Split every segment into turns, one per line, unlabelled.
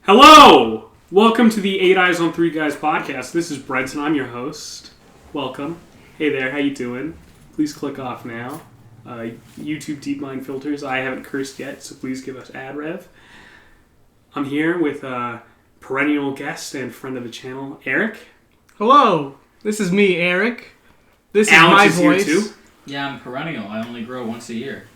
Hello! Welcome to the 8 Eyes on 3 Guys podcast. This is Brent and I'm your host. Welcome. Hey there, how you doing? Please click off now. YouTube DeepMind filters. I haven't cursed yet, so please give us ad rev. I'm here with perennial guest and friend of the channel, Eric.
Hello, this is me, Eric. This is
Alex
my
is
voice.
Here too.
Yeah, I'm perennial. I only grow once a year.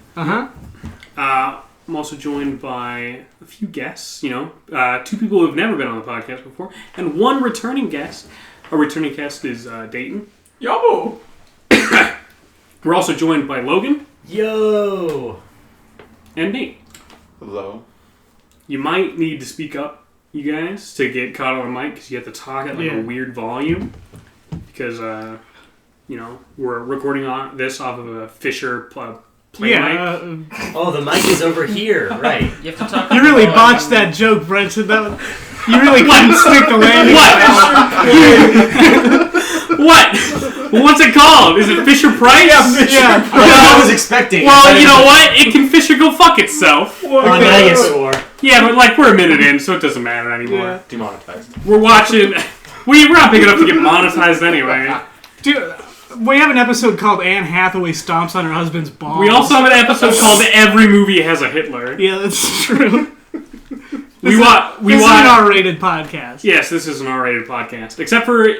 I'm also joined by a few guests, two people who have never been on the podcast before, and one returning guest. Our returning guest is Dayton.
Yo!
We're also joined by Logan.
Yo!
And Nate.
Hello.
You might need to speak up, you guys, to get caught on the mic, because you have to talk at a weird volume. Because, we're recording this off of a Fisher mic.
Oh, the mic is over here, right.
You have to talk.
You really botched that joke, Brenton. You really couldn't stick the landing.
What? What's it called? Is it Fisher Price?
Yeah.
I was expecting.
Well, you know what? It can Fisher go fuck itself.
Dinosaur.
Yeah, but we're a minute in, so it doesn't matter anymore.
Yeah.
Demonetized.
We're watching. We're not big enough to get monetized anyway.
Dude, we have an episode called Anne Hathaway Stomps on Her Husband's Balls.
We also have an episode called Every Movie Has a Hitler.
Yeah, that's true.
This is
an R-rated podcast.
Yes, this is an R-rated podcast, except for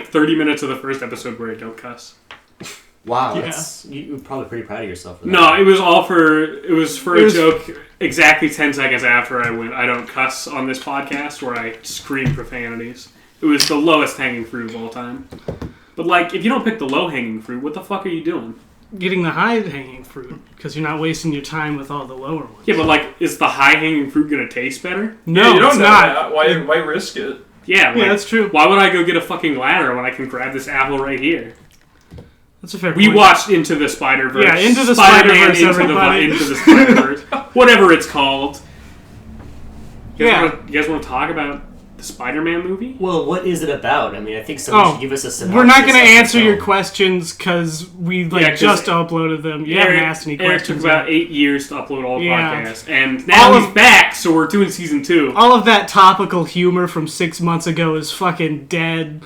30 minutes of the first episode where I don't cuss.
Wow,
Yeah.
you're probably pretty proud of yourself for that.
No, it was for a joke exactly 10 seconds after I went, I don't cuss on this podcast, where I scream profanities. It was the lowest hanging fruit of all time. But, if you don't pick the low-hanging fruit, what the fuck are you doing?
Getting the high-hanging fruit, because you're not wasting your time with all the lower ones.
Yeah, but, is the high-hanging fruit going to taste better?
No,
you don't
it's
know
not.
that. Why risk it?
Yeah,
that's true.
Why would I go get a fucking ladder when I can grab this apple right here?
That's a fair
We
point.
watched Into the Spiderverse.
Yeah, Into the
Spider-Man
Spiderverse, everybody.
Into the Spiderverse. Whatever it's called. You guys want to talk about the Spider-Man movie?
Well, what is it about? I mean, I think someone should give us a synopsis.
We're not going to answer your questions because we just uploaded them. You haven't asked any
Eric
questions.
took about 8 years to upload all the
Yeah.
podcasts, and now he's back, so we're doing season 2.
All of that topical humor from 6 months ago is fucking dead.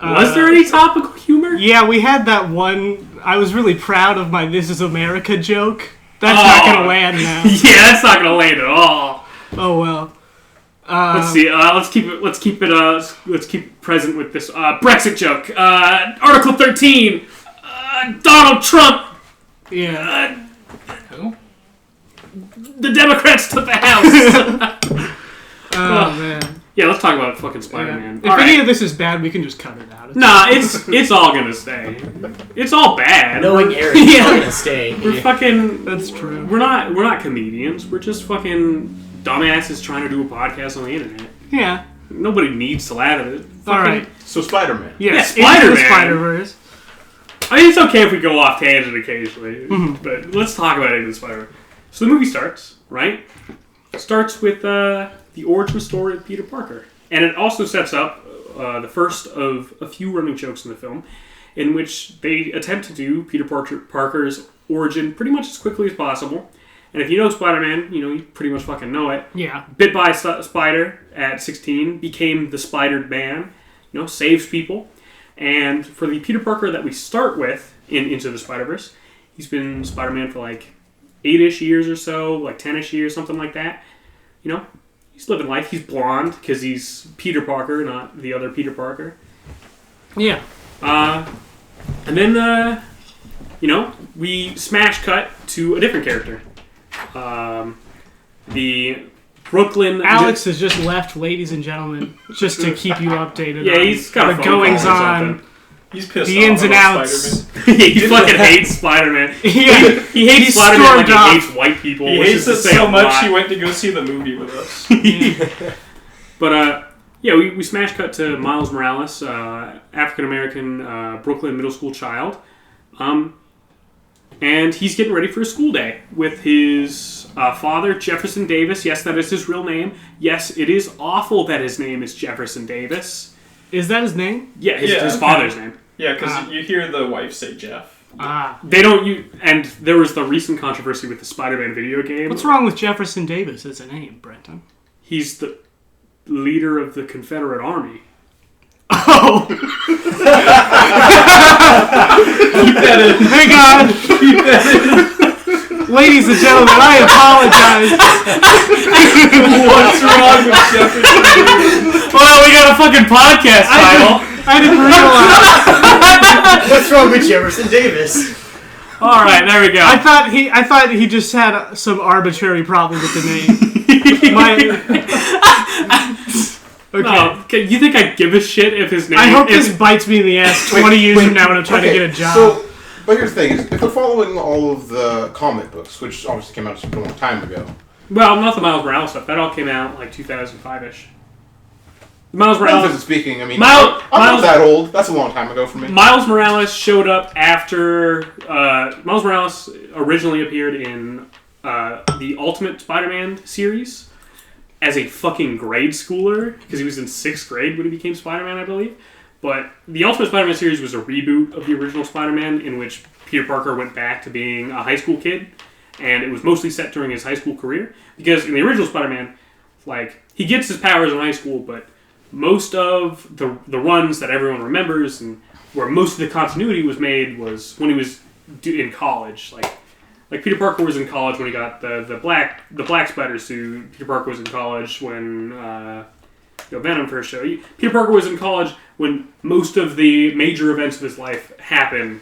Was there any topical humor?
Yeah, we had that one. I was really proud of my "This Is America" joke. That's not gonna land now.
Yeah, that's not gonna land at all.
Oh well.
Let's see. Let's keep it present with this Brexit joke. Article 13. Donald Trump.
Yeah.
Who?
The Democrats took the House.
Oh man.
Yeah, let's talk about fucking Spider-Man.
If any of this is bad, we can just cut it out.
Nah, it's all gonna stay. It's all bad.
Knowing Eric is not gonna stay.
We're fucking.
That's true.
We're not comedians. We're just fucking dumbasses trying to do a podcast on the internet.
Yeah.
Nobody needs to laugh at it.
All right.
So Spider-Man.
Yes.
Yeah,
Into the
Spider-Man.
Spiderverse.
I mean, it's okay if we go off tangent occasionally, but let's talk about Into the Spider-Man. So the movie starts, right? It starts with the origin story of Peter Parker. And it also sets up the first of a few running jokes in the film, in which they attempt to do Peter Parker's origin pretty much as quickly as possible. And if you know Spider-Man, you pretty much fucking know it.
Yeah.
Bit by a spider at 16, became the Spidered Man, saves people. And for the Peter Parker that we start with in Into the Spider-Verse, he's been Spider-Man for 8-ish years or so, 10-ish years, something like that. He's living life. He's blonde because he's Peter Parker, not the other Peter Parker.
Yeah.
And then, we smash cut to a different character. The Brooklyn...
Alex has just left, ladies and gentlemen, just to keep you updated.
Yeah,
on
he's got a
the
phone
goings
call or
on.
something.
He's pissed
The
off
ins and
about
outs.
Spider-Man.
He fucking hates Spider-Man.
Yeah.
He hates
He's
Spider-Man like
stormed
he
off.
hates white people.
He
which
hates
is to
it
say
so
a
much
lot.
he went to go see the movie with us.
But, we smash cut to Miles Morales, African-American Brooklyn middle school child. And he's getting ready for a school day with his father, Jeferson Davis. Yes, that is his real name. Yes, it is awful that his name is Jefferson Davis.
Is that his name?
Yeah, his father's name.
Yeah, because you hear the wife say Jeff.
They don't use... And there was the recent controversy with the Spider-Man video game.
What's wrong with Jefferson Davis as a name, Brenton?
He's the leader of the Confederate Army.
Oh!
Keep that in.
Hang on!
Keep that in.
Ladies and gentlemen, I apologize.
What's wrong with Jeferson?
Well, we got a fucking podcast title.
I didn't realize.
What's wrong with Jefferson Davis?
All right, there we go.
I thought he just had some arbitrary problem with the name. Okay.
No, you think I give a shit if his name?
I hope this bites me in the ass 20 years from now when I'm trying to get a job.
So, but here's the thing: is if they're following all of the comic books, which obviously came out a long time ago.
Well, not the Miles Morales stuff. That all came out like 2005-ish. Miles
Relatively
Morales.
speaking, I mean,
Miles-
I'm
Miles-
not that old. That's a long time ago for me.
Miles Morales showed up after. Miles Morales originally appeared in the Ultimate Spider-Man series as a fucking grade schooler because he was in 6th grade when he became Spider-Man, I believe. But the Ultimate Spider-Man series was a reboot of the original Spider-Man in which Peter Parker went back to being a high school kid, and it was mostly set during his high school career because in the original Spider-Man, like, he gets his powers in high school, but most of the runs that everyone remembers and where most of the continuity was made was when he was in college. Like Peter Parker was in college when he got the black spider suit. Peter Parker was in college when Venom first showed. Peter Parker was in college when most of the major events of his life happen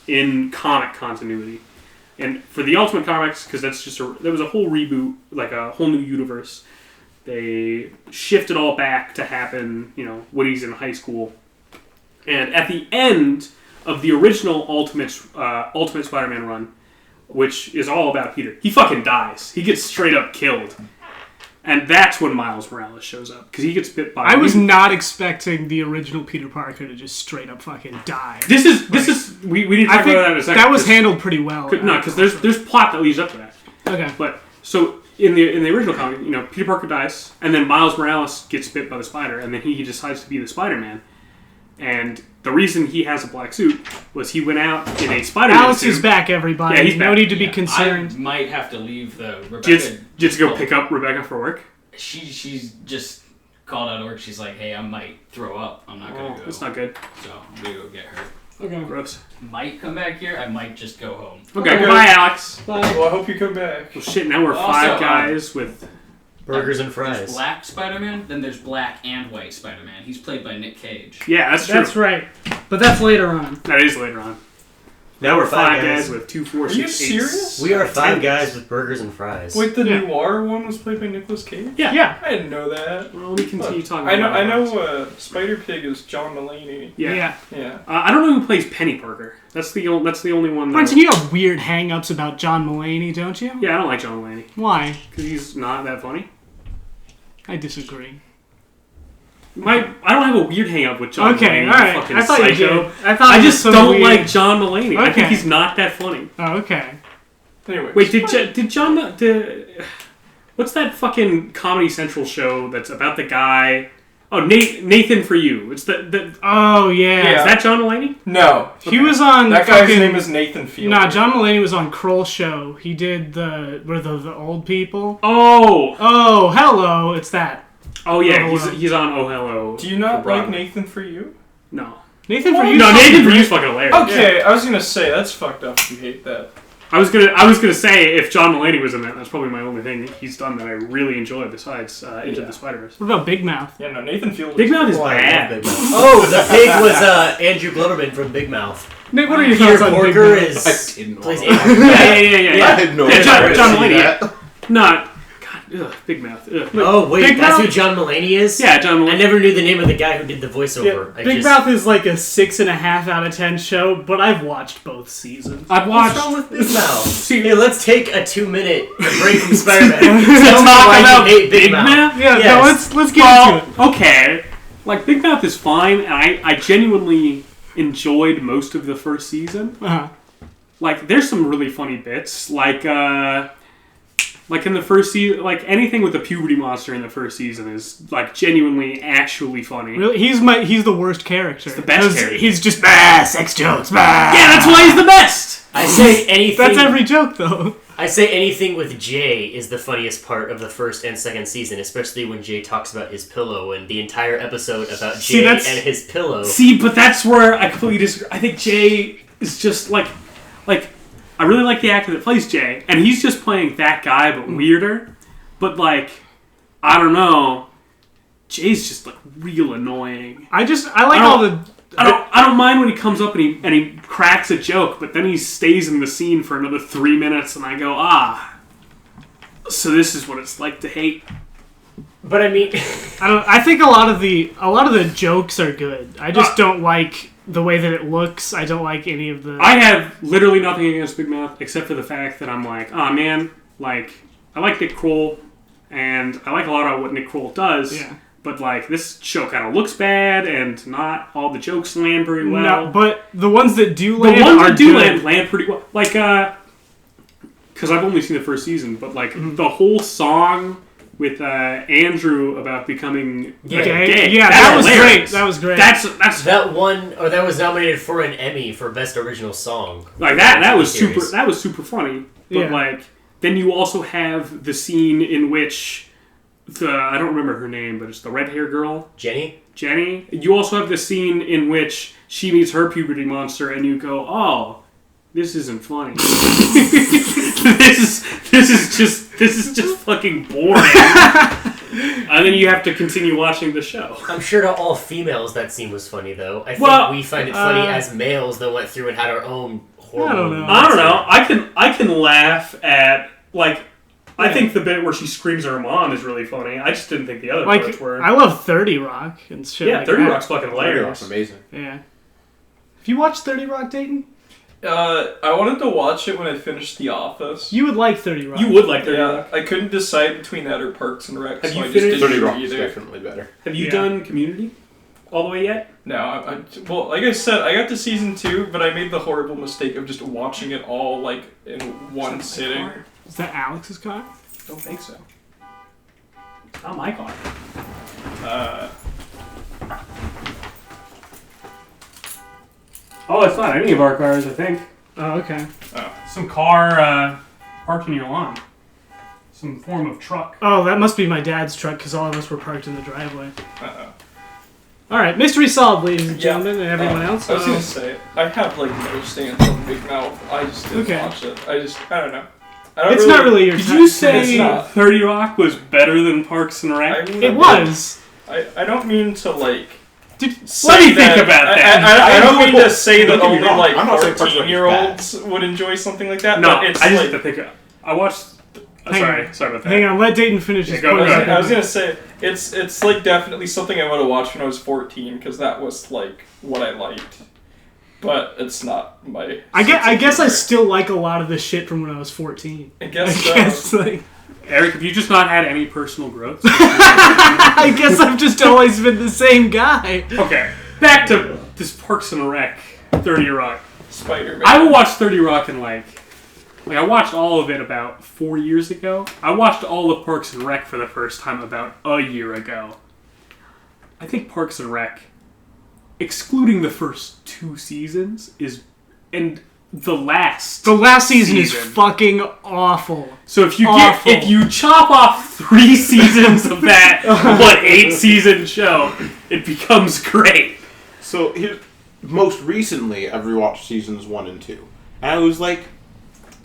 in comic continuity. And for the Ultimate Comics, because there was a whole reboot, like a whole new universe. They shift it all back to happen, when he's in high school. And at the end of the original Ultimate Spider-Man run, which is all about Peter, he fucking dies. He gets straight up killed. And that's when Miles Morales shows up, because he gets bit by...
I was not expecting the original Peter Parker to just straight up fucking die.
This is we need to talk about that in a second.
That was handled pretty well.
No, because there's plot that leads up to that.
Okay.
But, so... In the original comic, Peter Parker dies, and then Miles Morales gets bit by the spider, and then he decides to be the Spider-Man. And the reason he has a black suit was he went out in a Spider-Man
Alex
suit.
is back, everybody.
Yeah, he's
no
back.
need to be concerned.
I might have to leave the Rebecca.
Just to go pick up Rebecca for work.
She's just called out of work. She's like, hey, I might throw up. I'm not going to go.
That's not good.
So I'm going to go get her.
Okay. Gross.
Might come back here. I might just go home.
Okay, bye, Alex.
Well, I hope you come back.
Well, shit, now we're
Also,
5 guys with...
Burgers and
There's
fries.
Black Spider-Man, then there's Black and White Spider-Man. He's played by Nick Cage.
Yeah, that's true.
That's right. But that's later on.
That is later on.
Now we're
5
5
guys
guys.
with 2, 4,
Are
6,
you
8.
serious?
We are 5 guys with burgers and fries.
Wait, the
Yeah.
noir one was played by Nicolas Cage?
Yeah.
I didn't know that.
Well, we continue talking
I
about
know. Spider-Pig is John Mulaney.
Yeah.
Yeah.
I don't know who plays Penny Parker. That's the only one that...
Brenton, you have weird hang-ups about John Mulaney, don't you?
Yeah, I don't like John Mulaney.
Why?
Because he's not that funny.
I disagree.
I don't have a weird hang-up with John
Okay,
Mulaney.
alright.
Fucking
I thought
psycho.
you did. I thought
I
it was
just
some
don't
weird...
like John Mulaney. I think
Okay.
he's not that funny.
Oh, okay.
Anyway.
Wait, did John... what's that fucking Comedy Central show that's about the guy... Oh, Nathan For You. It's the
Oh, yeah.
Is that John Mulaney?
No.
He was on
That guy's
fucking...
name is Nathan Fielder.
Nah, John Mulaney was on Kroll's show. He did the old people.
Oh!
Oh, hello. It's that.
Oh, yeah,
Oh,
he's on Oh Hello.
Do you not
for
like
Broadway.
Nathan For You?
No.
Nathan For You.
No, Nathan For You's fucking hilarious.
Okay, I was gonna say, that's fucked up if you hate that.
I was gonna say if John Mulaney was in that, that's probably my only thing he's done that I really enjoy besides Into the Spider-Verse.
What about Big Mouth?
Yeah, no, Nathan Fielder.
Big Mouth is
Oh, I love
bad.
Big Mouth. Oh, the pig was Andrew Gloverman from Big Mouth.
Nick, what are your
Peter
thoughts on Big
Porker
Mouth?
is
I didn't know
plays
that.
Andrew.
Yeah.
I had no
Yeah,
idea.
John
I
Mulaney.
see
Yeah.
that.
Not. God, ugh, Big Mouth. Ugh.
Oh wait,
Big
that's
Mouth?
who John Mulaney is?
Yeah, John Mulaney.
I never knew the name of the guy who did the voiceover. I
Big
just...
Mouth is like a 6.5 out of 10 show, but I've watched both seasons.
I've
What's
watched.
wrong with Big Mouth?
See,
Hey, let's take a 2-minute break from Spider-Man.
to
Tell me
talk
why you
about
hate
Big Mouth.
Yeah,
Yes.
no, let's get into it.
Well, okay. Like Big Mouth is fine, and I genuinely enjoyed most of the first season.
Uh-huh.
Like, there's some really funny bits. Like, Like in the first season, like anything with the puberty monster in the first season is like genuinely, actually funny.
Really, he's the worst character.
He's the best character.
He's just sex jokes.
Yeah, that's why he's the best.
I say anything.
That's every joke, though.
I say anything with Jay is the funniest part of the first and second season, especially when Jay talks about his pillow and the entire episode about Jay and his pillow.
See, but that's where I completely disagree. I think Jay is just like I really like the actor that plays Jay, and he's just playing that guy but weirder. But like, I don't know, Jay's just like real annoying.
I like all the.
I don't mind when he comes up and he cracks a joke, but then he stays in the scene for another 3 minutes, and I go, so this is what it's like to hate.
But I mean,
I think a lot of the jokes are good. I just don't like the way that it looks. I don't like any of the.
I have literally nothing against Big Mouth except for the fact that I'm like, man, like I like Nick Kroll, and I like a lot of what Nick Kroll does.
Yeah.
But, like, this show kind of looks bad, and not all the jokes land very well.
No, but the ones that do land
land pretty well. Like, because I've only seen the first season, but, like, the whole song with Andrew about becoming gay.
Yeah, that was great. That was great.
That's
that was nominated for an Emmy for Best Original Song.
Like, that was super funny. But,
Yeah.
like, then you also have the scene in which... I don't remember her name, but it's the red hair girl.
Jenny?
You also have the scene in which she meets her puberty monster, and you go, this isn't funny. this is just fucking boring. And then you have to continue watching the show.
I'm sure to all females that scene was funny, though. I think we find it funny as males that went through and had our own horrible...
I don't know. I can laugh at, like... I think the bit where she screams at her mom is really funny. I just didn't think the other parts were.
I love 30 Rock and shit.
Yeah,
like
30
that.
Rock's fucking hilarious.
30 Rock's amazing.
Yeah. Have you watched 30 Rock, Dayton?
I wanted to watch it when I finished The Office.
You would like 30 Rock.
You would like 30 Rock.
I couldn't decide between that or Parks and Rec.
Have you
I just
finished
30 Rock
either.
is definitely better.
Have you done Community all the way yet?
No, well, like I said, I got to season 2, but I made the horrible mistake of just watching it all like in one sitting.
Is that Alex's car?
Don't think so. It's not my car. It's not any of our cars, I think.
Oh, okay.
Some car parked in your lawn. Some form of truck.
Oh, that must be my dad's truck because all of us were parked in the driveway.
Uh-oh.
All right, mystery solved, ladies and gentlemen, and everyone else.
I was gonna say, I have like no stance on Big Mouth. I just didn't watch it. I don't know.
It's not really your
Did
type.
you say
It's not.
30 Rock was better than Parks and Rec?
It was.
I don't mean to like.
Let me think about that.
I don't mean to say that
Don't get me
only
wrong,
like
I'm not saying Parks and Rec is
14-year-olds would enjoy something like that.
No,
but it's
I just
like,
have to think. I watched. Sorry about that.
Hang on, let Dayton finish his
go
point.
ahead.
I was gonna say it's like definitely something I would have watched when I was 14 because that was like what I liked, but it's not my.
I guess I
humor.
still like a lot of the shit from when I was 14.
I guess so.
Like,
Eric, have you just not had any personal growth?
I guess I've just always been the same guy.
Okay, back to this Parks and Rec 30 Rock.
Spider-Man.
I will watch 30 Rock in like I watched all of it about 4 years ago. I watched all of Parks and Rec for the first time about a year ago. I think Parks and Rec, excluding the first 2 seasons, and the last
season is fucking awful.
So if you chop off 3 seasons of that 8-season show, it becomes great.
So most recently, I've rewatched seasons 1 and 2, and I was like,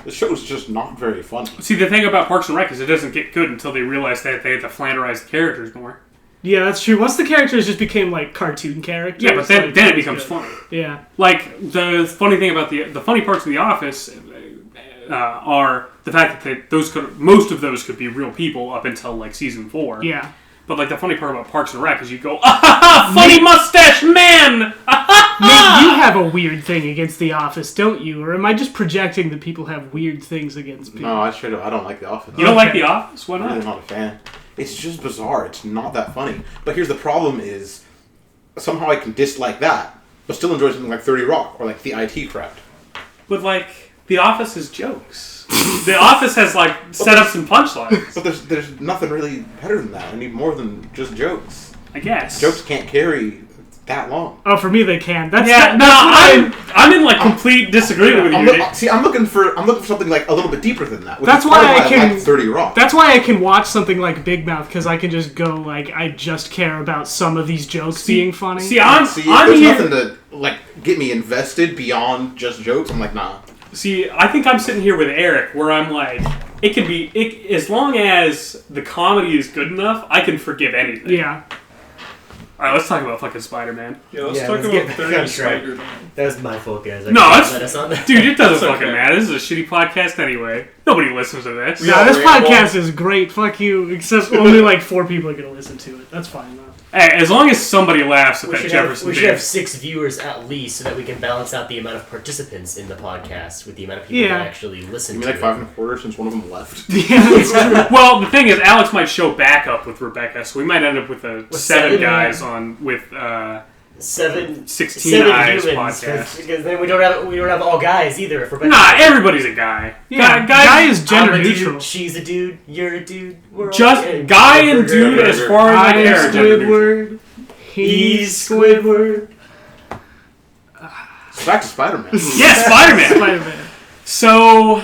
the show's just not very funny.
See, the thing about Parks and Rec is it doesn't get good until they realize that they have to flanderize the characters more.
Yeah, that's true. Once the characters just became like cartoon characters.
Yeah, but then it becomes funny.
Yeah.
Like, the funny thing about the funny parts of The Office are the fact that most of those could be real people up until like season 4.
Yeah.
But like the funny part about Parks and Rec is you go, funny mustache man!
Nate, you have a weird thing against The Office, don't you? Or am I just projecting that people have weird things against people?
No, I don't like The Office.
You don't like The Office? Why
I'm
not?
really not a fan. It's just bizarre. It's not that funny. But here's the problem is, somehow I can dislike that, but still enjoy something like 30 Rock or like the IT crowd.
But like, The Office is jokes. The Office has like setups and punchlines.
But there's nothing really better than that. I need more than just jokes.
I guess
Jokes can't carry that long.
Oh, for me they can.
I'm in like complete disagreement with you.
I'm looking for something like a little bit deeper than that.
That's why I can
like 30 Rock.
That's why I can watch something like Big Mouth, because I can just go like, I just care about some of these jokes being funny.
I'm
there's
here.
nothing to like get me invested beyond just jokes. I'm like, nah.
See, I think I'm sitting here with Eric, where I'm like, it can be as long as the comedy is good enough, I can forgive anything.
Yeah.
All right, let's talk about fucking Spider-Man.
Yeah, let's talk about 30 Spider-Man.
That was my fault, guys.
Dude, it doesn't
It's
fucking
okay.
matter. This is a shitty podcast anyway. Nobody listens to this.
Yeah, this podcast is great. Fuck you. Except only like 4 people are gonna listen to it. That's fine though.
Hey, as long as somebody laughs at
We
that
should,
Jefferson
we should
thing.
have 6 viewers at least, so that we can balance out the amount of participants in the podcast with the amount of people
Yeah.
that actually listen
You
to
mean like
it.
5 1/4 since one of them left?
Yeah, that's true.
Well, the thing is, Alex might show back up with Rebecca, so we might end up with
With
7
7,
guys on with
16
16 Eyes
humans,
podcast.
because then we don't have all guys either. If Rebecca
Nah, everybody's a guy.
Yeah,
Guy
guy is
I'm
gender
a
neutral.
dude, she's a dude, you're a dude, we're all
Just
gay.
guy and dude as far as I
I'm
care. gender neutral.
Squidward. He's Squidward.
So back to Spider-Man.
Yeah, Spider-Man.
Spider-Man.
So,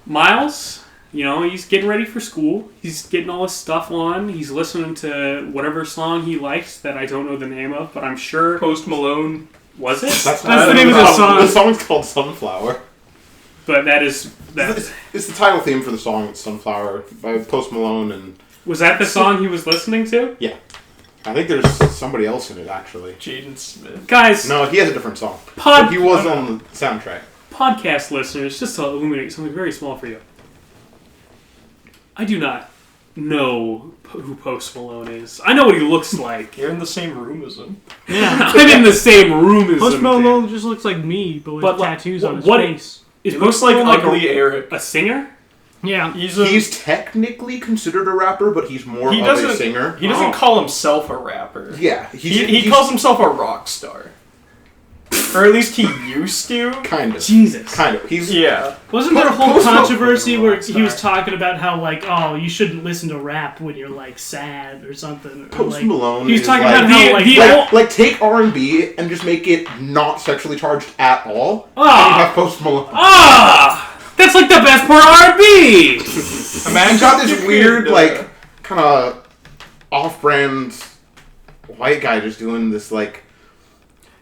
Miles, he's getting ready for school. He's getting all his stuff on. He's listening to whatever song he likes that I don't know the name of, but I'm sure...
Post Malone.
Was it?
That's
the name of the song.
The song's called Sunflower.
But that is...
It's the title theme for the song. It's Sunflower by Post Malone, and
Was that the song he was listening to?
I think there's somebody else in it actually.
Jaden Smith.
Guys,
No, he has a different song.
pod-
He was on the soundtrack.
podcast listeners, just to illuminate something very small for you. I do not know who Post Malone is. I know what he looks like.
You're in the same room as him.
Yeah.
I'm in the same room as
Post
him.
Malone just looks like me, but with
But, like,
tattoos on his
what-
face.
Is
He
Post
looks like
Malone
Ugly Eric.
a singer?
Yeah.
He's technically considered a rapper, but he's more
He
of
doesn't-
a singer.
He doesn't call himself a rapper.
Yeah,
He calls himself a rock star. Or at least he used to.
kind of.
Jesus.
Kind of. He's
Yeah.
Wasn't there a whole
Post Malone-
controversy where he was
Rockstar.
talking about how, like, oh, you shouldn't listen to rap when you're, like, sad or something? Or,
Post
like,
Malone.
he was
is
talking
like,
about how, like,
like take R&B and just make it not sexually charged at all. And you
Ah!
have Post Malone.
Ah! That's like the best part of R&B!
Imagine
He's got
if
this
you
weird,
could,
like, kind of off-brand white guy just doing this, like...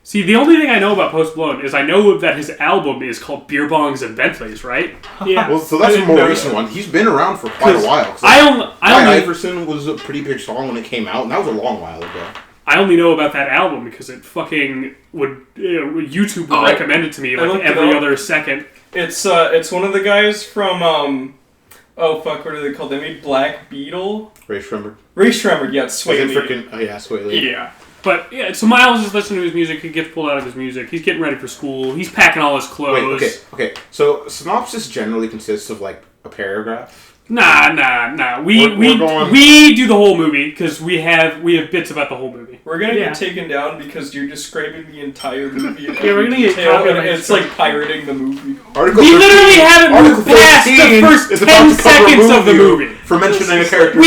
See, the only thing I know about Post Malone is I know that his album is called Beer Bongs and Bentleys, right?
yeah.
Well, so that's a
didn't
more
know
recent
that.
one. He's been around for quite a while. 'Cause
I only
Jeferson was a pretty big song when it came out, and that was a long while ago.
I only know about that album because it fucking would YouTube would
Oh,
recommend it to me
I
like
looked it
every
up.
other second.
It's one of the guys from oh fuck, what are they called? They made Black Beetle.
Ray Shremmer.
Ray Shremmer, yeah, it's Sway
Is it
Lee.
freaking... Oh, yeah, Sway Lee.
Yeah.
But yeah, so Miles is listening to his music. He gets pulled out of his music. He's getting ready for school. He's packing all his
Wait,
clothes.
okay. So, synopsis generally consists of, like, a paragraph.
Nah.
We're going-
We do the whole movie because we have bits about the whole movie.
We're gonna
Yeah.
get taken down because you're describing the entire movie. in
Yeah, we're
every
gonna get
detail, and
copyright
it's like pirating the movie.
Article
We
13
literally haven't
Article
moved past
13
the first
is
10
about to cover
seconds of the
review
movie.
For mentioning a character.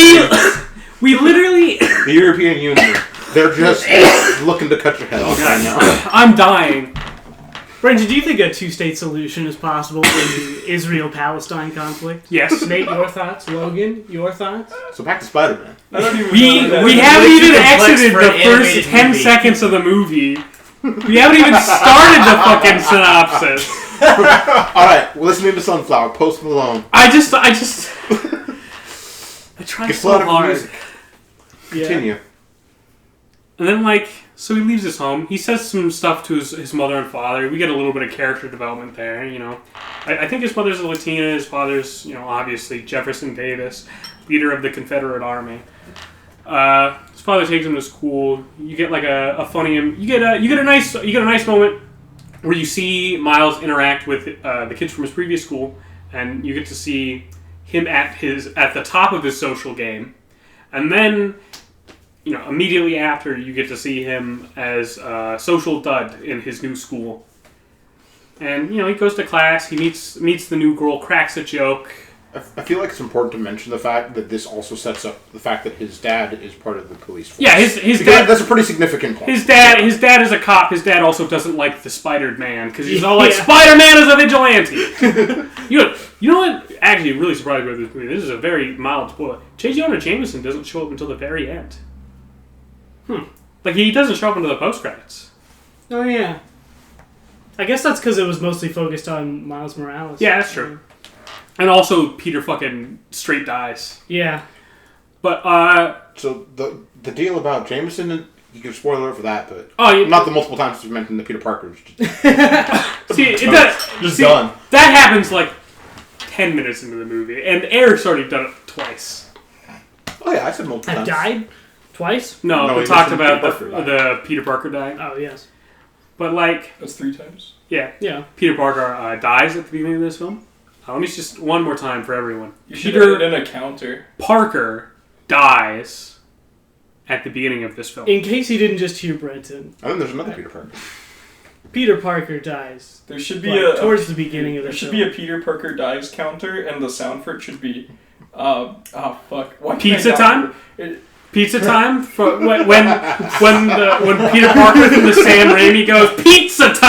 We literally.
The European Union. They're just looking to cut your head off right now.
I'm dying.
Brendan, do you think a 2-state solution is possible in the Israel-Palestine conflict?
Yes.
Nate, your thoughts? Logan, your thoughts?
So back to Spider-Man.
I don't even
We
know that.
we
It's
haven't
way too
even
complex
exited
for
the
an
first
animated
10
movie.
seconds of the movie. We haven't even started the fucking synopsis.
Alright, we're listening to Sunflower, Post Malone.
I tried
Get
so
flooded with
hard.
music. Continue.
And then, so he leaves his home. He says some stuff to his mother and father. We get a little bit of character development there, I think his mother's a Latina. His father's, obviously Jefferson Davis, leader of the Confederate Army. His father takes him to school. You get like a funny, you get a nice moment where you see Miles interact with the kids from his previous school, and you get to see him at the top of his social game, and then immediately after you get to see him as a social dud in his new school. And, he goes to class, he meets the new girl, cracks a joke.
I feel like it's important to mention the fact that this also sets up the fact that his dad is part of the police force.
Yeah, his dad...
That's a pretty significant point.
His dad is a cop. His dad also doesn't like the Spider-Man, because he's all like, Spider-Man is a vigilante! You know what actually really surprised me about this movie? This is a very mild spoiler. J. Jonah Jameson doesn't show up until the very end. Like, he doesn't show up until the post-credits.
Oh, yeah. I guess that's because it was mostly focused on Miles Morales.
Yeah, that's true. And also, Peter fucking straight dies.
Yeah.
But,
So, the deal about Jameson, you can spoil alert for that, but... not the multiple times you mentioned the Peter Parker's.
Done. That happens, like, 10 minutes into the movie, and Eric's already done it twice.
Oh, yeah, I said multiple times.
Died? Twice?
No, we talked about the Peter Parker dying.
Oh, yes.
But, like...
That's 3 times?
Yeah. Peter Parker dies at the beginning of this film. Let me just one more time for everyone.
You should have it in a counter.
Parker dies at the beginning of this film.
In case you didn't just hear Brenton.
I think there's another Peter Parker.
Peter Parker dies.
There should be
towards the beginning of the
film.
There
should be a Peter Parker dies counter, and the sound for it should be, fuck.
Pizza time? Pizza time for when Peter Parker from the Sam Raimi goes pizza time.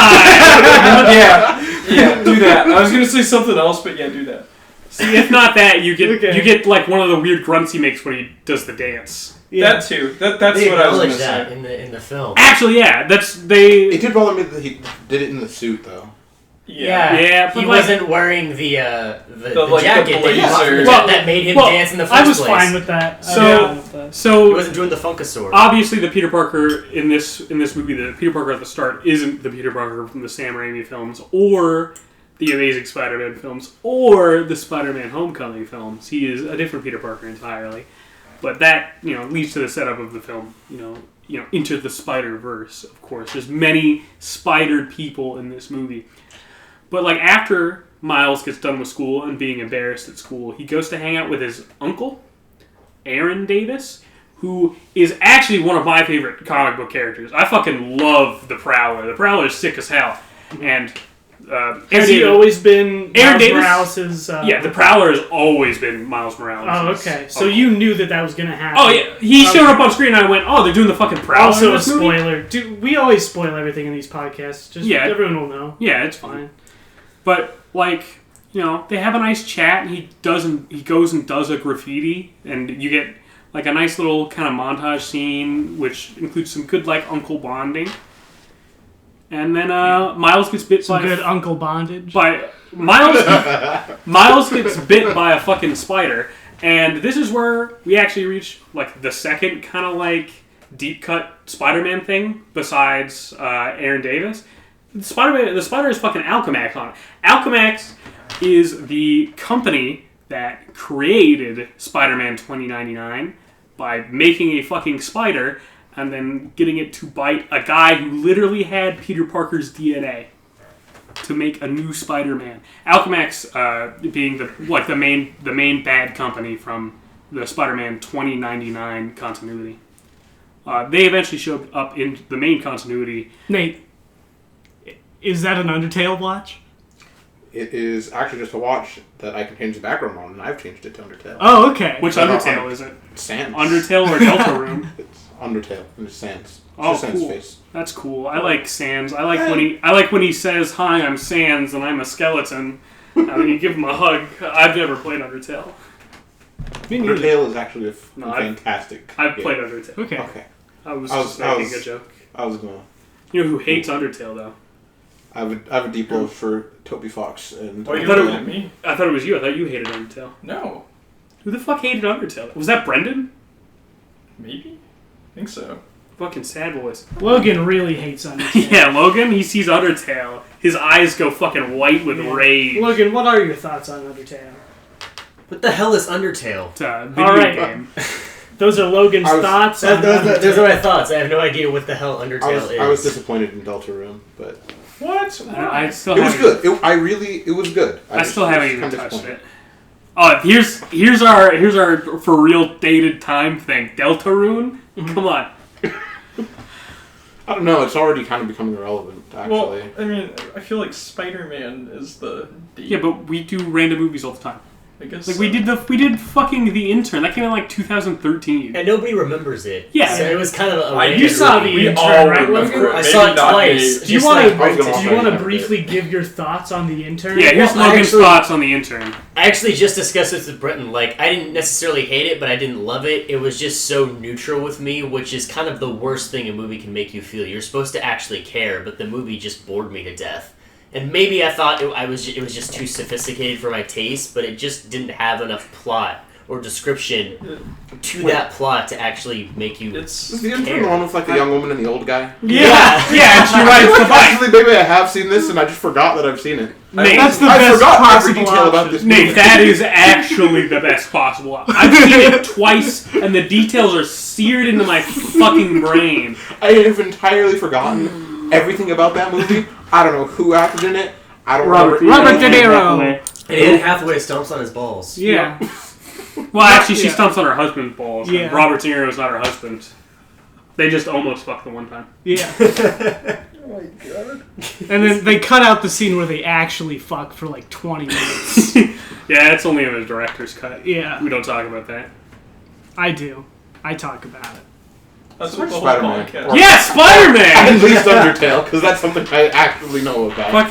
yeah, do that. I was gonna say something else, but yeah, do that.
See, if not that, you get like one of the weird grunts he makes when he does the dance.
Yeah. That too. That's what I was gonna say.
In the film.
Actually, yeah,
It did bother me that he did it in the suit though.
Yeah,
but
he wasn't wearing the jacket that made him dance in the first place.
I was fine with that.
So
he wasn't doing the Funkasaur.
Obviously, the Peter Parker in this movie, the Peter Parker at the start, isn't the Peter Parker from the Sam Raimi films, or the Amazing Spider-Man films, or the Spider-Man Homecoming films. He is a different Peter Parker entirely. But that leads to the setup of the film. Into the Spiderverse. Of course, there's many spidered people in this movie. But, like, after Miles gets done with school and being embarrassed at school, he goes to hang out with his uncle, Aaron Davis, who is actually one of my favorite comic book characters. I fucking love the Prowler. The Prowler is sick as hell. And
has he always been Miles Morales'...
the Prowler has always been Miles Morales'.
Oh, okay. So you knew that was going to happen.
Oh, yeah. He showed up on screen and I went, they're doing the fucking Prowler.
Also a spoiler. Dude, we always spoil everything in these podcasts. Just everyone will know.
Yeah, it's fine. But, like, they have a nice chat, and he goes and does a graffiti, and you get, like, a nice little kind of montage scene, which includes some good, like, uncle bonding. And then, Miles gets bit by...
Some good uncle bondage.
Miles gets bit by a fucking spider, and this is where we actually reach, like, the second kind of, like, deep-cut Spider-Man thing, besides Aaron Davis. The spider is fucking Alchemax on it. Alchemax is the company that created Spider-Man 2099 by making a fucking spider and then getting it to bite a guy who literally had Peter Parker's DNA to make a new Spider-Man. Alchemax being the main bad company from the Spider-Man 2099 continuity. They eventually showed up in the main continuity.
Nate. Is that an Undertale watch?
It is actually just a watch that I can change the background on, and I've changed it to Undertale.
Oh, okay.
Which Undertale is it?
Sans.
Undertale or Deltarune?
It's Undertale, and it's Sans.
It's
Sans
cool.
face.
That's cool. I like Sans. I like when he says, "Hi, I'm Sans, and I'm a skeleton," and then you give him a hug. I've never played Undertale.
Undertale is actually a fantastic.
I've played Undertale.
Okay.
I was just making a joke.
I was gonna.
You know who hates Undertale though?
I have a deep love for Toby Fox and.
Why are you looking at me?
I thought it was you. I thought you hated Undertale.
No.
Who the fuck hated Undertale? Was that Brendan?
Maybe. I think so.
Fucking sad voice.
Logan really hates Undertale.
Yeah, Logan, he sees Undertale. His eyes go fucking white with rage.
Logan, what are your thoughts on Undertale?
What the hell is Undertale?
It's a video game.
Those are Logan's thoughts.
Those are my thoughts. I have no idea what the hell Undertale is.
I was disappointed in Deltarune, but...
What?
I still
it was good. It was good.
I still haven't even touched it. Oh, here's our for real dated time thing. Deltarune? Come on.
I don't know. It's already kind of becoming irrelevant, actually.
Well, I mean, I feel like Spider-Man is the deep.
Yeah, but we do random movies all the time.
I guess
Like
so.
we did fucking The Intern. That came out in like 2013.
And nobody remembers it.
Yeah.
So it was kind of a
I-
random
You saw
movie.
The
We
Intern,
all
right?
remember it.
I
Maybe
saw it
not
twice.
me.
Do you
just
want
like,
to
I was gonna
do you
say
want to
that.
briefly give your thoughts on The Intern?
Yeah, here's
Well,
Logan's
actually-
thoughts on The Intern.
I actually just discussed this with Brenton. Like, I didn't necessarily hate it, but I didn't love it. It was just so neutral with me, which is kind of the worst thing a movie can make you feel. You're supposed to actually care, but the movie just bored me to death. And maybe I thought it was just too sophisticated for my taste, but it just didn't have enough plot or description to that plot to actually make you
Is the intern
care.
the one with like the young woman and the old guy?
Yeah, and she rides the bike.
Actually, maybe I have seen this and I just forgot that I've seen it.
Nate,
That's the
I
best
forgot every
possible
detail about
option.
this
Nate,
movie.
that is actually the best possible. I've seen it twice, and the details are seared into my fucking brain.
I have entirely forgotten everything about that movie. I don't know who acted in it. I don't
Robert
remember.
Robert De Niro.
And Anne Hathaway stomps on his balls.
Yeah.
Well, actually, she
Yeah.
stumps on her husband's balls.
Yeah.
And Robert De Niro is not her husband. They just almost fucked the one time.
Yeah.
Oh my god.
And then they cut out the scene where they actually fuck for like 20 minutes.
Yeah, it's only in the director's cut.
Yeah.
We don't talk about that.
I do. I talk about it.
That's what the whole
Spider-Man.
podcast.
Or-
Yeah,
At
Spider-Man!
least Undertale, because that's something I actually know about.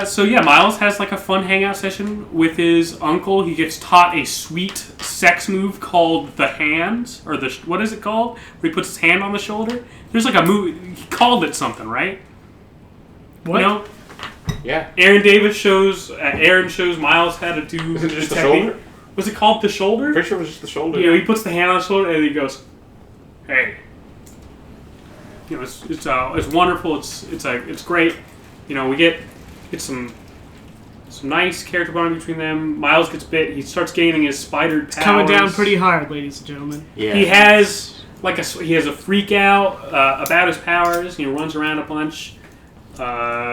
So yeah, Miles has like a fun hangout session with his uncle. He gets taught a sweet sex move called the hand, or what is it called? Where he puts his hand on the shoulder. There's like a move, he called it something, right?
What?
You know?
Yeah.
Aaron shows Miles how to do
Is it just the
technique.
shoulder?
Was it called the shoulder?
Pretty sure it was just the shoulder.
You know, he puts the hand on the shoulder and he goes, "Hey." You know, it's wonderful. It's great. You know, we get some nice character bonding between them. Miles gets bit. He starts gaining his spidered powers.
It's coming down pretty hard, ladies and gentlemen.
Yeah.
He has he has a freak out about his powers. You know, runs around a bunch.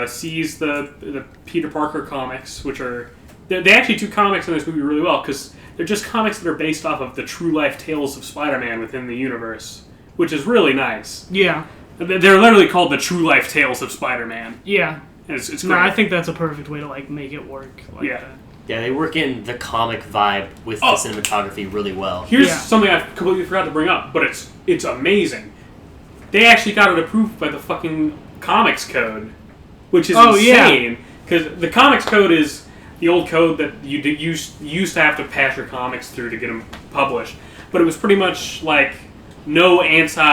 Sees the Peter Parker comics, which are they actually do comics in this movie really well because they're just comics that are based off of the true life tales of Spider-Man within the universe, which is really nice.
Yeah.
They're literally called the true life tales of Spider-Man.
Yeah.
It's great.
No, I think that's a perfect way to like make it work. Like
Yeah.
that.
Yeah, they work in the comic vibe with the cinematography really well.
Here's
Yeah.
something I completely forgot to bring up, but it's amazing. They actually got it approved by the fucking Comics Code, which is insane. Because the Comics Code is the old code that you used to have to pass your comics through to get them published. But it was pretty much like no cussing,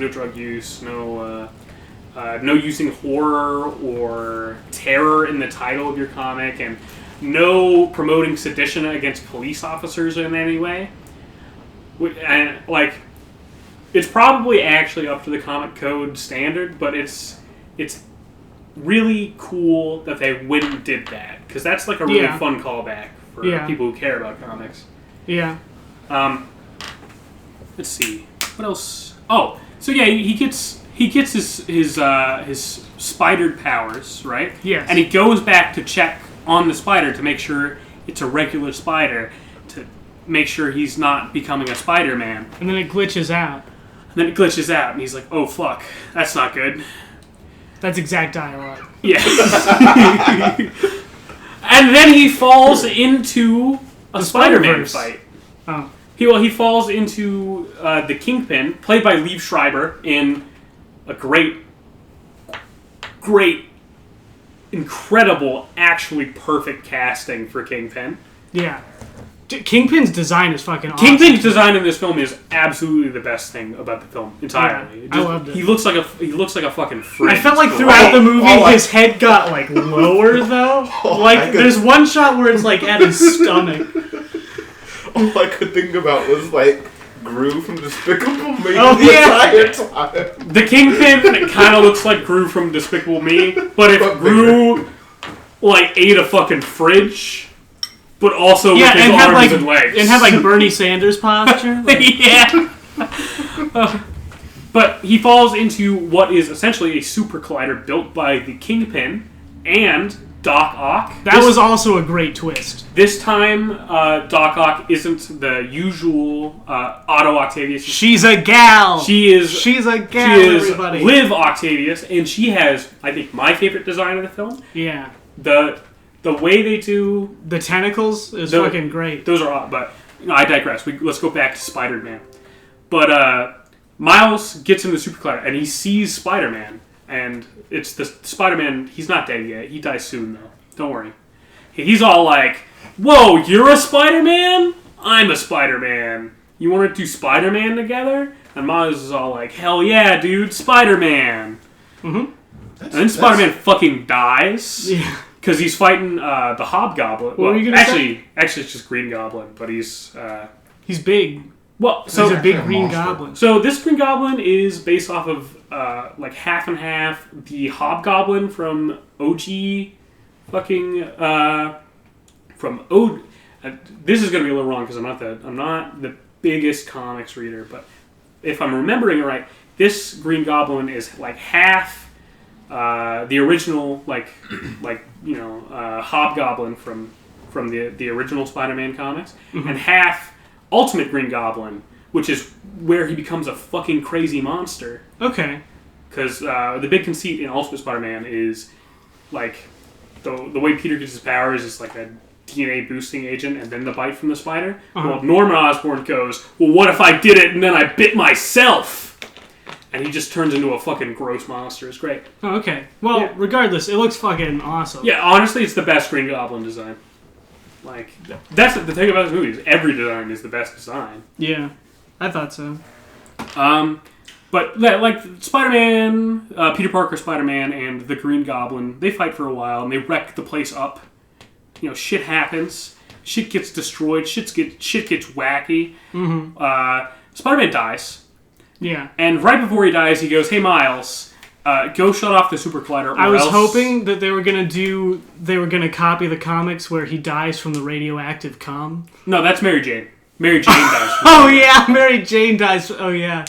no drug use, no using horror or terror in the title of your comic, and no promoting sedition against police officers in any way. And like, it's probably actually up to the comic code standard, but it's really cool that they went and did that, because that's like a really fun callback for people who care about comics.
Yeah.
Let's see what else. Oh, so yeah, he gets his spidered powers, right?
Yes.
And he goes back to check on the spider to make sure it's a regular spider, to make sure he's not becoming a Spider-Man.
And then it glitches out.
And then it glitches out, and he's like, "Oh fuck, that's not good."
That's exact dialogue.
Yeah. And then he falls into a Spider-Man
Spiderverse.
fight.
Oh.
He falls into the Kingpin, played by Liev Schreiber, in a great, incredible, actually perfect casting for Kingpin.
Yeah. Kingpin's design is fucking awesome.
Kingpin's design in this film is absolutely the best thing about the film entirely.
Yeah, I loved it.
He looks like a fucking fridge.
I felt like throughout the movie,
all I-
his head got like lower though.
I
Like
could-
there's one shot where it's like at his stomach.
All I could think about was like Gru from Despicable Me
Oh,
the
yeah.
entire time.
The Kingpin kind of looks like Gru from Despicable Me, but if
But
Gru like ate a fucking fridge, but also
Yeah,
with his
and had
arms
like
and legs,
Bernie Sanders posture. Like,
yeah. But he falls into what is essentially a super collider built by the Kingpin and Doc Ock.
That was also a great twist.
This time, Doc Ock isn't the usual Otto Octavius.
She's a gal.
She's
a gal.
She is
everybody.
Liv Octavius, and she has, I think, my favorite design of the film.
Yeah.
The way they do
the tentacles is fucking great.
Those are odd, but I digress. Let's go back to Spider-Man. But Miles gets in the super collider and he sees Spider-Man, and it's the Spider-Man. He's not dead yet. He dies soon though. Don't worry. He's all like, "Whoa, you're a Spider-Man? I'm a Spider-Man. You want to do Spider-Man together?" And Miles is all like, "Hell yeah, dude, Spider-Man."
Mm-hmm.
And then Spider-Man fucking dies.
Yeah.
Because he's fighting the Hobgoblin.
What were you gonna say?
Actually, it's just Green Goblin, but he's
big.
Well, so
he's a big green goblin.
So this Green Goblin is based off of like half and half the Hobgoblin from OG, fucking from O. This is gonna be a little wrong because I'm not the biggest comics reader, but if I'm remembering it right, this Green Goblin is like half the original Hobgoblin from the original Spider-Man comics,
mm-hmm.
and half Ultimate Green Goblin, which is where he becomes a fucking crazy monster.
Okay.
Because the big conceit in Ultimate Spider-Man is, like, the way Peter gets his powers is like a DNA boosting agent and then the bite from the spider.
Uh-huh.
Well, Norman Osborn goes, "Well, what if I did it and then I bit myself?" And he just turns into a fucking gross monster. It's great.
Oh, okay. Well,
Yeah.
Regardless, it looks fucking awesome.
Yeah, honestly, it's the best Green Goblin design. Like, that's the thing about this movie, is every design is the best design.
Yeah, I thought so.
But, like, Spider-Man, Peter Parker, Spider-Man, and the Green Goblin, they fight for a while, and they wreck the place up. You know, shit happens. Shit gets destroyed. Shit gets wacky.
Mm-hmm.
Spider-Man dies.
Yeah.
And right before he dies, he goes, "Hey, Miles, go shut off the super collider."
I was hoping that they were gonna copy the comics where he dies from the radioactive cum.
No, that's Mary Jane. Mary Jane dies.
Oh yeah, Mary Jane dies. Oh yeah,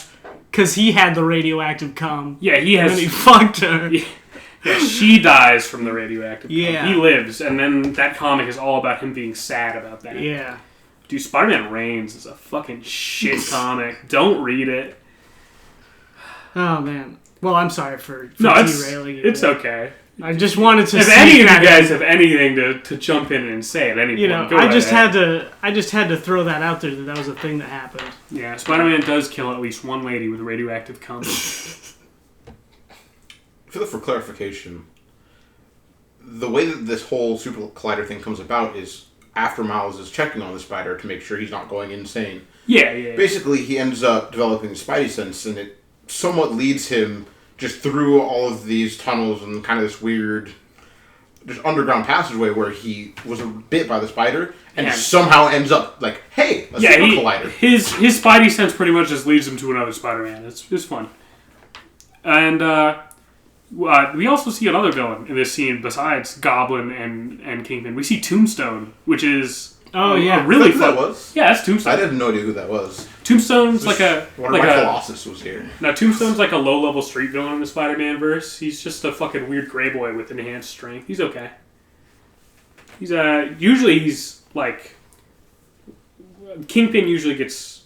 because he had the radioactive cum.
Yeah, he has.
And then he fucked her.
Yeah, she dies from the radioactive cum.
Yeah.
He lives, and then that comic is all about him being sad about that.
Yeah.
Dude, Spider-Man Reigns is a fucking shit comic. Don't read it.
Oh man. Well, I'm sorry for derailing you.
It's okay.
I just wanted to.
If any of you guys have anything to jump in and say at any point, go
I just
ahead.
had to throw that out there that was a thing that happened.
Yeah, Spider-Man does kill at least one lady with radioactive cum.
For clarification, the way that this whole super collider thing comes about is after Miles is checking on the spider to make sure he's not going insane.
Yeah.
Basically, he ends up developing the Spidey sense, and it somewhat leads him just through all of these tunnels and kind of this weird, just underground passageway where he was bit by the spider and somehow ends up like, hey, a super collider.
His Spidey sense pretty much just leads him to another Spider-Man. It's fun. And we also see another villain in this scene besides Goblin and Kingpin. We see Tombstone, which is really fun.
That was?
Yeah, that's Tombstone.
I didn't know who that was.
Tombstone's like a
Colossus was here.
Now Tombstone's like a low-level street villain in the Spider-Man verse. He's just a fucking weird gray boy with enhanced strength. He's okay. He's usually he's like Kingpin usually gets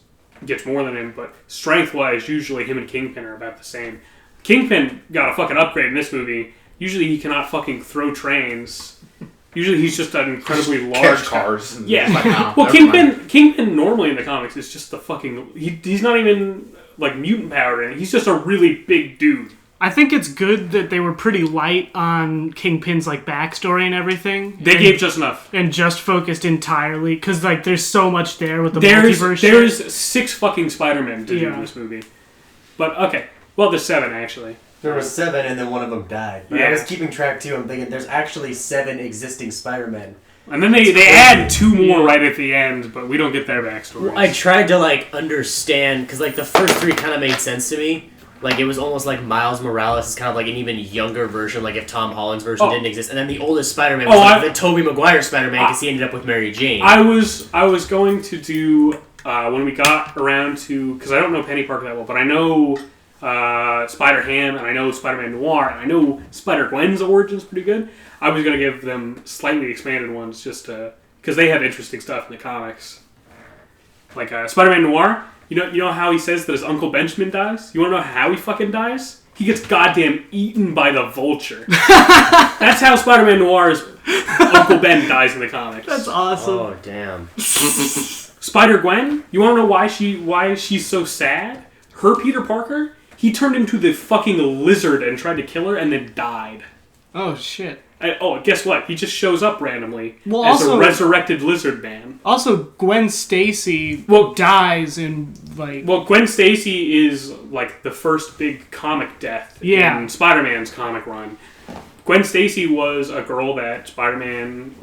more than him, but strength-wise, usually him and Kingpin are about the same. Kingpin got a fucking upgrade in this movie. Usually he cannot fucking throw trains. Usually he's just an incredibly large
cars.
Yeah.
Like, nah,
well, Kingpin normally in the comics is just the fucking. He's not even like mutant powered in it. He's just a really big dude.
I think it's good that they were pretty light on Kingpin's like backstory and everything.
They gave just enough
and just focused entirely because like there's so much there with the multiverse.
There's 6 fucking Spider-Men to do in this movie. But okay, well there's 7 actually.
There were 7 and then one of them died. But I was keeping track too. I'm thinking there's actually 7 existing Spider-Men.
And then they add 2 more right at the end, but we don't get their backstory.
Well, I tried to like understand because like the first 3 kind of made sense to me. Like it was almost like Miles Morales is kind of like an even younger version, like if Tom Holland's version didn't exist. And then the oldest Spider-Man was the Tobey Maguire Spider-Man because he ended up with Mary Jane.
I was going to do when we got around to, because I don't know Penny Parker that well, but I know Spider-Ham, and I know Spider-Man Noir, and I know Spider-Gwen's origin's pretty good. I was going to give them slightly expanded ones just because they have interesting stuff in the comics. Like Spider-Man Noir, you know how he says that his Uncle Benjamin dies? You want to know how he fucking dies? He gets goddamn eaten by the Vulture. That's how Spider-Man Noir's Uncle Ben dies in the comics.
That's awesome.
Oh, damn.
Spider-Gwen, you want to know why she's so sad? Her Peter Parker, he turned into the fucking lizard and tried to kill her and then died.
Oh, shit.
Guess what? He just shows up randomly as
also,
a resurrected lizard man.
Also, Gwen Stacy dies in, like...
Well, Gwen Stacy is, like, the first big comic death in Spider-Man's comic run. Gwen Stacy was a girl that Spider-Man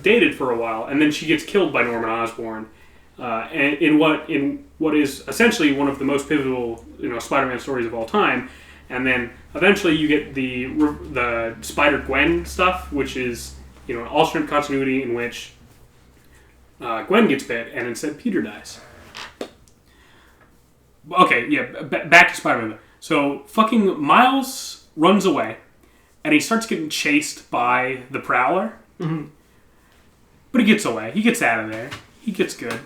dated for a while, and then she gets killed by Norman Osborn. And in what is essentially one of the most pivotal, Spider-Man stories of all time. And then eventually you get the Spider-Gwen stuff, which is an alternate continuity in which Gwen gets bit and instead Peter dies. Okay, yeah, back to Spider-Man. So fucking Miles runs away and he starts getting chased by the Prowler.
Mm-hmm.
But he gets away. He gets out of there. He gets good.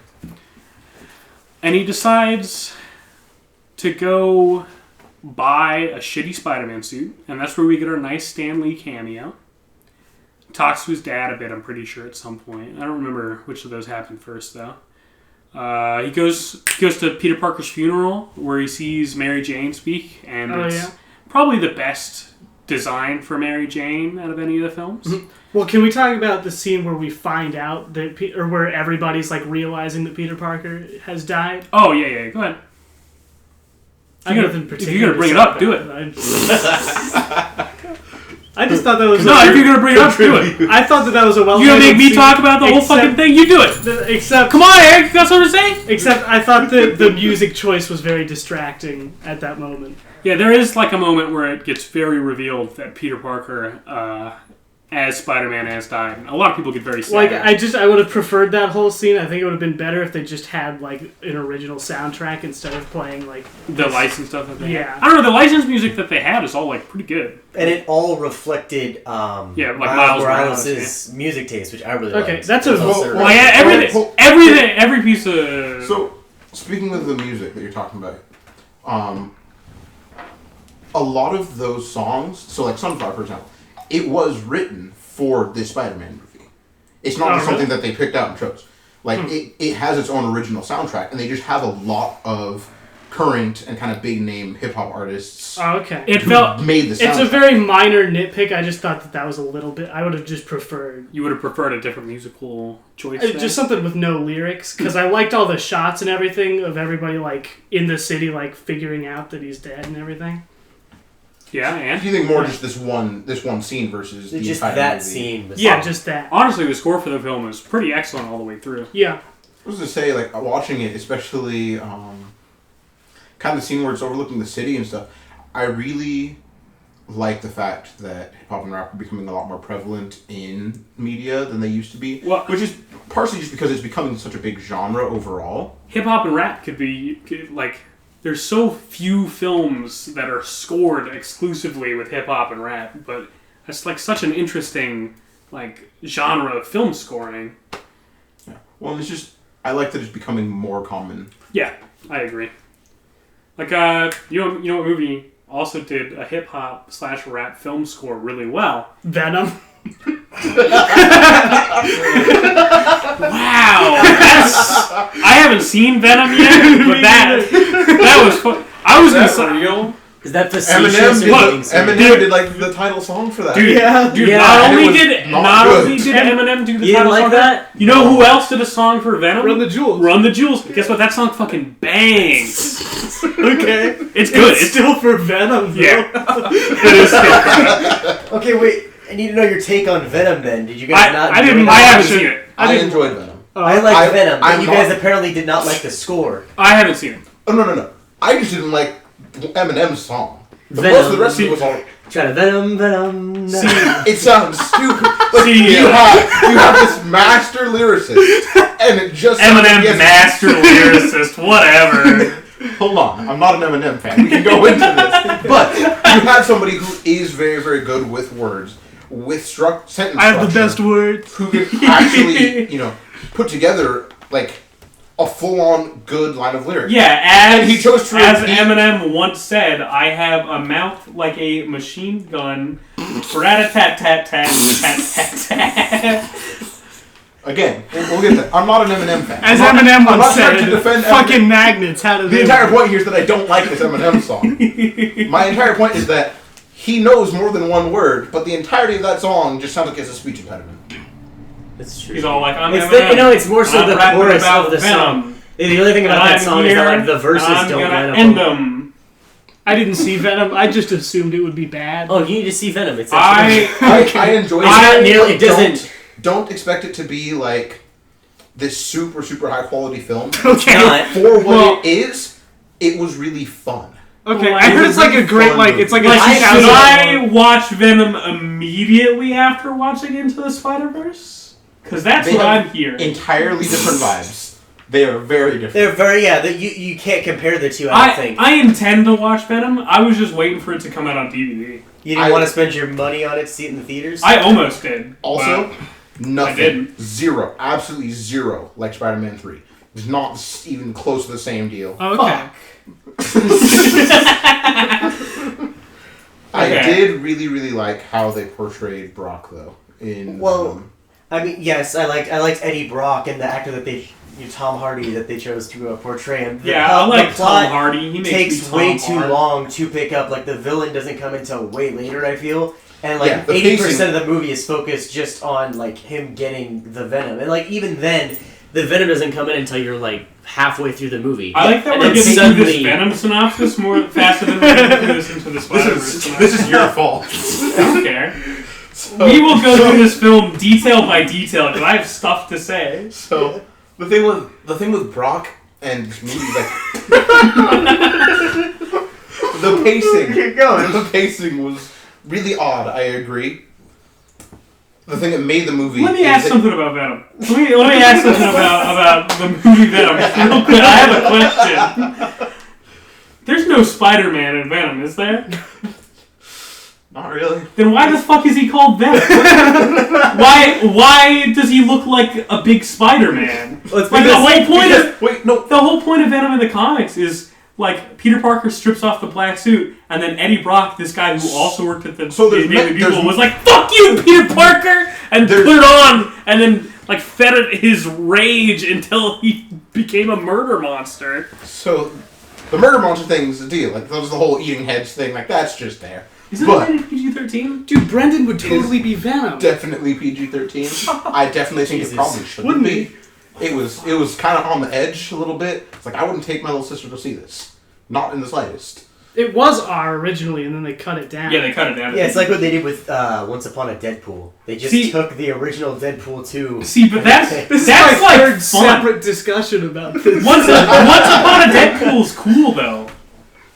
And he decides to go buy a shitty Spider-Man suit, and that's where we get our nice Stan Lee cameo. Talks to his dad a bit, I'm pretty sure, at some point. I don't remember which of those happened first, though. He goes to Peter Parker's funeral, where he sees Mary Jane speak, and it's probably the best design for Mary Jane out of any of the films.
Mm-hmm. Well, can we talk about the scene where we find out that, or where everybody's like realizing that Peter Parker has died?
Oh, yeah, go ahead. If you're going to bring it up, do it.
I just thought that was...
No, if you're going to bring it up, do it.
I thought that was a well...
You're going to make me talk about the whole fucking thing? You do it.
Except...
Come on, Eric, you got something to say?
Except I thought the music choice was very distracting at that moment.
Yeah, there is like a moment where it gets very revealed that Peter Parker, as Spider-Man, has died. And a lot of people get very sad.
Like, I would have preferred that whole scene. I think it would have been better if they just had, like, an original soundtrack instead of playing, like...
The licensed stuff that they
had.
I don't know, the licensed music that they had is all, like, pretty good.
And it all reflected
like Miles
Morales' music taste, which I really liked.
Okay, that's a...
every piece of...
So, speaking of the music that you're talking about, a lot of those songs, so like Sunflower, for example, it was written for this Spider-Man movie. It's not just something that they picked out and chose. Like, it has its own original soundtrack, and they just have a lot of current and kind of big-name hip-hop artists
made the soundtrack. It's a very minor nitpick. I just thought that was a little bit... I would have just preferred...
You would have preferred a different musical choice?
Just something with no lyrics, because I liked all the shots and everything of everybody, like, in the city, like, figuring out that he's dead and everything.
Yeah, and?
Do you think more just this one scene versus the
just
entire
that
movie?
scene?
Yeah, just that.
Honestly, the score for the film is pretty excellent all the way through.
Yeah.
I was going to say, like, watching it, especially kind of the scene where it's overlooking the city and stuff, I really like the fact that hip-hop and rap are becoming a lot more prevalent in media than they used to be, which is partially just because it's becoming such a big genre overall.
Hip-hop and rap could like... There's so few films that are scored exclusively with hip-hop and rap, but that's like such an interesting like genre of film scoring.
Yeah. Well, it's just I like that it's becoming more common.
Yeah, I agree. Like you know what movie also did a hip-hop / rap film score really well?
Venom.
Wow, I haven't seen Venom yet, but that was fun. I was gonna
real.
Is that facetious?
Eminem did like the title song for that.
Dude, not only did Eminem do the title song for that, you know who else did a song for Venom?
Run the Jewels.
Run the Jewels. Guess what? That song fucking bangs.
Okay,
it's good.
It's still for Venom. Though.
Yeah, it is still.
Okay, wait. I need to know your take on Venom. Then did you guys not?
I haven't seen it.
I enjoyed Venom.
I like Venom, but you guys apparently did not like the score.
I haven't seen it.
Oh no! I just didn't like Eminem's song. Most of the rest of it was all.
Try to Venom.
See, it sounds stupid. Like, you have this master lyricist, and it just
Eminem master lyricist, whatever.
Hold on, I'm not an Eminem fan. We can go into this, but you have somebody who is very, very good with words, with sentence structure.
I have the best words.
Who can actually, put together like a full-on good line of lyrics.
Yeah, as
And he chose to
as
repeat-
Eminem once said, I have a mouth like a machine gun. Rat-a-tat-tat-tat-tat-tat-tat.
Again, we'll get that. I'm not an Eminem fan.
As
I'm not-
Eminem
I'm
once
not trying
said,
to defend
fucking
Eminem.
magnets, how do
The
they
entire
work?
point here is that I don't like this Eminem song. My entire point is that he knows more than one word, but the entirety of that song just sounds like it's a speech impediment.
That's true.
He's all like, I'm
It's
Eminem.
it's more so
I'm
the
rapping
chorus
about
of the
Venom.
song. The only thing about that song is that like the verses
I'm
don't
gonna
line up.
end them.
I didn't see Venom. I just assumed it would be bad.
Oh, you need to see Venom. It's
I
I enjoy
It's not nearly. It doesn't.
Don't expect it to be like this super, super high quality film.
Okay.
Not.
For what
Well-
it is, it was really fun.
Okay,
Well,
I heard
it's
it's like a
really
great,
fun
like,
movie.
it's like a
Like,
2000.
should I watch Venom immediately after watching Into the Spider-Verse? Because that's
They
what
have
I'm hearing.
Entirely different vibes. They are very different.
They're very you can't compare the two. I don't think
I intend to watch Venom. I was just waiting for it to come out on DVD.
you didn't want to spend your money on it to see it in the theaters.
I almost did.
Also,
but
nothing.
I didn't.
Zero. Absolutely zero. Like Spider-Man 3. It's not even close to the same deal.
Oh, okay.
I
Okay.
did really, really like how they portrayed Brock, though.
I mean, yes, I liked Eddie Brock and the actor that Tom Hardy that they chose to portray him.
Yeah, I like
the plot
Tom Hardy. He makes
takes
me Tom
way too
Hardy.
long to pick up. Like the villain doesn't come until way later. I feel, and
Yeah,
like
the
80% of the movie is focused just on like him getting the venom, and like even then,
the Venom doesn't come in until you're like halfway through the movie.
I like that
And
we're
then
getting through
suddenly-
this Venom synopsis more faster than we're getting through this Into the Spider-Verse synopsis.
This is your fault.
I don't care. We will go through this film detail by detail because I have stuff to say.
So the thing with Brock and this movie, like the pacing.
Keep going.
The pacing was really odd. I agree. The thing that made the movie.
Let me
is
ask
that-
something about Venom. Let me ask something about the movie Venom. Real quick, I have a question. There's no Spider-Man in Venom, is there?
Not really.
Then why the fuck is he called Venom? Why does he look like a big Spider-Man?
Well, it's
Like the whole point of
Wait, no.
the whole point of Venom in the comics is like Peter Parker strips off the black suit, and then Eddie Brock, this guy who also worked at the
So there's
Daily
me-
Bugle,
there's-
was like, "Fuck you, Peter Parker," and put it on, and then like fed it his rage until he became a murder monster.
So the murder monster thing's the deal. Like that was the whole eating heads thing. Like that's just there.
Isn't
But-
that rated PG-13?
Dude, Brendan would
It is
totally be Venom.
Definitely PG-13. I definitely think
Jesus.
it probably shouldn't
Wouldn't
be. It was kind of on the edge a little bit. It's like I wouldn't take my little sister to see this. Not in the slightest.
It was R originally, and then they cut it down.
Yeah, they cut it down.
Yeah, it's like what they did with Once Upon a Deadpool. They just
See-
took the original Deadpool 2.
See, but that's
This
that's
is my
like
third
fun.
separate discussion about this.
Once Upon a Deadpool's cool though.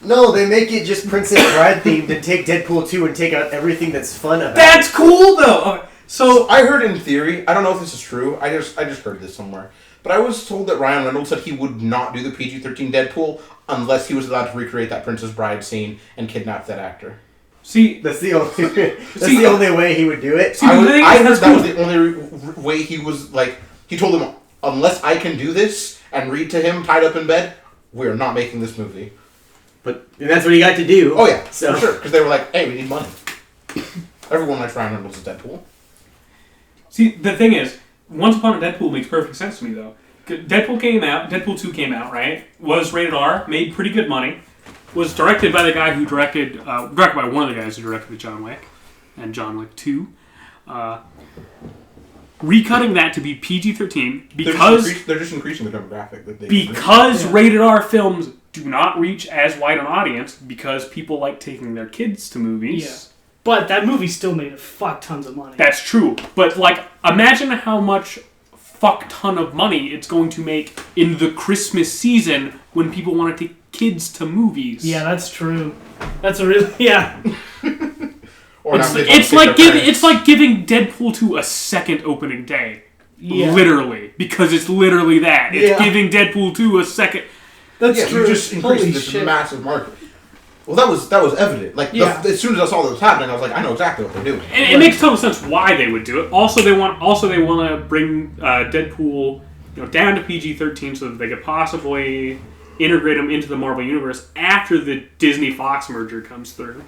No, they make it just Princess Bride themed and take Deadpool 2 and take out everything that's fun about
That's cool though. Okay, so
I heard in theory, I don't know if this is true, I just heard this somewhere, but I was told that Ryan Reynolds said he would not do the PG-13 Deadpool unless he was allowed to recreate that Princess Bride scene and kidnap that actor.
see,
it. That's the only. That's
See,
the only way he would do it.
See,
I
the thing is,
heard
that's
that was
cool.
the only way he was, like, he told them, unless I can do this and read to him tied up in bed, we're not making this movie.
But that's what you got to do.
Oh yeah,
So-
for sure, because they were like, hey, we need money. Everyone likes Ryan Reynolds as Deadpool.
See, the thing is, Once Upon a Deadpool makes perfect sense to me, though. Deadpool came out, Deadpool 2 came out, right? Was rated R, made pretty good money. Was directed by the guy who directed by one of the guys who directed John Wick, and John Wick 2. Recutting that to be PG-13 because
They're just increasing the demographic that they
because rated R films do not reach as wide an audience because people like taking their kids to movies.
Yeah. But that movie still made a fuck tons of money.
That's true. But, like, imagine how much fuck ton of money it's going to make in the Christmas season when people want to take kids to movies.
Yeah, that's true. That's a really yeah.
Or
It's,
now they don't
it's
take
like
their
giving
parents.
it's like giving Deadpool 2 a second opening day.
Yeah.
Literally. Because it's literally that. It's
Yeah.
giving Deadpool 2 a second.
That's
yeah,
true.
you just increased
Holy
this
shit.
massive market. Well, that was evident. Like
Yeah.
as soon as I saw that was happening, I was like, I know exactly what they're doing.
And it makes total sense why they would do it. Also, they want to bring Deadpool, down to PG-13 so that they could possibly integrate him into the Marvel universe after the Disney Fox merger comes through.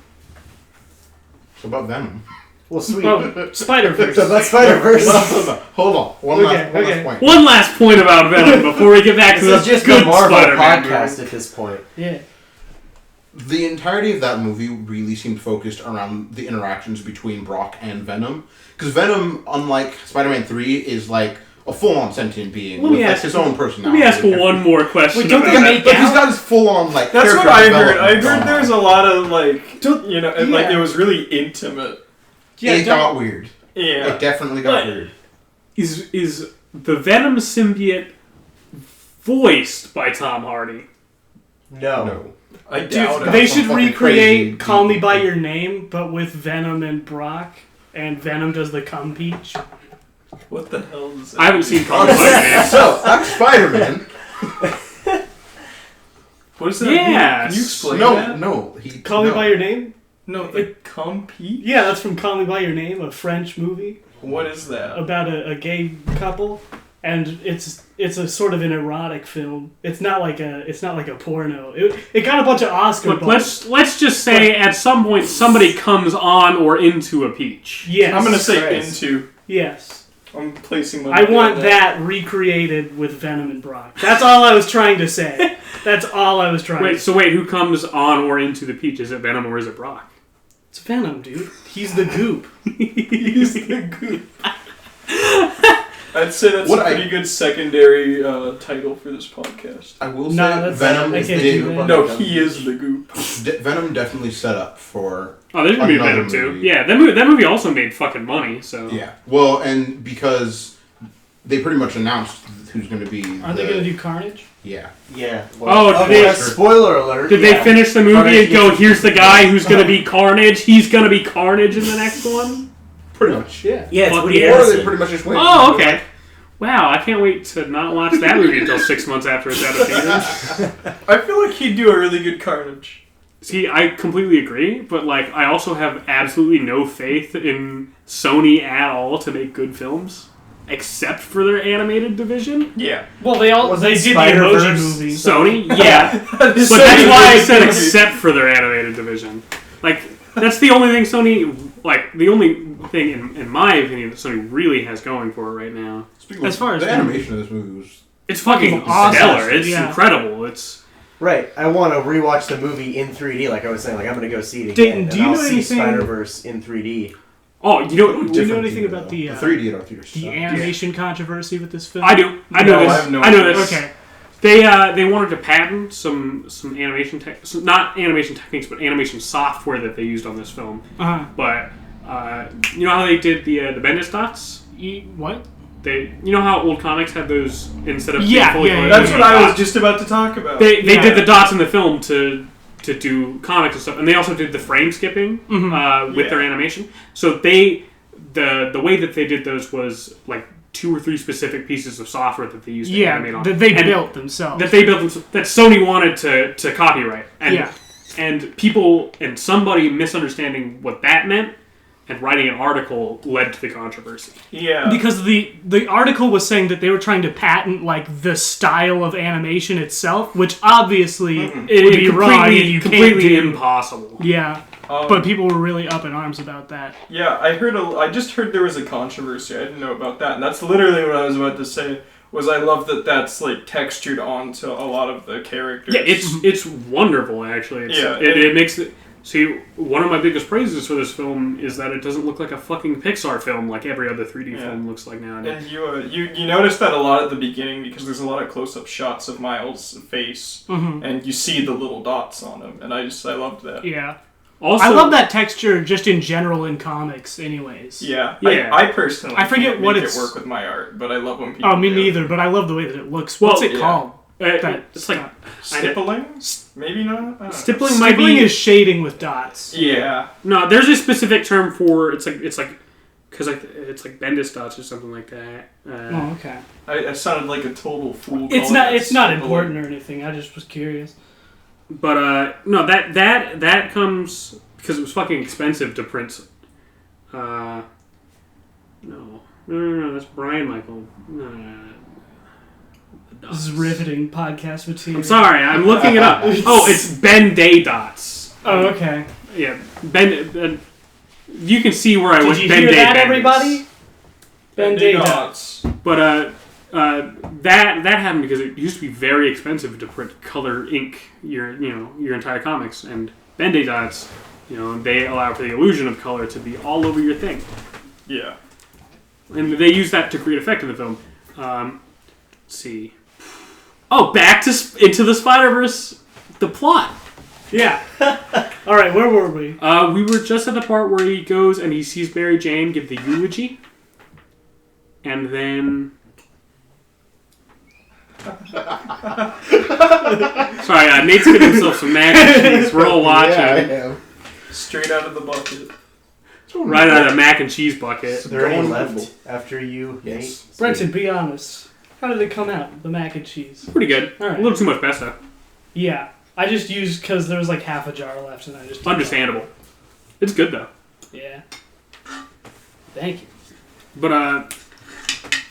So about Venom.
Well, sweet.
Oh, Spider-Verse.
So that's Spider-Verse.
No. Hold on. One last point.
One last point about Venom before we get back to
This
the
is just
good
a Marvel
Spider-Man
podcast
movie.
at this point.
Yeah.
The entirety of that movie really seemed focused around the interactions between Brock and Venom. Because Venom, unlike Spider-Man 3, is like a full-on sentient being
Let me
with
ask-
his own
Let
personality.
me ask one more question.
Wait, don't
about
they
that.
make
But he's
out?
got his full-on like.
That's what
character
I heard. I
development
heard
going
there's
on.
a lot of like, and like
yeah.
it was really intimate.
It got weird.
Yeah.
It definitely got
But-
weird.
Is the Venom symbiote voiced by Tom Hardy?
No.
I doubt it.
They
some
should
fucking
recreate
crazy
Call Me
deep-
By Your Name, but with Venom and Brock, and Venom does the cum peach.
What the hell is that?
I haven't seen Call Me By Your Name.
So that's Spider-Man.
What is that?
Yes.
Can you explain that?
No.
Call Me By Your Name?
No, the compete?
Yeah, that's from Call Me By Your Name, a French movie
What is that?
about a gay couple, and it's a sort of an erotic film. It's not like a porno. It got a bunch of Oscar
Look,
buzz.
let's just say at some point somebody comes on or into a peach.
Yes.
I'm gonna say
Christ.
into.
yes.
I'm placing my.
I want that recreated with Venom and Brock. That's all I was trying to say. That's all I was trying to say.
Wait, who comes on or into the peach? Is it Venom or is it Brock?
It's Venom, dude. He's the goop.
He's the goop. I'd say that's
What
a pretty good secondary title for this podcast.
I will
Nah,
say
that's-
Venom
I
is
can't do that.
No, he is the goop.
Venom definitely set up for.
Oh, there's gonna be
Another
Venom too.
movie.
Yeah, that movie also made fucking money. So
Yeah. Well, and because they pretty much announced who's going to be.
Aren't they going to do Carnage?
Yeah.
Yeah.
Oh,
okay,
did they-
spoiler alert.
Did
yeah.
they finish the movie
Carnage
and go,
gets-
here's the guy who's gonna be Carnage? He's gonna be Carnage in the next one.
Pretty much.
Yeah.
Yeah, it's
Fuck
Woody
yeah.
Or they
Harrelson.
pretty much just went.
Oh, okay. Wow, I can't wait to not watch that movie until 6 months after it's out of theaters.
I feel like he'd do a really good Carnage.
See, I completely agree, but like, I also have absolutely no faith in Sony at all to make good films, except for their animated division.
Yeah.
Well, they
Wasn't
did the
Spider-Verse?
emoji movie.
Sony, yeah, but that's
Sony
why I
movie.
said except for their animated division. Like, that's the only thing Sony, like, the only thing in my opinion that Sony really has going for it right now.
Speaking
As
of,
far as
the animation of this movie was.
It's fucking
Awesome.
stellar. It's
Yeah.
incredible. It's
Right. I want to rewatch the movie in 3D, like I was saying. Like I'm going to go see it
Dayton,
again.
do
and
you
I'll
know
see
anything-
Spider-Verse in 3D.
oh, you know,
Do you know
different
anything
theater,
about
though.
the
3D at our theater?
the animation controversy with this film?
I do. I know
No,
this.
I have no
I know
idea.
this.
Okay.
They wanted to patent some animation not animation techniques, but animation software that they used on this film.
Uh-huh.
But you know how they did the Bendis dots?
What?
You know how old comics had those instead of
Yeah,
fully
yeah,
colored,
That's
they
what
had
I was
dots.
just about to talk about.
They
Yeah.
did the dots in the film to do comics and stuff, and they also did the frame skipping with
Yeah.
their animation. So the way that they did those was like 2 or 3 specific pieces of software that they used to animate
Yeah,
on.
that they
And
built themselves.
that they built that Sony wanted to copyright, and
Yeah.
and people and somebody misunderstanding what that meant and writing an article led to the controversy.
Yeah.
Because the article was saying that they were trying to patent like the style of animation itself, which obviously would be wrong and you can't
completely
do.
impossible.
Yeah, but people were really up in arms about that.
Yeah, I just heard there was a controversy. I didn't know about that, and that's literally what I was about to say. Was I love that that's like textured onto a lot of the characters.
Yeah, it's wonderful actually.
Yeah,
It makes it. See, one of my biggest praises for this film is that it doesn't look like a fucking Pixar film like every other 3D
Yeah.
film looks like nowadays.
And you notice that a lot at the beginning because there's a lot of close-up shots of Miles' face, and you see the little dots on him, and I loved that.
Yeah.
Also,
I love that texture just in general in comics, anyways.
Yeah,
Yeah.
I personally
I forget
can't
what
make
it's-
it work with my art, but I love when people.
Oh, me
do.
neither, but I love the way that it looks.
Well,
What's it
yeah.
called? That
it's like
Stippling? Maybe not. I don't know.
stippling might
Stippling
be
is shading with dots.
Yeah.
no. There's a specific term for it's like because it's like Bendis dots or something like that.
Oh, okay.
I sounded like a total fool.
It's
calling
not.
it
It's not
simple.
important or anything. I just was curious.
But no, that comes because it was fucking expensive to print. No, that's Brian Michael.
This is riveting podcast material.
I'm sorry, I'm looking it up. Oh, it's Ben Day dots.
Oh, okay.
Yeah, Ben. You can see where I
Did
went.
you
Ben
hear
Day
that,
Benders.
everybody? Ben Day dots.
But that happened because it used to be very expensive to print color ink your entire comics, and Ben Day dots, they allow for the illusion of color to be all over your thing.
Yeah.
And they use that to create effect in the film. Let's see. Oh, back to Into the Spiderverse, the plot.
Yeah. All right, where were we?
We were just at the part where he goes and he sees Mary Jane give the eulogy. And then... Sorry, Nate's getting himself some mac and cheese. We're all watching.
Yeah, I am.
Straight out of the bucket.
Right out of the mac and cheese bucket.
Is there any
Going
left
Google.
after you,
Yes.
Brenton, be honest. How did it come out? The mac and cheese.
Pretty good.
All right.
A little too much pesto.
Yeah. I just used because there was like half a jar left, and I just
Understandable. It's good though.
Yeah. Thank you.
But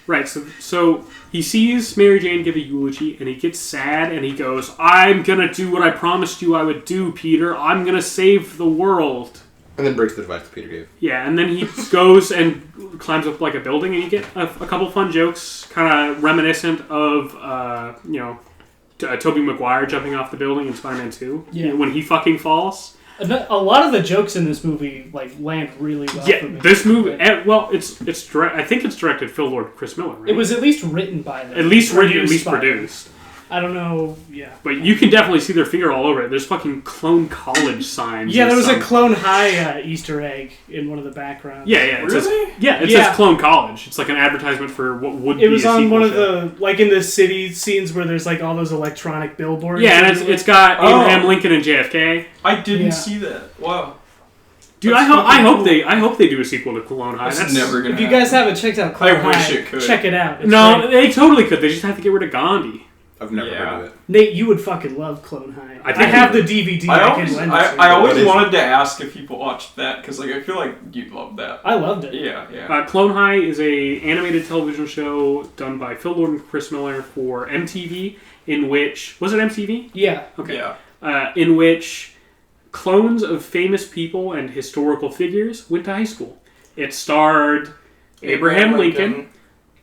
right. So he sees Mary Jane give a eulogy, and he gets sad, and he goes, "I'm gonna do what I promised you I would do, Peter. I'm gonna save the world."
And then breaks the device that Peter gave.
Yeah, and then he goes and climbs up like a building, and you get a couple fun jokes, kind of reminiscent of Tobey Maguire jumping off the building in Spider-Man 2.
Yeah.
When he fucking falls.
A lot of the jokes in this movie land really well.
Yeah,
for me.
this movie. It's direct. I think it's directed Phil Lord, Chris Miller. Right?
It was at least written by them.
at least
Produced by them.
produced.
I don't know. Yeah.
But you can definitely see their finger all over it. There's fucking Clone College signs.
Yeah,
and
there was
some-
a Clone High Easter egg in one of the backgrounds.
Yeah. It
Really?
says
Yeah.
Clone College. It's like an advertisement for what would be
It was
a
on
sequel
one of
show.
the in the city scenes where there's like all those electronic billboards.
Yeah, and
everywhere.
it's got
Oh.
Abraham Lincoln and JFK.
I didn't
Yeah.
see that. Wow.
Dude,
That's
I
fucking
hope they do a sequel to Clone High.
That's never gonna
If you
happen.
guys haven't checked out Clone
wish
High,
it could.
check it out. It's
No,
great.
they totally could. They just have to get rid of Gandhi.
I've never
Yeah.
heard of it.
Nate, you would fucking love Clone High.
I
I,
think
have
you
the DVD.
I
I
always,
can lend it
I,
to
I
you.
always
What is
wanted to ask if people watched that because I feel like you'd love that.
I loved it.
Yeah.
Clone High is a animated television show done by Phil Lord and Chris Miller for MTV, in which... Was it MTV?
Yeah.
Okay.
Yeah.
In which clones of famous people and historical figures went to high school. It starred Abraham Lincoln,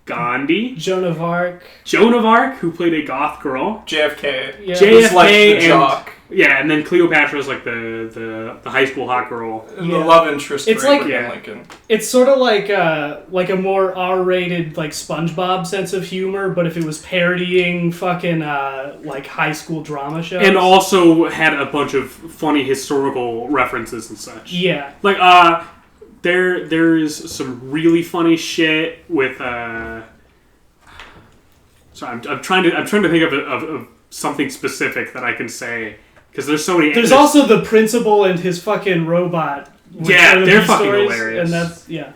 Gandhi,
Joan of Arc.
Joan of Arc, who played a goth girl,
JFK.
Yeah.
JFK
was like the
and
jock.
yeah, and then Cleopatra was like the high school hot girl.
And
Yeah.
the love interest
It's
for
like-
Abraham
Yeah.
Lincoln.
It's sort of like a more R-rated like SpongeBob sense of humor, but if it was parodying fucking like high school drama shows.
And also had a bunch of funny historical references and such.
Yeah.
Like there's some really funny shit with Sorry, I'm trying to think of something specific that I can say because there's so many.
There's also the principal and his fucking robot. which
Yeah,
are the
they're
B
fucking
stories,
hilarious.
And that's yeah.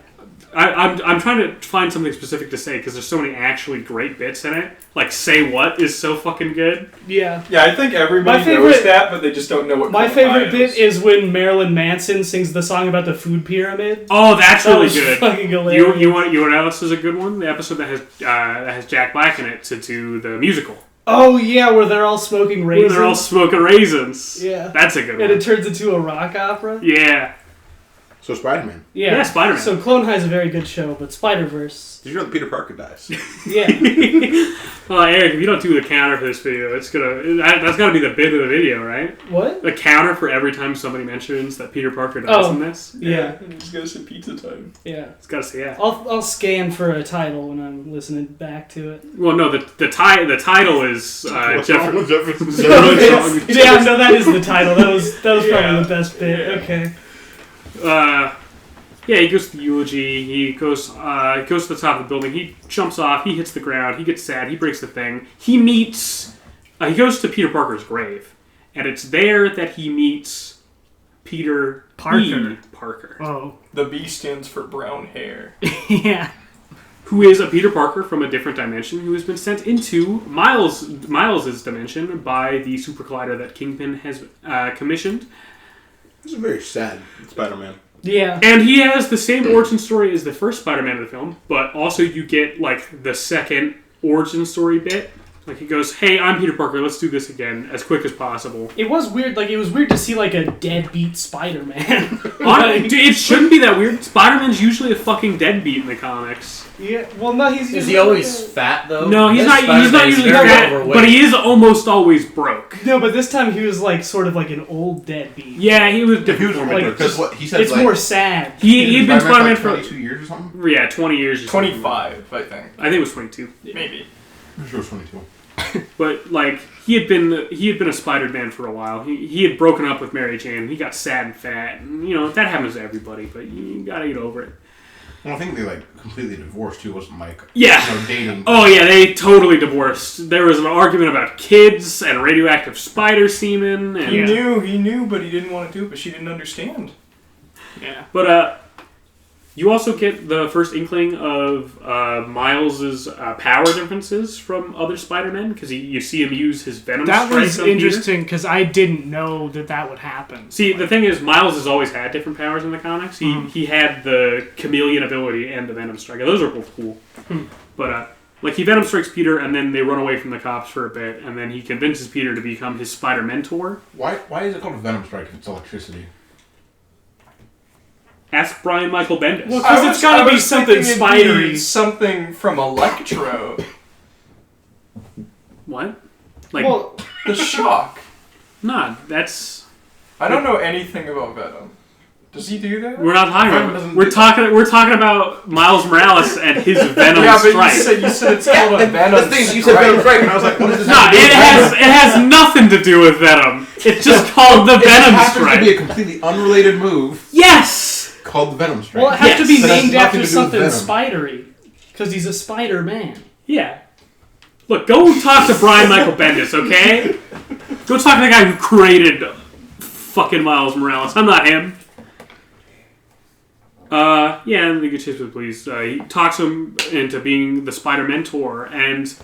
I'm trying to find something specific to say because there's so many actually great bits in it. Like Say What is so fucking good.
Yeah.
Yeah, I think everybody
My favorite-
knows that, but they just don't know what.
My
Clone
favorite
High
bit is when Marilyn Manson sings the song about the food pyramid.
Oh, that's
That
really
was
good.
fucking hilarious.
You want what else is a good one? The episode that has Jack Black in it to do the musical.
Oh yeah, where they're all smoking
Where
raisins.
they're all smoking raisins.
Yeah.
That's a good
and
one.
it turns into a rock opera.
Yeah.
So Spider-Man.
Yeah,
Spider-Man.
So Clone High is a very good show, but Spider-Verse.
Did you know that Peter Parker dies?
Yeah.
Well, Eric, if you don't do the counter for this video, that's gotta be the bit of the video, right?
What?
The counter for every time somebody mentions that Peter Parker dies
Oh.
in this.
Yeah.
You just gotta say pizza time.
Yeah.
It's gotta say yeah.
I'll scan for a title when I'm listening back to it.
Well, no, the title is
What's wrong with
Jefferson.
Jefferson?
Yeah, no, that is the title. That was probably
Yeah.
the best bit.
Yeah.
Okay.
Yeah, he goes to the eulogy. He goes to the top of the building. He jumps off. He hits the ground. He gets sad. He breaks the thing. He meets. He goes to Peter Parker's grave, and it's there that he meets Peter
Parker.
B. Parker,
Oh.
The B stands for brown hair.
Yeah.
who is a Peter Parker from a different dimension who has been sent into Miles's dimension by the super collider that Kingpin has commissioned.
This is very sad Spider-Man.
Yeah.
And he has the same origin story as the first Spider-Man in the film, but also you get, like, the second origin story bit. Like, he goes, hey, I'm Peter Parker, let's do this again as quick as possible.
It was weird. Like, it was weird to see, like, a deadbeat Spider-Man.
Dude, it shouldn't be that weird. Spider-Man's usually a fucking deadbeat in the comics.
Yeah. Well, no, he's
Is
usually
he always fat though?
No, he's
This
not
Spider-Man's
usually
very
fat,
overweight.
but he is almost always broke.
No, but this time he was, like, sort of like an old deadbeat.
Yeah, he was
He
different.
was
from
like,
it.
because what he said,
It's
like,
more sad.
He'd been Spider-Man
for
for,
22 years or something.
yeah, 20 years or something.
25, I think.
I think it was 22.
Maybe.
I'm sure it was 22.
But, like, he had been a Spider-Man for a while. He had broken up with Mary Jane. He got sad and fat. And, you know, that happens to everybody, but you gotta get over it.
Well, I think they, like, completely divorced, too. It wasn't, like,
Yeah.
you know, dating.
Oh, yeah, they totally divorced. There was an argument about kids and radioactive spider semen. And,
He knew, but he didn't want to do it, but she didn't understand.
Yeah.
But, you also get the first inkling of Miles's power differences from other Spider-Men, because you see him use his Venom
That
strike
was
on Peter.
interesting because I didn't know that would happen.
See, the thing is, Miles has always had different powers in the comics. He had the chameleon ability and the Venom strike. Those are both cool. But, like, he Venom strikes Peter, and then they run away from the cops for a bit, and then he convinces Peter to become his Spider-Mentor.
Why is it called a Venom Strike if it's electricity?
Ask Brian Michael Bendis.
Well, 'cause it's gotta
I
be
was
something
thinking it'd
spidery.
be something from Electro.
What? Like,
Well,
The Shock.
nah, that's...
I don't know anything about Venom. Does he do that?
We're not talking
Venom
about...
doesn't
We're talking about Miles Morales and his Venom
Yeah, but
strike.
you said it's called a Venom
The thing, you said Venom Strike, and I was like, what is this?
No, it has nothing to do with Venom. It's just called the
It
Venom
happens
strike.
to be a completely unrelated move
Yes!
called the Venom Strike.
well, it has to be
Yes.
But it has
named
nothing
after
to do with
something
Venom.
spidery because he's a Spider-Man.
Yeah. Look, go talk to Brian Michael Bendis, okay? Go talk to the guy who created fucking Miles Morales. I'm not him. Yeah, and the good chase with the police. He talks him into being the Spider-Mentor, and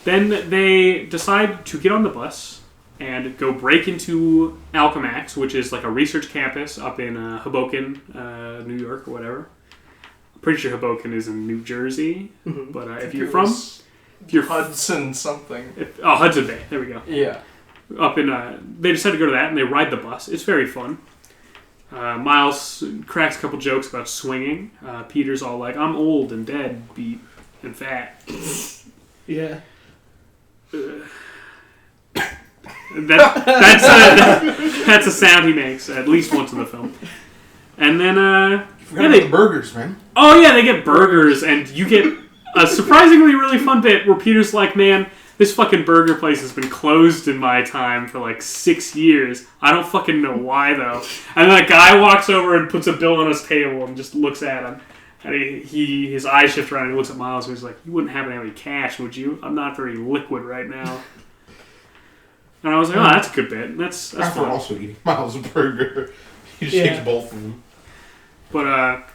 then they decide to get on the bus and go break into Alchemax, which is like a research campus up in Hoboken, New York, or whatever. I'm pretty sure Hoboken is in New Jersey, but if you're from... If you're
Hudson something.
Hudson Bay. There we go.
Yeah.
Up in, they decide to go to that, and they ride the bus. It's very fun. Miles cracks a couple jokes about swinging. Peter's all like, "I'm old and dead, beat and fat."
Yeah.
That's a sound he makes at least once in the film. And then,
Forgot about the burgers, man.
oh yeah, they get burgers, and you get a surprisingly really fun bit where Peter's like, "Man, this fucking burger place has been closed in my time for like 6 years. I don't fucking know why though." And then a guy walks over and puts a bill on his table and just looks at him. And his eyes shift around and he looks at Miles and he's like, "You wouldn't happen to have any cash, would you? I'm not very liquid right now." And I was like, "Oh, that's a good bit. That's
After
fun."
also eating Miles' burger. He just
Yeah.
takes both of them.
But,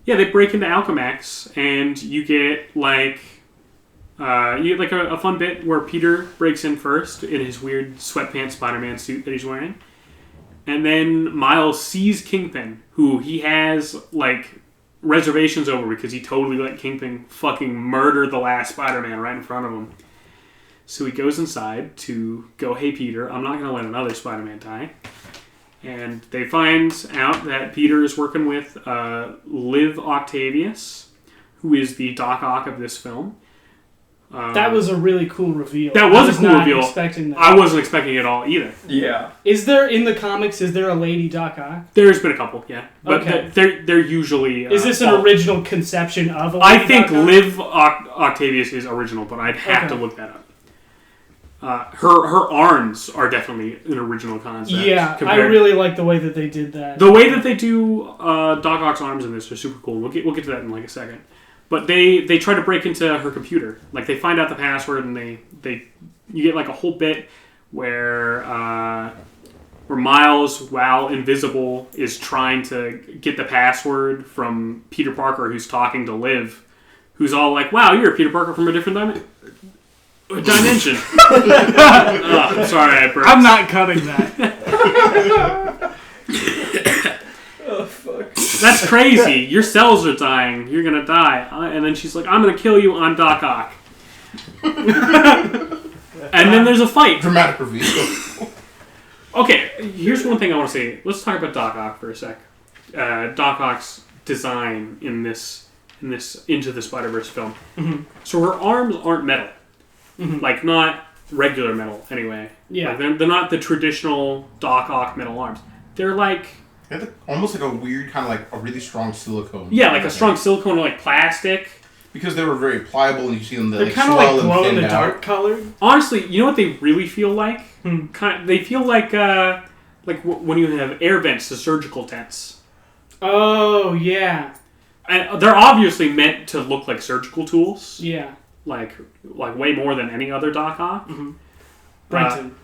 yeah, they break into Alchemax, and you get, like, a fun bit where Peter breaks in first in his weird sweatpants Spider-Man suit that he's wearing. And then Miles sees Kingpin, who he has, like, reservations over because he totally let Kingpin fucking murder the last Spider-Man right in front of him. So he goes inside to go, "Hey, Peter, I'm not going to let another Spider-Man die." And they find out that Peter is working with Liv Octavius, who is the Doc Ock of this film.
That was a really cool reveal.
That was
I
a cool
not
reveal.
Expecting that.
I wasn't expecting it at all either.
Yeah.
Is there in the comics? Is there a Lady Doc Ock?
There's been a couple, yeah, but
Okay.
they're usually.
Is this an
all-
original conception of a
I
Lady
think
Doc Ock?
Liv Octavius is original, but I'd have
Okay.
to look that up. Her arms are definitely an original concept.
Yeah, I
compared-
really like the way that they did that.
The way that they do Doc Ock's arms in this are super cool. We'll get to that in like a second. But they try to break into her computer. Like they find out the password and you get like a whole bit where where Miles, while invisible, is trying to get the password from Peter Parker, who's talking to Liv, who's all like, "Wow, you're Peter Parker from a different dimension." I'm sorry, I burped.
I'm not cutting that.
Oh fuck.
That's crazy. Your cells are dying. You're gonna die. And then she's like, "I'm gonna kill you on Doc Ock." And then there's a fight.
Dramatic reveal.
Okay, here's one thing I want to say. Let's talk about Doc Ock for a sec. Doc Ock's design in this Into the Spider-Verse film.
Mm-hmm.
So her arms aren't metal.
Mm-hmm.
Like, not regular metal, anyway.
Yeah.
Like, they're not the traditional Doc Ock metal arms. They're like...
Almost like a weird kind of like a really strong silicone.
Yeah, like a strong silicone or like plastic.
Because they were very pliable and you see them,
They're
like,
kind of like
swell and
glow in
thinned
the
out.
dark colored.
Honestly, you know what they really feel like? They feel like when you have air vents to surgical tents.
Oh yeah,
And they're obviously meant to look like surgical tools.
yeah.
Like way more than any other Doc Ock.
Mm-hmm. Brenton,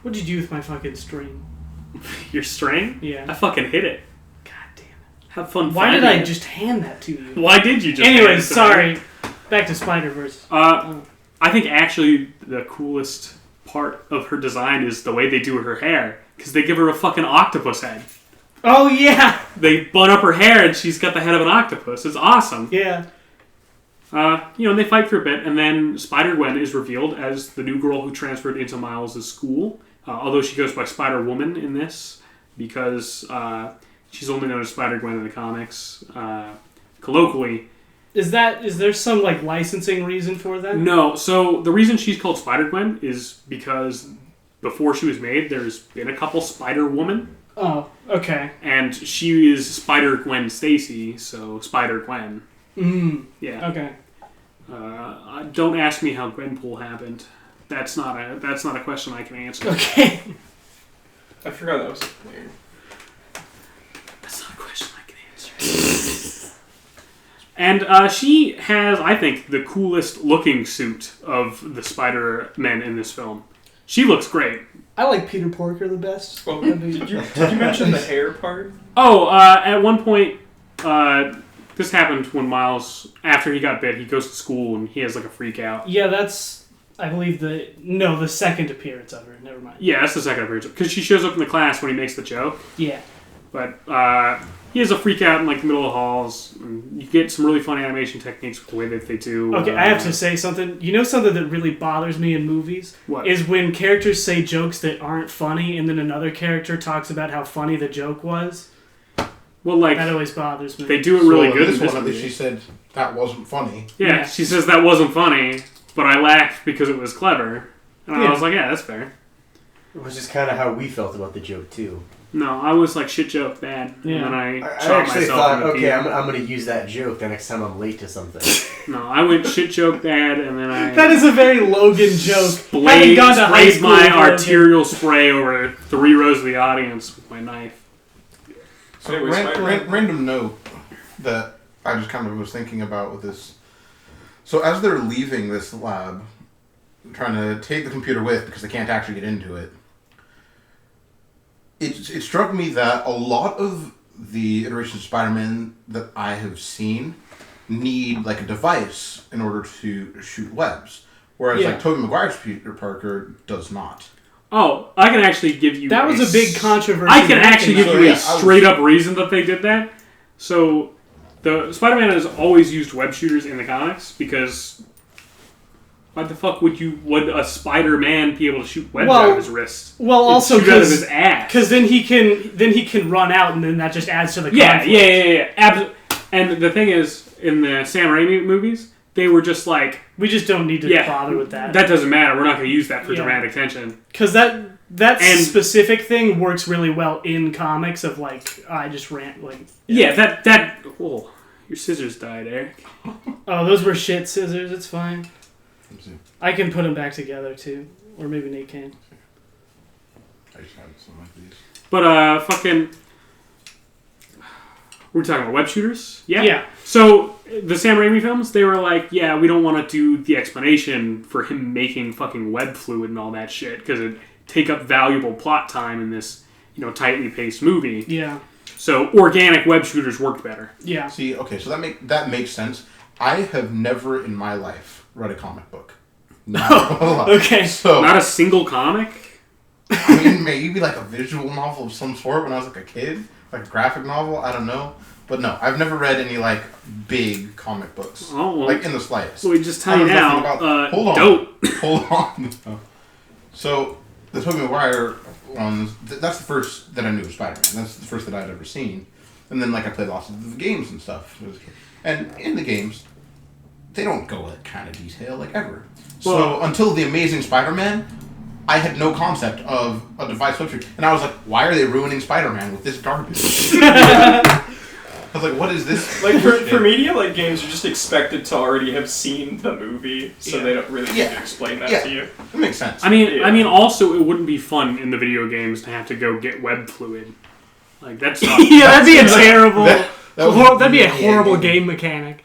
what'd you do with my fucking string?
Your string? I
Yeah.
fucking hit it.
God damn it.
Have fun.
Why did
finding
I
it.
just hand that to you?
Why did you just? hand it
Anyways,
to me?
sorry. Back to Spider-Verse.
I think actually the coolest part of her design is the way they do her hair, because they give her a fucking octopus head.
Oh yeah,
They bun up her hair and she's got the head of an octopus. It's awesome.
yeah.
And they fight for a bit, and then Spider-Gwen is revealed as the new girl who transferred into Miles' school, although she goes by Spider-Woman in this, because she's only known as Spider-Gwen in the comics. Colloquially.
Is there some like licensing reason for that?
No, so the reason she's called Spider-Gwen is because before she was made, there's been a couple Spider-Woman,
Oh, okay.
and she is Spider-Gwen Stacy, so Spider-Gwen. Yeah.
Okay.
Don't ask me how Gwenpool happened. That's not a question I can answer.
Okay.
I forgot that was weird.
That's not a question I can answer. And she has, I think, the coolest looking suit of the Spider-Men in this film. She looks great.
I like Peter Parker the best.
Well, did you mention the hair part?
Oh, at one point, this happened when Miles, after he got bit, he goes to school and he has like a freak out.
Yeah, that's I believe the second appearance of her. Never mind.
Yeah, that's the second appearance. Because she shows up in the class when he makes the joke.
Yeah.
But he has a freak out in like the middle of the halls. And you get some really fun animation techniques with the way that they do.
Okay, I have to say something. You know something that really bothers me in movies?
What?
Is when characters say jokes that aren't funny and then another character talks about how funny the joke was.
Well, like,
That always bothers me.
they do it really
So,
good
This
in this
one, at least
movie.
she said that wasn't funny.
Yeah, she says that wasn't funny, but I laughed because it was clever. And I
Yeah.
was like, yeah, that's fair.
Which is kind of how we felt about the joke too.
No, I was like, shit joke, bad.
Yeah.
And then I
I
shot
actually
myself
thought,
in the
okay,
feet.
I'm going to use that joke the next time I'm late to something.
No, I went shit joke bad, and then I
That is a very Logan joke. Having
sprayed
gone to high school
my
with Logan.
arterial spray over 3 rows of the audience with my knife.
So,
Anyways, Spider-Man.
random note that I just kind of was thinking about with this. So, as they're leaving this lab, trying to take the computer with because they can't actually get into it, it struck me that a lot of the iterations of Spider-Man that I have seen need like a device in order to shoot webs, whereas
Yeah.
like Tobey Maguire's Peter Parker does not.
Oh, I can actually give you...
That was a big controversy.
I can actually give
So,
you
yeah,
a straight-up reason that they did that. So, the Spider-Man has always used web shooters in the comics, because... Why the fuck would a Spider-Man be able to shoot webs out of his wrist?
Well,
He'd
also
shoot out of his ass.
because then he can run out, and then that just adds to the
Yeah.
conflict.
And the thing is, in the Sam Raimi movies, they were just like,
We just don't need to
yeah,
bother with that.
That doesn't matter. We're not going to use that for
Yeah.
dramatic tension.
Because that
And-
specific thing works really well in comics of like I just ran like
Yeah, that. Oh, your scissors died, Eric.
oh those were shit scissors. It's fine. I can put them back together too, or maybe Nate can.
I just have something like these.
But fucking, we're talking about web shooters. Yeah.
Yeah.
So the Sam Raimi films, they were like, yeah, we don't want to do the explanation for him making fucking web fluid and all that shit because it take up valuable plot time in this, tightly paced movie.
Yeah.
So organic web shooters worked better.
Yeah.
See, okay, so that makes sense. I have never in my life read a comic book. No.
Okay.
So
Not a single comic?
I mean, maybe like a visual novel of some sort when I was like a kid, like a graphic novel. I don't know, but no, I've never read any like big comic books,
Oh, well,
like in the slightest.
so we just tell
I
you
know nothing
now,
about- hold on.
dope.
Hold on. So the Tobey Maguire ones, that's the first that I knew of Spider-Man. That's the first that I'd ever seen, and then like I played lots of the games and stuff. And in the games, they don't go that kind of detail like ever. So until the Amazing Spider-Man, I had no concept of a device web shooter. And I was like, why are they ruining Spider-Man with this garbage? I was like, what is this?
Like for media, like games are just expected to already have seen the movie, so
Yeah.
they don't really need to explain that to you.
It makes sense.
I mean,
Yeah.
also it wouldn't be fun in the video games to have to go get web fluid. Like that's not.
Yeah, that'd be a terrible.
would
That'd be a
really
horrible
good.
game mechanic.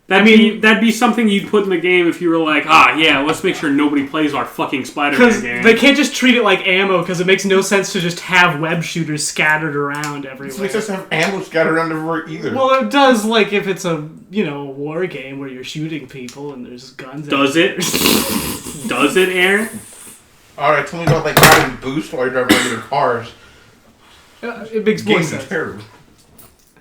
That'd be something you'd put in the game if you were like, let's make sure nobody plays our fucking Spider-Man
Because
game.
they can't just treat it like ammo, because it makes no sense to just have web shooters scattered around
It
everywhere.
makes sense to have ammo scattered around everywhere either.
Well, it does, like, if it's a, war game where you're shooting people and there's guns.
Does it? Does it, Aaron?
Alright, tell me about like riding boost while you're driving around your cars.
It makes more
Games are
sense.
terrible.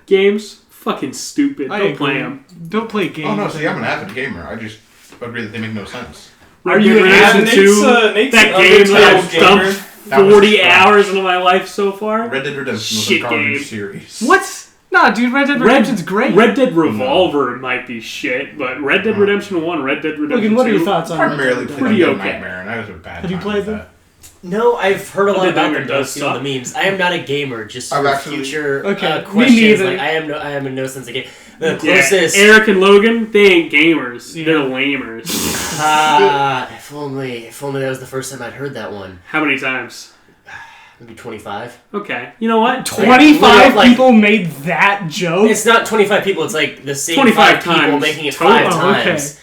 Games? Fucking stupid.
I
Don't play
agree.
them.
Don't play games.
Oh no, see, I'm an avid gamer. I just agree that they make no sense.
Are you an
Redemption
avid-
2?
Nate's
That
an
game that
Undertale
I've dumped
That was
40
trash.
hours into my life so far.
Red Dead Redemption was
Shit
a garbage
game.
series.
What? Nah, dude, Red Dead Redemption's great.
Red Dead Revolver might be shit, but Red Dead Redemption 1, Red Dead Redemption
Logan, what are
2,
your thoughts on Red Dead
Primarily
Redemption?
played
Pretty
on
okay.
Nightmare, and I was a bad
Have you
time
played
with
them?
that.
No, I've heard a lot
Red
about
Dead
them.
does
Seen all the
suck.
memes. I am not a gamer. Just
I've
for
actually-
future
Okay, me
questions.
neither.
Like I am in no sense a game. The
Yeah,
closest.
Eric and Logan, they ain't gamers.
Yeah.
They're lamers.
If only that was the first time I'd heard that one.
How many times?
Maybe 25.
Okay. You know what?
25
Like-
people made that joke?
It's not 25 people. It's like the same
25
5 people
times
making it
total.
5
Oh, okay.
times.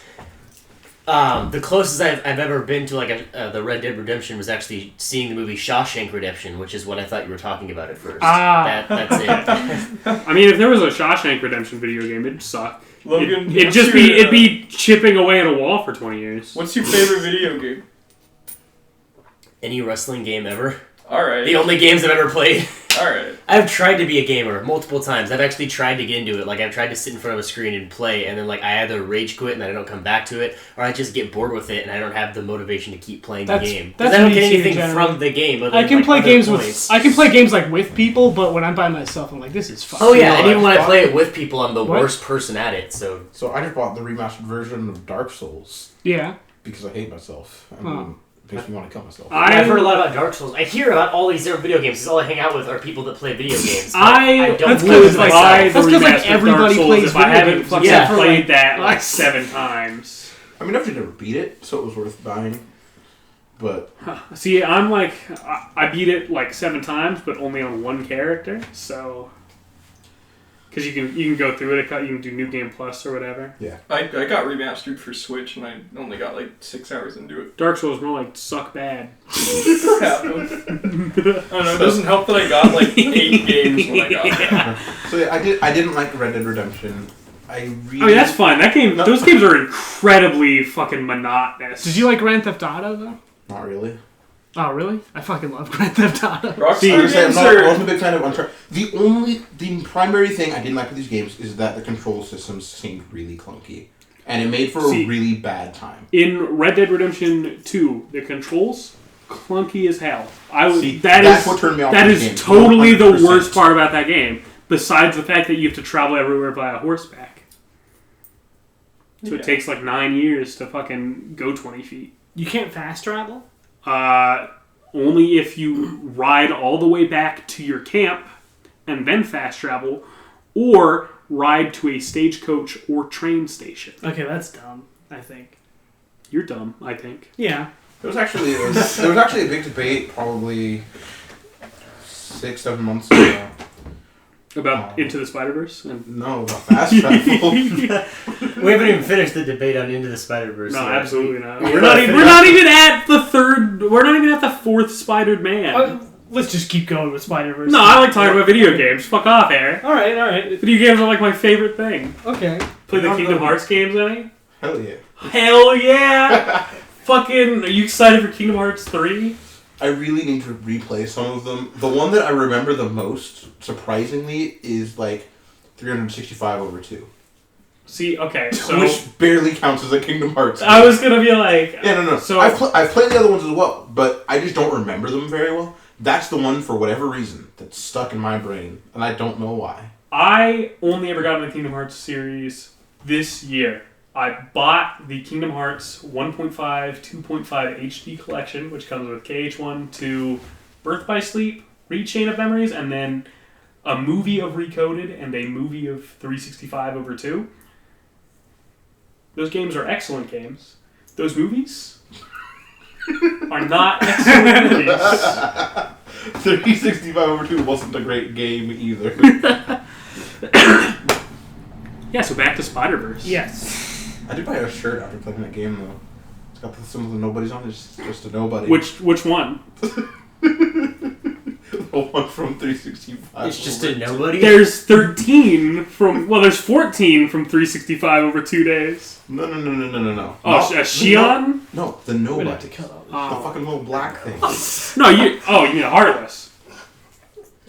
The closest I've ever been to like the Red Dead Redemption was actually seeing the movie Shawshank Redemption, which is what I thought you were talking about at first.
Ah.
That's it.
I mean, if there was a Shawshank Redemption video game, it'd suck.
Logan,
It'd be chipping away at a wall for 20 years.
What's your favorite video game?
Any wrestling game ever.
Alright.
The only games I've ever played.
Alright.
I've tried to be a gamer multiple times. I've actually tried to get into it. Like, I've tried to sit in front of a screen and play, and then, like, I either rage quit and then I don't come back to it, or I just get bored with it and I don't have the motivation to keep playing the
That's-
game.
that's
Because I don't
me
get
too,
anything
generally.
from the game. Other
I
than,
can
like,
play
other
games
points.
with people, but when I'm by myself, I'm like, this is fun.
Oh, yeah,
No,
and even when I
I've
play it with people, I'm the
What?
worst person at it, so...
So I just bought the remastered version of Dark Souls
Yeah.
because I hate myself. I
Huh.
mean, it makes me want to kill myself.
I've heard a lot about Dark Souls. I hear about all these different video games because all I hang out with are people that play video games. but
I
don't
that's
play
good,
with
like,
buy
myself.
the
That's 'cause, like,
remastered
everybody
Dark Souls
plays
if I
video
haven't
games.
fucking
Yeah.
played that like
Like-
7 times.
I mean, I've never beat it, so it was worth buying. But
See, I'm like, I beat it like 7 times, but only on one character, so... Because you can go through it, you can do New Game Plus or whatever.
I got remastered for Switch and I only got like 6 hours into it.
Dark Souls more like suck bad.
I don't know, it doesn't help that I got like 8 games when I got it.
so yeah, I didn't like Red Dead Redemption. I really.
I mean, that's fine. That game, those games are incredibly fucking monotonous.
Did you like Grand Theft Auto, though?
Not really.
Oh, really? I fucking love Grand Theft Auto.
Rockstar
I was
games
I
are...
wasn't a big fan of Uncharted. The primary thing I didn't like with these games is that the control systems seemed really clunky, and it made for
See,
a really bad time.
In Red Dead Redemption 2, the controls clunky as hell.
See,
that's
that's what turned me off
That
from
is
the game,
totally the
100%.
worst part about that game. Besides the fact that you have to travel everywhere by a horseback, so
Yeah.
it takes like 9 years to fucking go 20 feet.
You can't fast travel?
Only if you ride all the way back to your camp and then fast travel, or ride to a stagecoach or train station.
Okay, that's dumb, I think.
You're dumb, I think.
Yeah.
There was actually a big debate probably 6-7 months ago.
About Into the Spider-Verse? And
No, about fast travel.
We haven't even finished the debate on Into the Spider-Verse.
No,
yet.
absolutely not. We're not even at the third. We're not even at the fourth Spidered Man.
Let's just keep going with Spider-Verse.
No, I like talking about video games. Fuck off, Eric.
All right.
Video games are like my favorite thing.
Okay.
Play the Kingdom Hearts games, any?
Hell yeah.
Hell yeah! Fucking, are you excited for Kingdom Hearts 3?
I really need to replay some of them. The one that I remember the most, surprisingly, is like 365/2.
See, okay, so...
Which barely counts as a Kingdom Hearts game.
I was gonna be like...
Yeah, no.
So
I've played the other ones as well, but I just don't remember them very well. That's the one, for whatever reason, that's stuck in my brain, and I don't know why.
I only ever got in the Kingdom Hearts series this year. I bought the Kingdom Hearts 1.5, 2.5 HD collection, which comes with KH1 to Birth by Sleep, Rechain of Memories, and then a movie of Recoded and a movie of 365/2. Those games are excellent games. Those movies are not excellent movies.
365/2 wasn't a great game either.
Yeah, so back to Spider-Verse.
Yes.
I did buy a shirt after playing that game, though. It's got some of the nobodies on it. It's just a nobody.
Which one?
The one from 365.
It's just a nobody.
There's 13 from... Well, there's 14 from 365 over 2 days.
No.
Oh, Shion?
No, the
We'd
nobody.
have to cut all this.
The fucking little black thing.
No, you mean Heartless.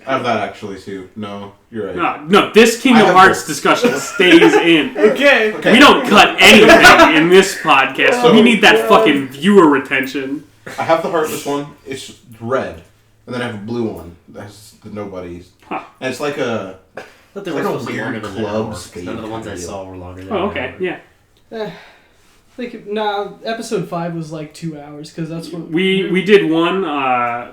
I have that actually, too. No, you're right.
No, this Kingdom Hearts discussion stays in.
Okay.
We don't cut anything in this podcast.
So,
we need that fucking viewer retention.
I have the Heartless one. It's red. And then I have a blue one. That's the nobodies.
Huh.
And it's like a...
I thought they
It's
were
like a
supposed to be
weird
longer than
club
an hour.
skate
None of the ones I
kind of
saw were longer than
Oh,
an
okay,
hour.
yeah.
Episode 5 was like 2 hours because that's what
We did one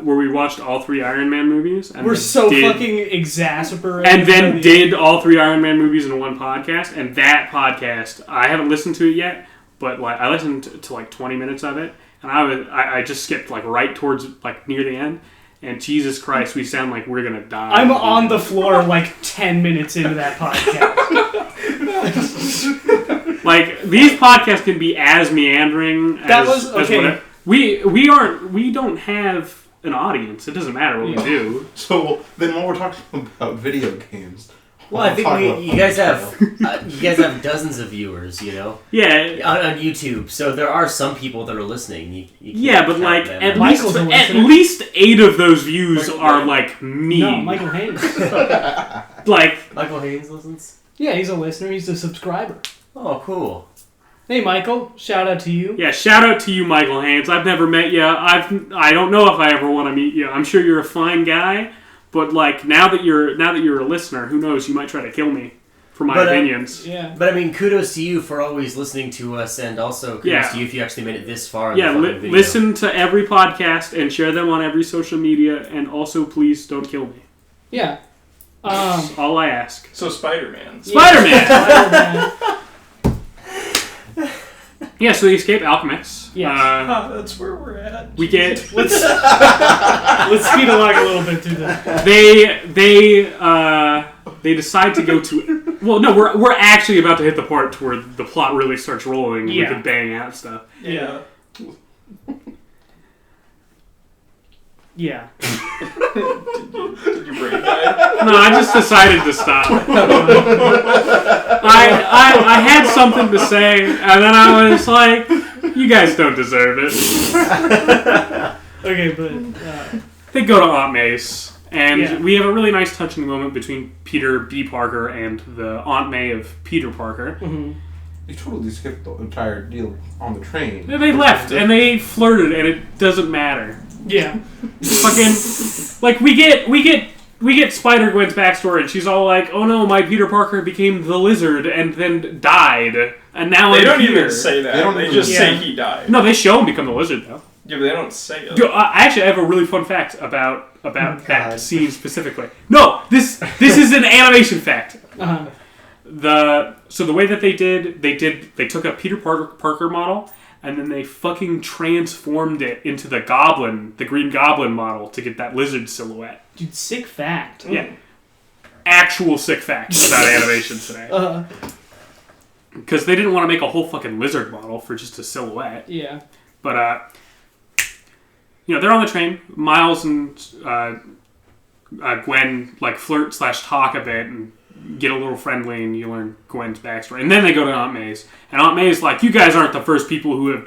where we watched all 3 Iron Man movies. And
we're
then
so
did-
fucking exasperated.
And then did all 3 Iron Man movies in one podcast. And that podcast, I haven't listened to it yet, but like I listened to like 20 minutes of it, and I just skipped like right towards like near the end. And Jesus Christ, we sound like we're gonna die.
I'm on the floor like 10 minutes into that podcast.
Like these podcasts can be as meandering
That
as
was- okay.
whatever. We don't have an audience. It doesn't matter what we do.
So, then when we're talking about video games...
Well, I think you guys have dozens of viewers, you know,
Yeah.
on YouTube. So there are some people that are listening. You can't
Yeah, but
count
like
them.
at
Michael's a
least
listener.
8 of those views
Michael
are
Haynes?
like me.
No, Michael Haynes.
Like
Michael Haynes listens.
Yeah, he's a listener. He's a subscriber.
Oh, cool.
Hey, Michael. Shout out to you.
yeah, shout out to you, Michael Haynes. I've never met you. I don't know if I ever want to meet you. I'm sure you're a fine guy, but like now that you're a listener, who knows? You might try to kill me for my opinions.
Yeah.
But I mean, kudos to you for always listening to us, and also kudos to you if you actually made it this far. In
Yeah,
the fucking video.
listen to every podcast and share them on every social media, and also please don't kill me.
Yeah.
That's all I ask.
So Spider-Man.
Spider-Man!
Spider-Man.
Yeah, so they escape Alchemax.
Yes.
That's where we're at.
We get
Let's speed along a little bit through this.
they decide to go to. Well, no, we're actually about to hit the part where the plot really starts rolling. And
Yeah.
we can bang out stuff.
Yeah.
Yeah.
Did you brain die?
No, I just decided to stop. I had something to say, and then I was like, "You guys don't deserve it."
Okay, but
They go to Aunt May's, and
Yeah.
we have a really nice touching moment between Peter B. Parker and the Aunt May of Peter Parker.
mhm.
You totally skipped the entire deal on the train.
And they left, and they flirted, and it doesn't matter.
Yeah.
Fucking, like we get Spider-Gwen's backstory, and she's all like, "Oh no, my Peter Parker became the Lizard and then died, and now
They
I'm
don't
here."
even say that.
They don't
They
even-
just say
Yeah.
he died.
No, they show him become the Lizard though.
Yeah, but they don't say it.
Yo, I actually have a really fun fact about that
God.
scene specifically. No, this is an animation fact.
Uh-huh.
So the way that they took a Peter Parker model, and then they fucking transformed it into the Green Goblin model to get that lizard silhouette.
Dude, sick fact.
Yeah. Actual sick fact about animation today. because they didn't want to make a whole fucking lizard model for just a silhouette.
Yeah.
But they're on the train. Miles and Gwen like flirt/talk a bit and get a little friendly, and you learn Gwen's backstory. And then they go to Aunt May's, and Aunt May's like, "You guys aren't the first people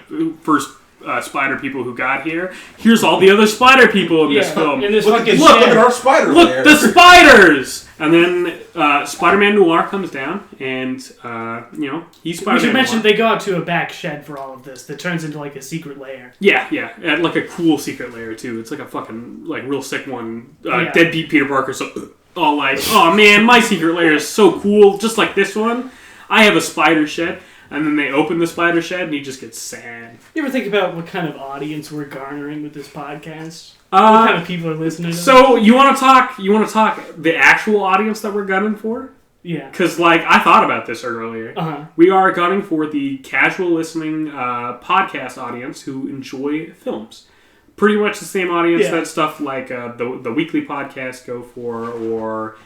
spider people who got here. Here's all the other spider people in this film.
In this
Look
fucking
at our spider
Look,
lair.
the spiders!" And then Spider-Man Noir comes down, and he's Spider-Man.
We should mention
Noir.
they go out to a back shed for all of this that turns into like a secret lair.
Yeah, and like a cool secret lair too. It's like a fucking like real sick one. Deadbeat Peter Parker, so all like, "Oh man, my secret lair is so cool, just like this one. I have a spider shed." And then they open the spider shed, and he just gets sad.
You ever think about what kind of audience we're garnering with this podcast? What kind of people are listening to
So you want to talk the actual audience that we're gunning for?
Yeah.
Because, I thought about this earlier.
Uh-huh.
We are gunning for the casual listening podcast audience who enjoy films. Pretty much the same audience that stuff like the weekly podcast go for, or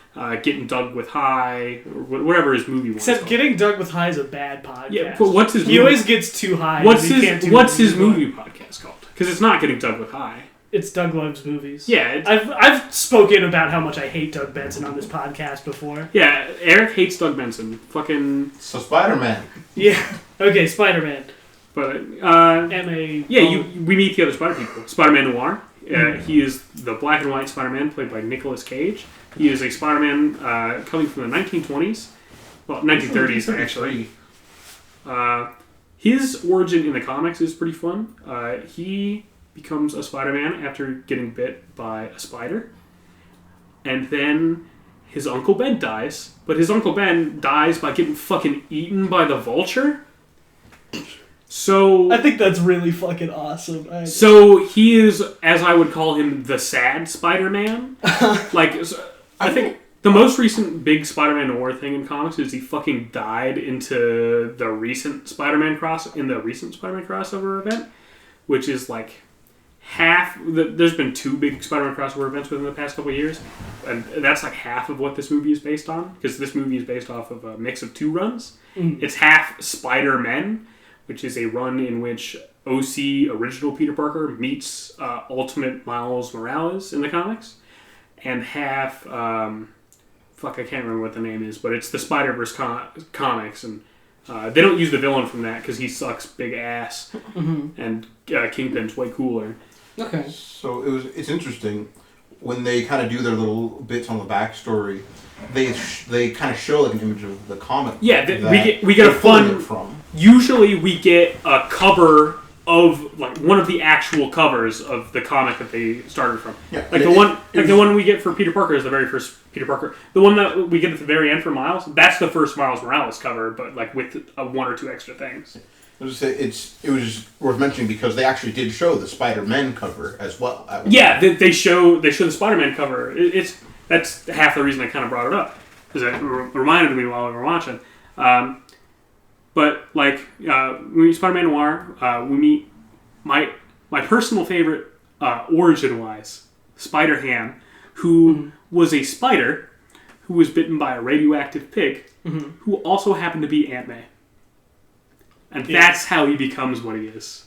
Getting Dug with High, or whatever his movie was.
Except Getting Dug with High is a bad podcast.
Yeah, but what's his
He always gets too high.
What's his movie podcast called? Because it's not Getting Dug with High.
It's Doug Loves Movies.
Yeah.
I've spoken about how much I hate Doug Benson on this podcast before.
Yeah, Eric hates Doug Benson. Fucking...
So Spider-Man.
Yeah. Okay, Spider-Man.
But,
M.A.
we meet the other Spider people. Spider-Man Noir. He is the black and white Spider-Man played by Nicolas Cage. He is a Spider-Man coming from the 1920s. Well, 1930s, actually. His origin in the comics is pretty fun. He becomes a Spider-Man after getting bit by a spider. And then his Uncle Ben dies. But his Uncle Ben dies by getting fucking eaten by the Vulture. So
I think that's really fucking awesome.
So he is, as I would call him, the sad Spider-Man. I think the most recent big Spider-Man Noir thing in comics is he fucking died into the recent Spider-Man crossover event, which is like half. There's been 2 big Spider-Man crossover events within the past couple of years, and that's like half of what this movie is based on, because this movie is based off of a mix of 2 runs. It's half Spider-Men, which is a run in which OC original Peter Parker meets Ultimate Miles Morales in the comics, and half I can't remember what the name is, but it's the Spiderverse comics, and they don't use the villain from that because he sucks big ass, and Kingpin's way cooler.
Okay.
So it's interesting when they kind of do their little bits on the backstory. They kind of show like an image of the comic.
Yeah, we get a fun.
From.
Usually, we get a cover of like one of the actual covers of the comic that they started from.
Yeah,
like the one we get for Peter Parker is the very first Peter Parker. The one that we get at the very end for Miles, that's the first Miles Morales cover, but like with 1 or 2 extra things.
I was just say, it was just worth mentioning because they actually did show the Spider-Man cover as well.
Yeah, they show the Spider-Man cover. That's half the reason I kind of brought it up, because it reminded me while we were watching. But like we meet Spider-Man Noir, we meet my personal favorite origin-wise, Spider-Ham, who was a spider who was bitten by a radioactive pig, who also happened to be Aunt May. And that's how he becomes what he is.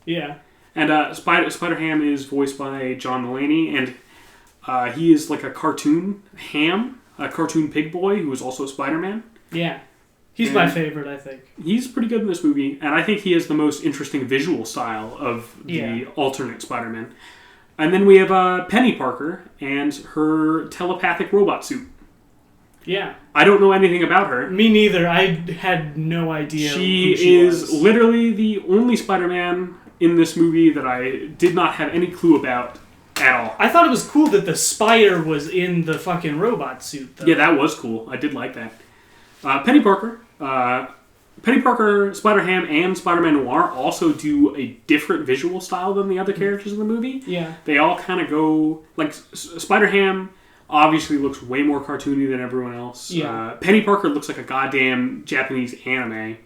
Yeah.
And Spider-Ham is voiced by John Mulaney, and he is like a cartoon ham, a cartoon pig boy who is also Spider-Man.
Yeah. He's my favorite, I think.
He's pretty good in this movie, and I think he has the most interesting visual style of the alternate Spider-Man. And then we have Penny Parker and her telepathic robot suit.
Yeah.
I don't know anything about her.
Me neither. I had no idea
She
was.
Literally the only Spider-Man in this movie that I did not have any clue about at all.
I thought it was cool that the spider was in the fucking robot suit, though.
Yeah, that was cool. I did like that. Penny Parker, Spider-Ham, and Spider-Man Noir also do a different visual style than the other characters in the movie.
Yeah.
They all kind of go... Like, Spider-Ham obviously looks way more cartoony than everyone else.
Yeah.
Penny Parker looks like a goddamn Japanese anime.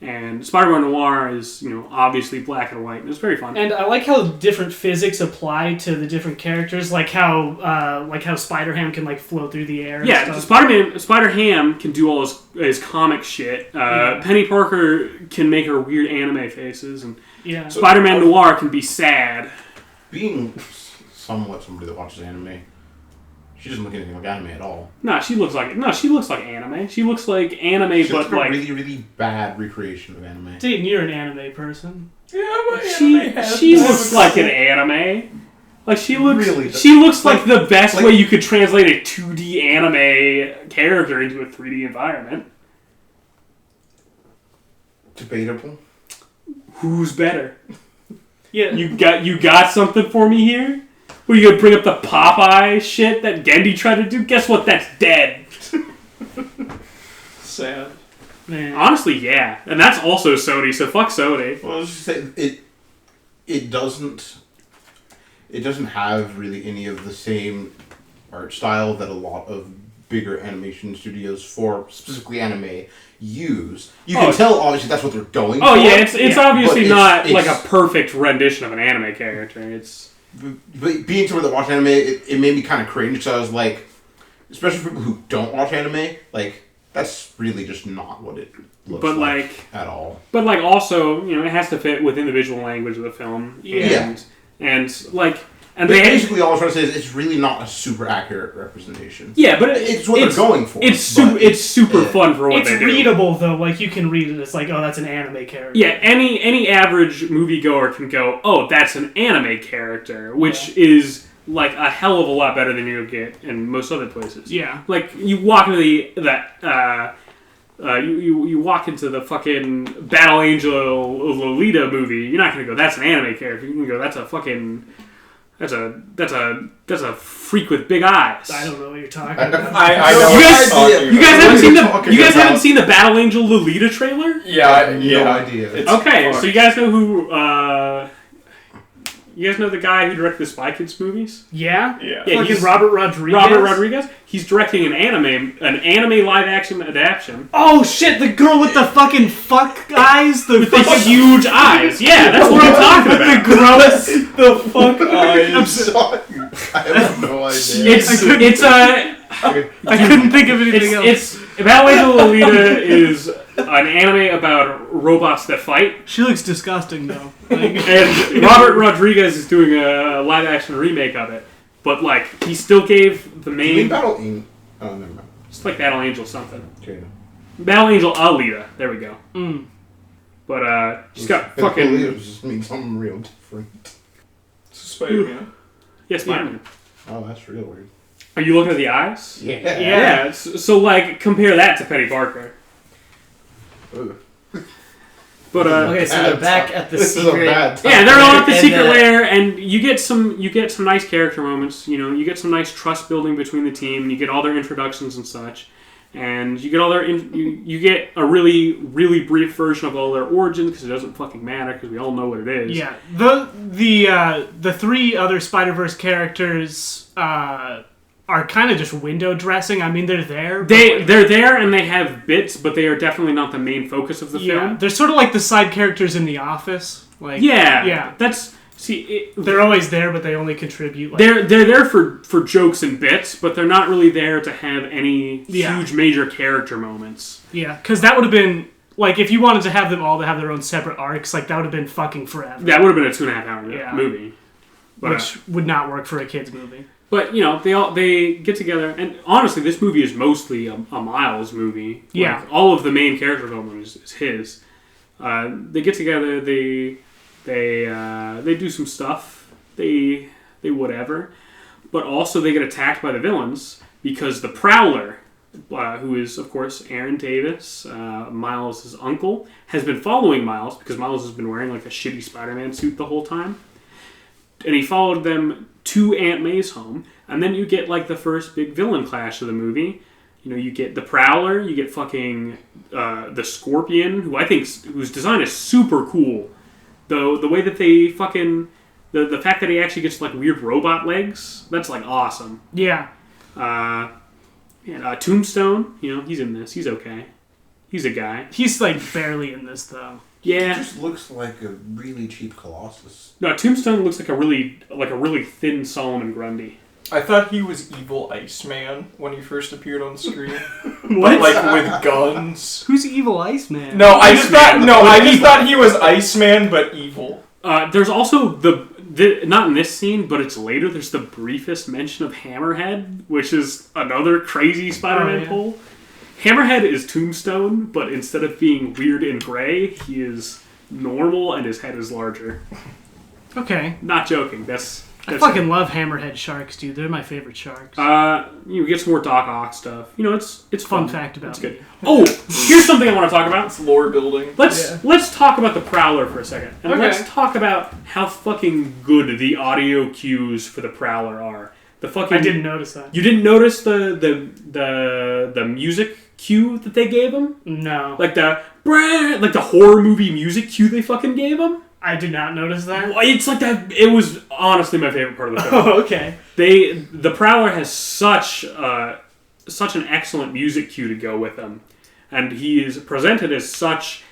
And Spider-Man Noir is, obviously black and white, and it's very fun.
And I like how different physics apply to the different characters, like how Spider-Ham can like float through the air. And
Yeah,
stuff.
Spider-Ham can do all his comic shit. Penny Parker can make her weird anime faces, and
Yeah.
Spider-Man Noir can be sad.
Being somewhat somebody that watches anime, she doesn't look anything like anime at all.
She looks like anime. She looks like anime,
She
but
looks like
like
a really, really bad recreation of anime.
Dayton, you're an anime person.
Yeah, but
she looks like an anime. Like she looks like the best
like-
way you could translate a 2D anime character into a 3D environment.
Debatable.
Who's better?
Yeah.
You got something for me here? Were you gonna bring up the Popeye shit that Gendy tried to do? Guess what? That's dead.
sad.
Man.
Honestly, yeah, and that's also Sony. So fuck Sony.
Well, I was just saying it doesn't have really any of the same art style that a lot of bigger animation studios for specifically anime use. You can tell obviously that's what they're going for.
Oh yeah, it's obviously
but
not
it's
like a perfect rendition of an anime character. It's
But being someone that watched anime, it made me kind of cringe because I was like, especially for people who don't watch anime, like that's really just not what it looks like at all.
But like also, it has to fit within the visual language of the film.
Yeah.
And
But
they
basically, all I'm trying to say is it's really not a super accurate representation.
Yeah, but
it's what they're going for.
It's super fun for what
It's
they do.
readable though, like you can read it. It's like, oh, that's an anime character.
Yeah, any average moviegoer can go, oh, that's an anime character, which is like a hell of a lot better than you'll get in most other places.
Yeah.
Like you walk into you walk into the fucking Battle Angel Lolita movie, you're not gonna go, that's an anime character. You can go, that's a fucking that's a freak with big eyes.
I don't know what you're talking about.
I know.
You guys haven't seen the Battle Angel Lolita trailer?
Yeah,
No idea.
It's
Okay,
fun.
so you guys know who? You guys know the guy who directed the Spy Kids movies?
Yeah?
Yeah.
Yeah,
Fucking
he's-
Robert Rodriguez?
Robert Rodriguez. He's directing an anime live action adaptation
Oh shit, the girl with the fucking fuck eyes? The
with the huge eyes. Yeah, that's what I'm talking about.
gross. The fuck
I'm sorry. I have no idea.
It's
I couldn't think of anything else.
it's Battle Angel Lolita is an anime about robots that fight.
She looks disgusting though. Like,
And Robert Rodriguez is doing a live action remake of it. But like he still gave the
You
main
mean Battle Angel? Oh, never mind.
it's like Battle Angel something.
Okay.
Battle Angel Alita. There we go.
mm.
But she's got
It
fucking
just means something real different.
Spider-Man.
Spider-Man.
Oh, that's real weird.
Are you looking at the eyes?
Yeah.
Yeah. So like compare that to Penny Parker.
Ugh.
But
Okay, so they're back at the
This is a
secret.
bad time.
yeah, they're all at the
And,
secret lair, and you get some nice character moments. You get some nice trust building between the team. You get all their introductions and such, and you get all their you get a really really brief version of all their origins because it doesn't fucking matter because we all know what it is.
Yeah. The three other Spider-Verse characters are kind of just window dressing. I mean, they're there.
They're there and they have bits, but they are definitely not the main focus of the film.
They're sort of like the side characters in The Office. Like
Yeah.
they're always there, but they only contribute. Like,
They're there for jokes and bits, but they're not really there to have any huge major character moments.
yeah, because that would have been like if you wanted to have them all to have their own separate arcs. Like that would have been fucking forever.
That would have been a 2.5 hour
Yeah.
movie. But,
Which would not work for a kids movie.
But they get together, and honestly, this movie is mostly a Miles movie.
Yeah.
Like, all of the main character development is his. They get together. They do some stuff. They whatever, but also they get attacked by the villains because the Prowler, who is of course Aaron Davis, Miles' uncle, has been following Miles because Miles has been wearing like a shitty Spider-Man suit the whole time, and he followed them to Aunt May's home, and then you get like the first big villain clash of the movie. You get the Prowler, you get fucking the Scorpion, whose design is super cool. Though the way that they fucking the fact that he actually gets like weird robot legs, that's like awesome.
Yeah.
Tombstone, he's in this. He's okay. He's a guy.
He's like barely in this though.
It
Yeah.
just looks like a really cheap Colossus.
No, Tombstone looks like a really thin Solomon Grundy.
I thought he was evil Iceman when he first appeared on screen.
What?
But like with guns.
Who's Evil Iceman?
No, I just
Iceman.
thought he was Iceman but evil.
There's also not in this scene, but it's later. There's the briefest mention of Hammerhead, which is another crazy Spider-Man pull. Hammerhead is Tombstone, but instead of being weird and gray, he is normal and his head is larger.
Okay.
Not joking. That's
I fucking love hammerhead sharks, dude. They're my favorite sharks.
You get some more Doc Ock stuff. You know, it's
Fun
fun.
fact about
It's
me.
good. Oh, here's something I want to talk about.
It's lore building.
Let's talk about the Prowler for a second, and
Okay.
let's talk about how fucking good the audio cues for the Prowler are. The fucking
I didn't notice that.
You didn't notice the music cue that they gave him,
No.
like the horror movie music cue they fucking gave him.
I did not notice that.
It's like that. It was honestly my favorite part of the film.
Oh, okay.
The Prowler has such an excellent music cue to go with him, and he is presented as such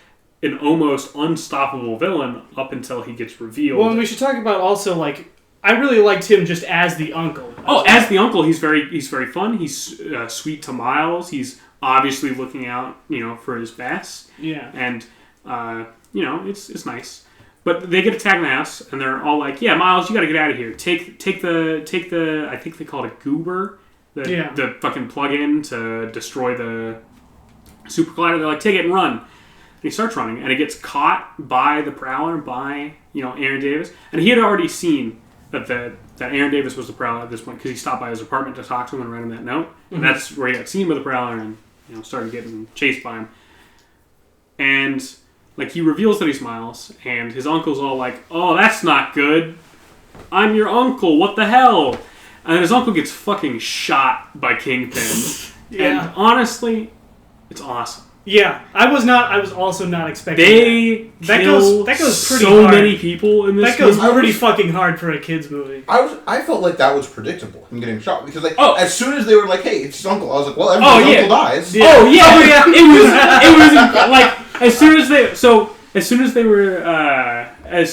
an almost unstoppable villain up until he gets revealed.
Well, and we should talk about also, like, I really liked him just as the uncle.
Oh, as the uncle, he's very fun. He's sweet to Miles. He's obviously looking out, for his best.
Yeah.
And it's nice. But they get attacked in the house, and they're all like, "Yeah, Miles, you got to get out of here. Take the I think they call it a goober, the fucking plug-in to destroy the super collider." They're like, "Take it and run." And he starts running, and he gets caught by the Prowler, by Aaron Davis, and he had already seen that Aaron Davis was the Prowler at this point because he stopped by his apartment to talk to him and write him that note. Mm-hmm. And that's where he got seen by the Prowler and started getting chased by him. And he reveals that he's Miles, and his uncle's all like, "Oh, that's not good. I'm your uncle. What the hell?" And then his uncle gets fucking shot by Kingpin.
Yeah.
And honestly, it's awesome.
Yeah, I was also not expecting
That
goes pretty
so
hard.
many people in this
That goes
movie.
pretty fucking hard for a kids movie.
I felt like that was predictable, him getting shot, because as soon as they were like, "Hey, it's his uncle," I was like, "Well, everyone's uncle dies."
Yeah.
Oh yeah, it was like as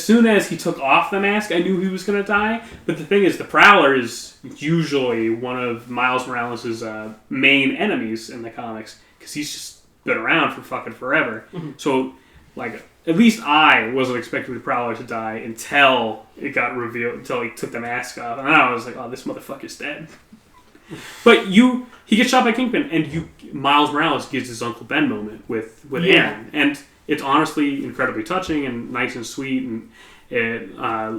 soon as he took off the mask, I knew he was gonna die. But the thing is, the Prowler is usually one of Miles Morales' main enemies in the comics because he's just been around for fucking forever. Mm-hmm. So, at least I wasn't expecting the Prowler to die until it got revealed, until he took the mask off, and I was like, "Oh, this motherfucker's dead." But he gets shot by Kingpin, and Miles Morales gives his Uncle Ben moment with Aaron, and it's honestly incredibly touching and nice and sweet, and it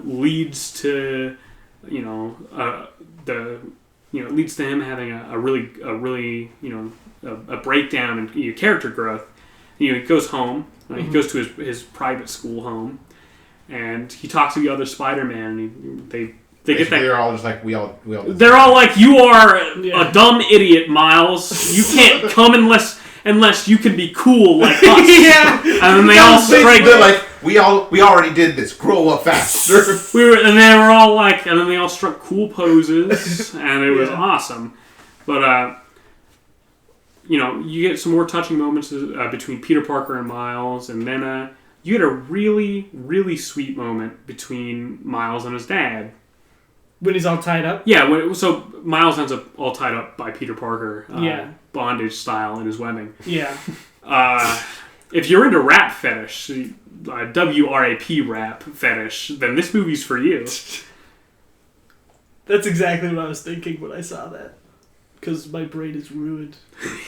leads to leads to him having a really a breakdown in character growth. He goes home. He goes to his private school home, and he talks to the other Spider-Man. And they get that.
They're all just like we all.
They're all like, "You are a dumb idiot, Miles. You can't come unless you can be cool like us."
Yeah.
And then they all strike.
They're like, we already did this. Grow up faster.
And then they all struck cool poses, and it was awesome. But you get some more touching moments between Peter Parker and Miles, and then you get a really, really sweet moment between Miles and his dad.
When he's all tied up?
Yeah, so Miles ends up all tied up by Peter Parker, bondage style in his webbing.
Yeah.
If you're into rap fetish, WRAP rap fetish, then this movie's for you.
That's exactly what I was thinking when I saw that. Because my brain is ruined.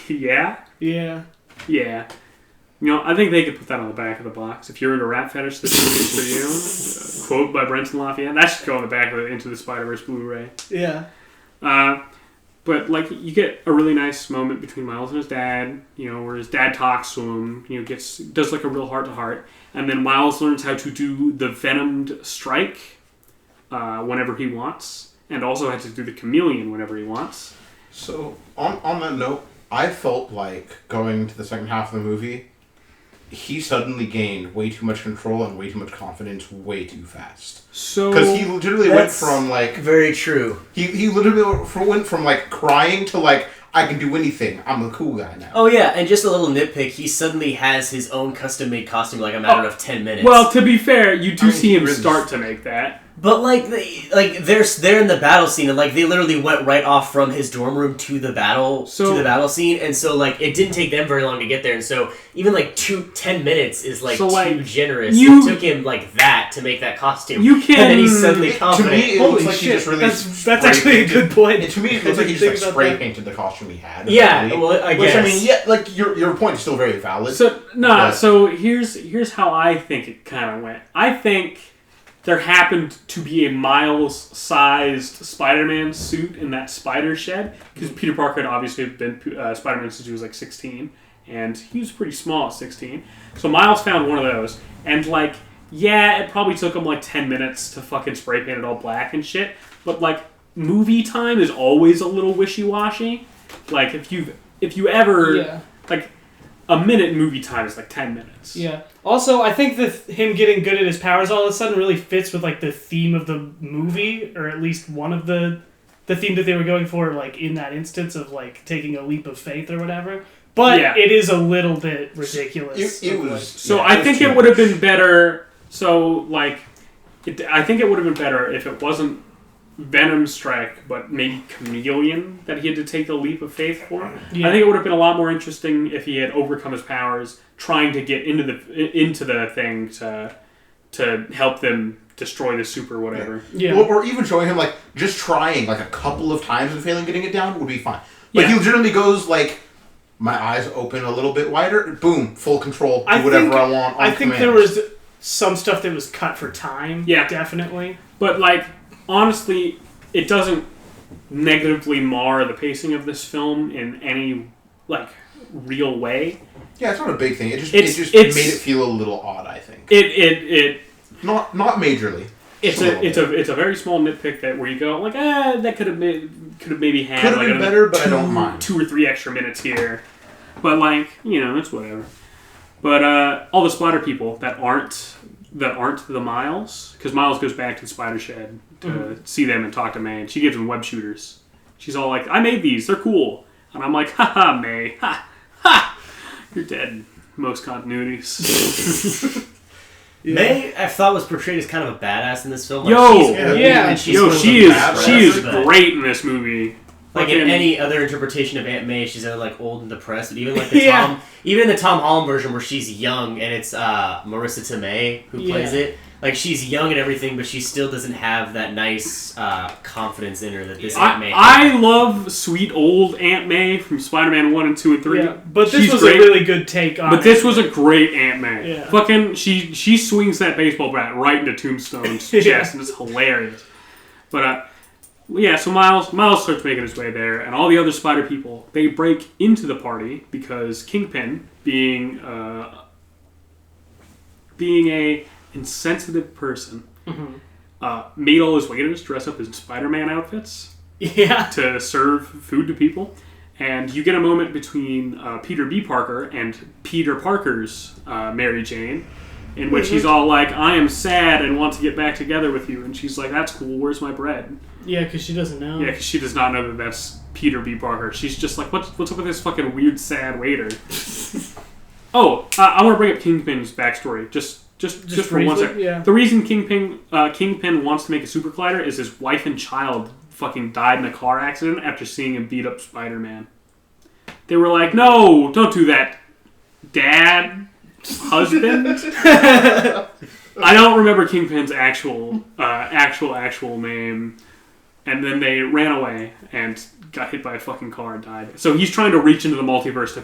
Yeah?
Yeah.
Yeah. I think they could put that on the back of the box. If you're into rap fetish, this movie's for you. Quote by Brenton Lafayette. That should go on the back of the Into the Spider-Verse Blu-ray.
Yeah.
But you get a really nice moment between Miles and his dad, where his dad talks to him, does a real heart-to-heart, and then Miles learns how to do the Venomed Strike whenever he wants, and also has to do the Chameleon whenever he wants.
So, on that note, I felt like going to the second half of the movie, he suddenly gained way too much control and way too much confidence way too fast.
So,
because he literally went from
very true.
He literally went from crying to I can do anything. I'm the cool guy now.
Oh yeah, and just a little nitpick, he suddenly has his own custom-made costume like a matter of 10 minutes.
Well, to be fair, you do see him
really
start to make that.
But they're in the battle scene, and like they literally went right off from his dorm room to the battle scene, and so like it didn't take them very long to get there, and so even like 10 minutes is like too generous. It took him like that to make that costume.
You can,
and then he's suddenly confident.
To me, it looks like he just really.
That's actually a good point.
To me, it looks like he just like spray painted the costume he had.
Yeah,
really.
well, I
Which
guess.
I mean, yeah, like your point is still very valid.
So here's how I think it kind of went. I think there happened to be a Miles-sized Spider-Man suit in that spider shed, because Peter Parker had obviously been Spider-Man since he was like 16, and he was pretty small at 16. So Miles found one of those, and like, yeah, it probably took him like 10 minutes to fucking spray paint it all black and shit, but like, movie time is always a little wishy-washy. Like, if you ever, like, a minute movie time is like 10 minutes.
Yeah. Also, I think that him getting good at his powers all of a sudden really fits with like the theme of the movie, or at least one of the theme that they were going for, like in that instance of like taking a leap of faith or whatever. But it is a little bit ridiculous.
It was.
So I think it would have been better. So like, I think it would have been better if it wasn't Venom Strike, but maybe Chameleon that he had to take the leap of faith for. Yeah. I think it would have been a lot more interesting if he had overcome his powers, trying to get into the thing to help them destroy the soup or whatever.
Yeah. Or even showing him like just trying like a couple of times and failing getting it down would be fine. But he legitimately goes like, my eyes open a little bit wider, boom, full control, do whatever I want.
I think there was some stuff that was cut for time.
Yeah,
definitely.
But like, honestly, it doesn't negatively mar the pacing of this film in any like real way.
Yeah, it's not a big thing. It just made it feel a little odd. I think
it
not majorly.
It's a very small nitpick that where you go like, that could have maybe had
could have
like
been better, but I don't mind
2 or 3 extra minutes here. But like, it's whatever. But all the Spider people that aren't the Miles, because Miles goes back to the Spider Shed to see them and talk to May, and she gives them web shooters. She's all like, I made these, they're cool. And I'm like, haha, May, ha, you're dead. Most continuities.
Yeah. May, I thought, was portrayed as kind of a badass in this film.
Like, she is great in this movie.
Like in any other interpretation of Aunt May, she's either like old and depressed, but even like the even in the Tom Holland version where she's young and it's Marissa Tomei who plays it, like she's young and everything, but she still doesn't have that nice confidence in her that this Aunt May.
I love sweet old Aunt May from Spider-Man 1 and 2 and 3.
Yeah, but this was great. A really good take on.
But this was a great Aunt May.
Yeah.
Fucking, she swings that baseball bat right into Tombstone's chest, and it's hilarious. But so Miles starts making his way there, and all the other Spider people, they break into the party because Kingpin, being a insensitive person, made all his waiters dress up in Spider-Man outfits to serve food to people. And you get a moment between Peter B. Parker and Peter Parker's Mary Jane, in which he's all like, I am sad and want to get back together with you. And she's like, that's cool, where's my bread?
Yeah, because she doesn't know.
Yeah, because she does not know that that's Peter B. Parker. She's just like, what's up with this fucking weird, sad waiter? I want to bring up Kingpin's backstory, just for 1 second.
Yeah.
The reason Kingpin wants to make a super collider is his wife and child fucking died in a car accident after seeing him beat up Spider-Man. They were like, no, don't do that, Dad, husband. I don't remember Kingpin's actual name. And then they ran away and got hit by a fucking car and died. So he's trying to reach into the multiverse to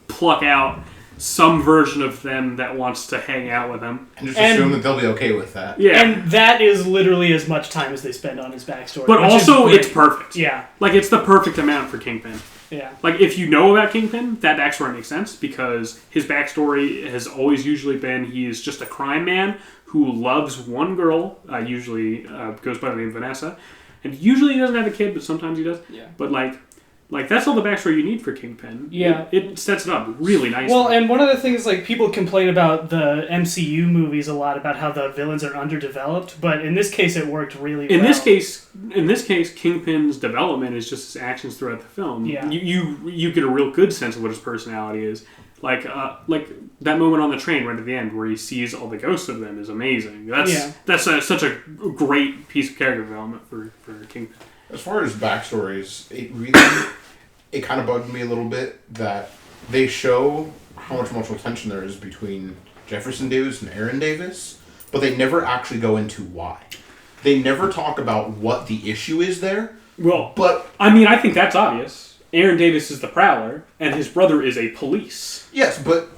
pluck out some version of them that wants to hang out with him.
And just assume that they'll be okay with that.
Yeah.
And that is literally as much time as they spend on his backstory.
But also, it's perfect.
Yeah.
Like, it's the perfect amount for Kingpin.
Yeah.
Like, if you know about Kingpin, that backstory makes sense because his backstory has always usually been he is just a crime man who loves one girl, usually goes by the name Vanessa. And usually he doesn't have a kid, but sometimes he does.
Yeah.
But, like, Like, that's all the backstory you need for Kingpin.
Yeah.
It sets it up really nicely.
Well, and one of the things, like, people complain about the MCU movies a lot about how the villains are underdeveloped, but in this case, it worked really well.
In this case, Kingpin's development is just his actions throughout the film.
Yeah.
You get a real good sense of what his personality is. Like that moment on the train right at the end where he sees all the ghosts of them is amazing. That's such a great piece of character development for Kingpin.
As far as backstories, it kind of bugged me a little bit that they show how much emotional tension there is between Jeferson Davis and Aaron Davis, but they never actually go into why. They never talk about what the issue is there.
Well,
but
I mean, I think that's obvious. Aaron Davis is the Prowler, and his brother is a police.
Yes, but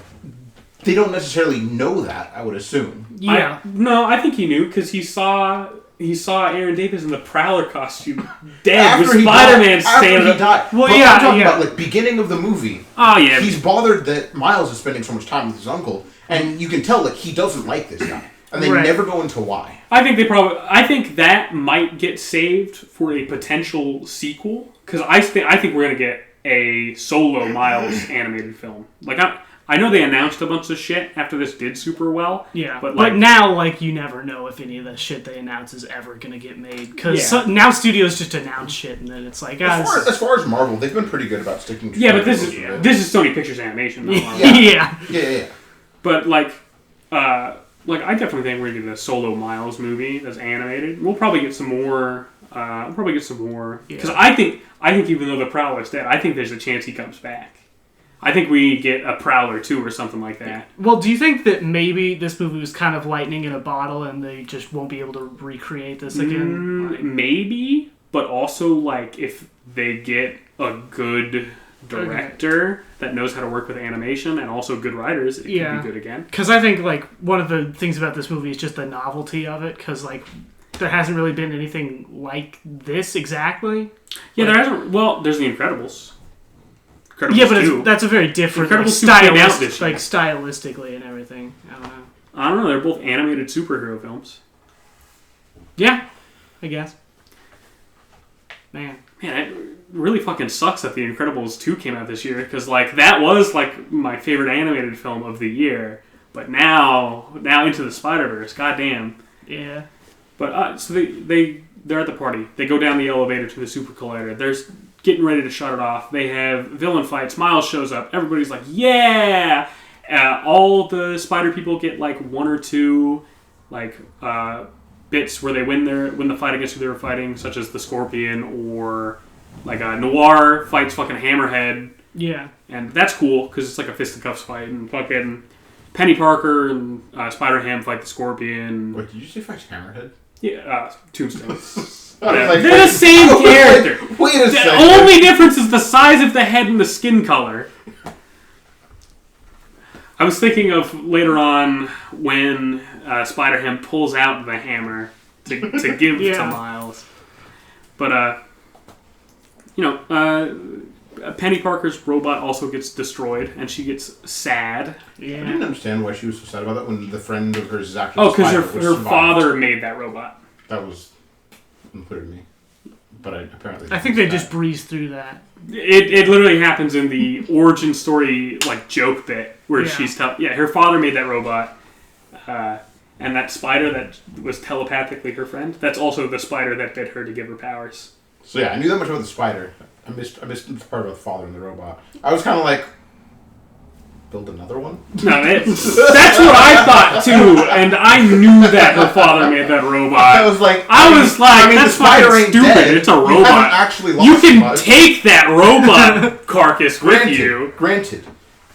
they don't necessarily know that, I would assume.
Yeah.
I think he knew because he saw Aaron Davis in the Prowler costume dead with Spider-Man standing
After he died.
Well,
but
yeah,
I'm talking
yeah.
about, like, beginning of the movie.
Oh, yeah.
He's bothered that Miles is spending so much time with his uncle, and you can tell that he doesn't like this guy. And they never go into why.
I think that might get saved for a potential sequel because I think we're gonna get a solo Miles animated film. Like I know they announced a bunch of shit after this did super well.
Yeah,
but
now, like, you never know if any of the shit they announce is ever gonna get made because now studios just announce shit and then it's like,
as far as Marvel, they've been pretty good about sticking to
but this is Sony Pictures Animation. Not Marvel.
Yeah.
But like I definitely think we're gonna get a solo Miles movie that's animated. We'll probably get some more. Because I think even though the Prowler's dead, I think there's a chance he comes back. I think we get a Prowler 2 or something like that.
Well, do you think that maybe this movie was kind of lightning in a bottle and they just won't be able to recreate this again?
Maybe, but also, like, if they get a good director that knows how to work with animation and also good writers, it could be good again.
Because I think, like, one of the things about this movie is just the novelty of it, because, like, there hasn't really been anything like this exactly.
Yeah, there hasn't. Well, there's The Incredibles.
Yeah, but that's a very different stylistically and everything.
I don't know. They're both animated superhero films.
Yeah, I guess. Man,
it really fucking sucks that The Incredibles 2 came out this year because, like, that was, like, my favorite animated film of the year. But now Into the Spiderverse, goddamn.
Yeah.
But so they're at the party. They go down the elevator to the Super Collider. They're getting ready to shut it off. They have villain fights. Miles shows up. Everybody's like, yeah! All the spider people get like one or two bits where they win the fight against who they were fighting, such as the Scorpion or like Noir fights fucking Hammerhead.
Yeah. And
that's cool because it's like a fisticuffs fight and fucking Penny Parker and Spider-Ham fight the Scorpion.
Wait, did you say fight Hammerhead?
Yeah, Tombstone.
Like,
they're the same character.
Wait a second.
The only difference is the size of the head and the skin color. I was thinking of later on when Spider-Ham pulls out the hammer to give to Miles. But, Penny Parker's robot also gets destroyed, and she gets sad.
Yeah. I didn't understand why she was so sad about that when the friend of hers is actually
because her father made that robot.
That was unclear to me. But
I think they just breezed through that.
It literally happens in the origin story, like, joke bit, where she's her father made that robot, and that spider that was telepathically her friend, that's also the spider that bit her to give her powers.
So yeah, I knew that much about the spider. I missed the part about the father and the robot. I was kind of like, build another one?
No, that's what I thought too, and I knew that her father made that robot. I was like, that's fucking stupid. Dead. It's a robot. You can take that robot carcass with you.
Granted,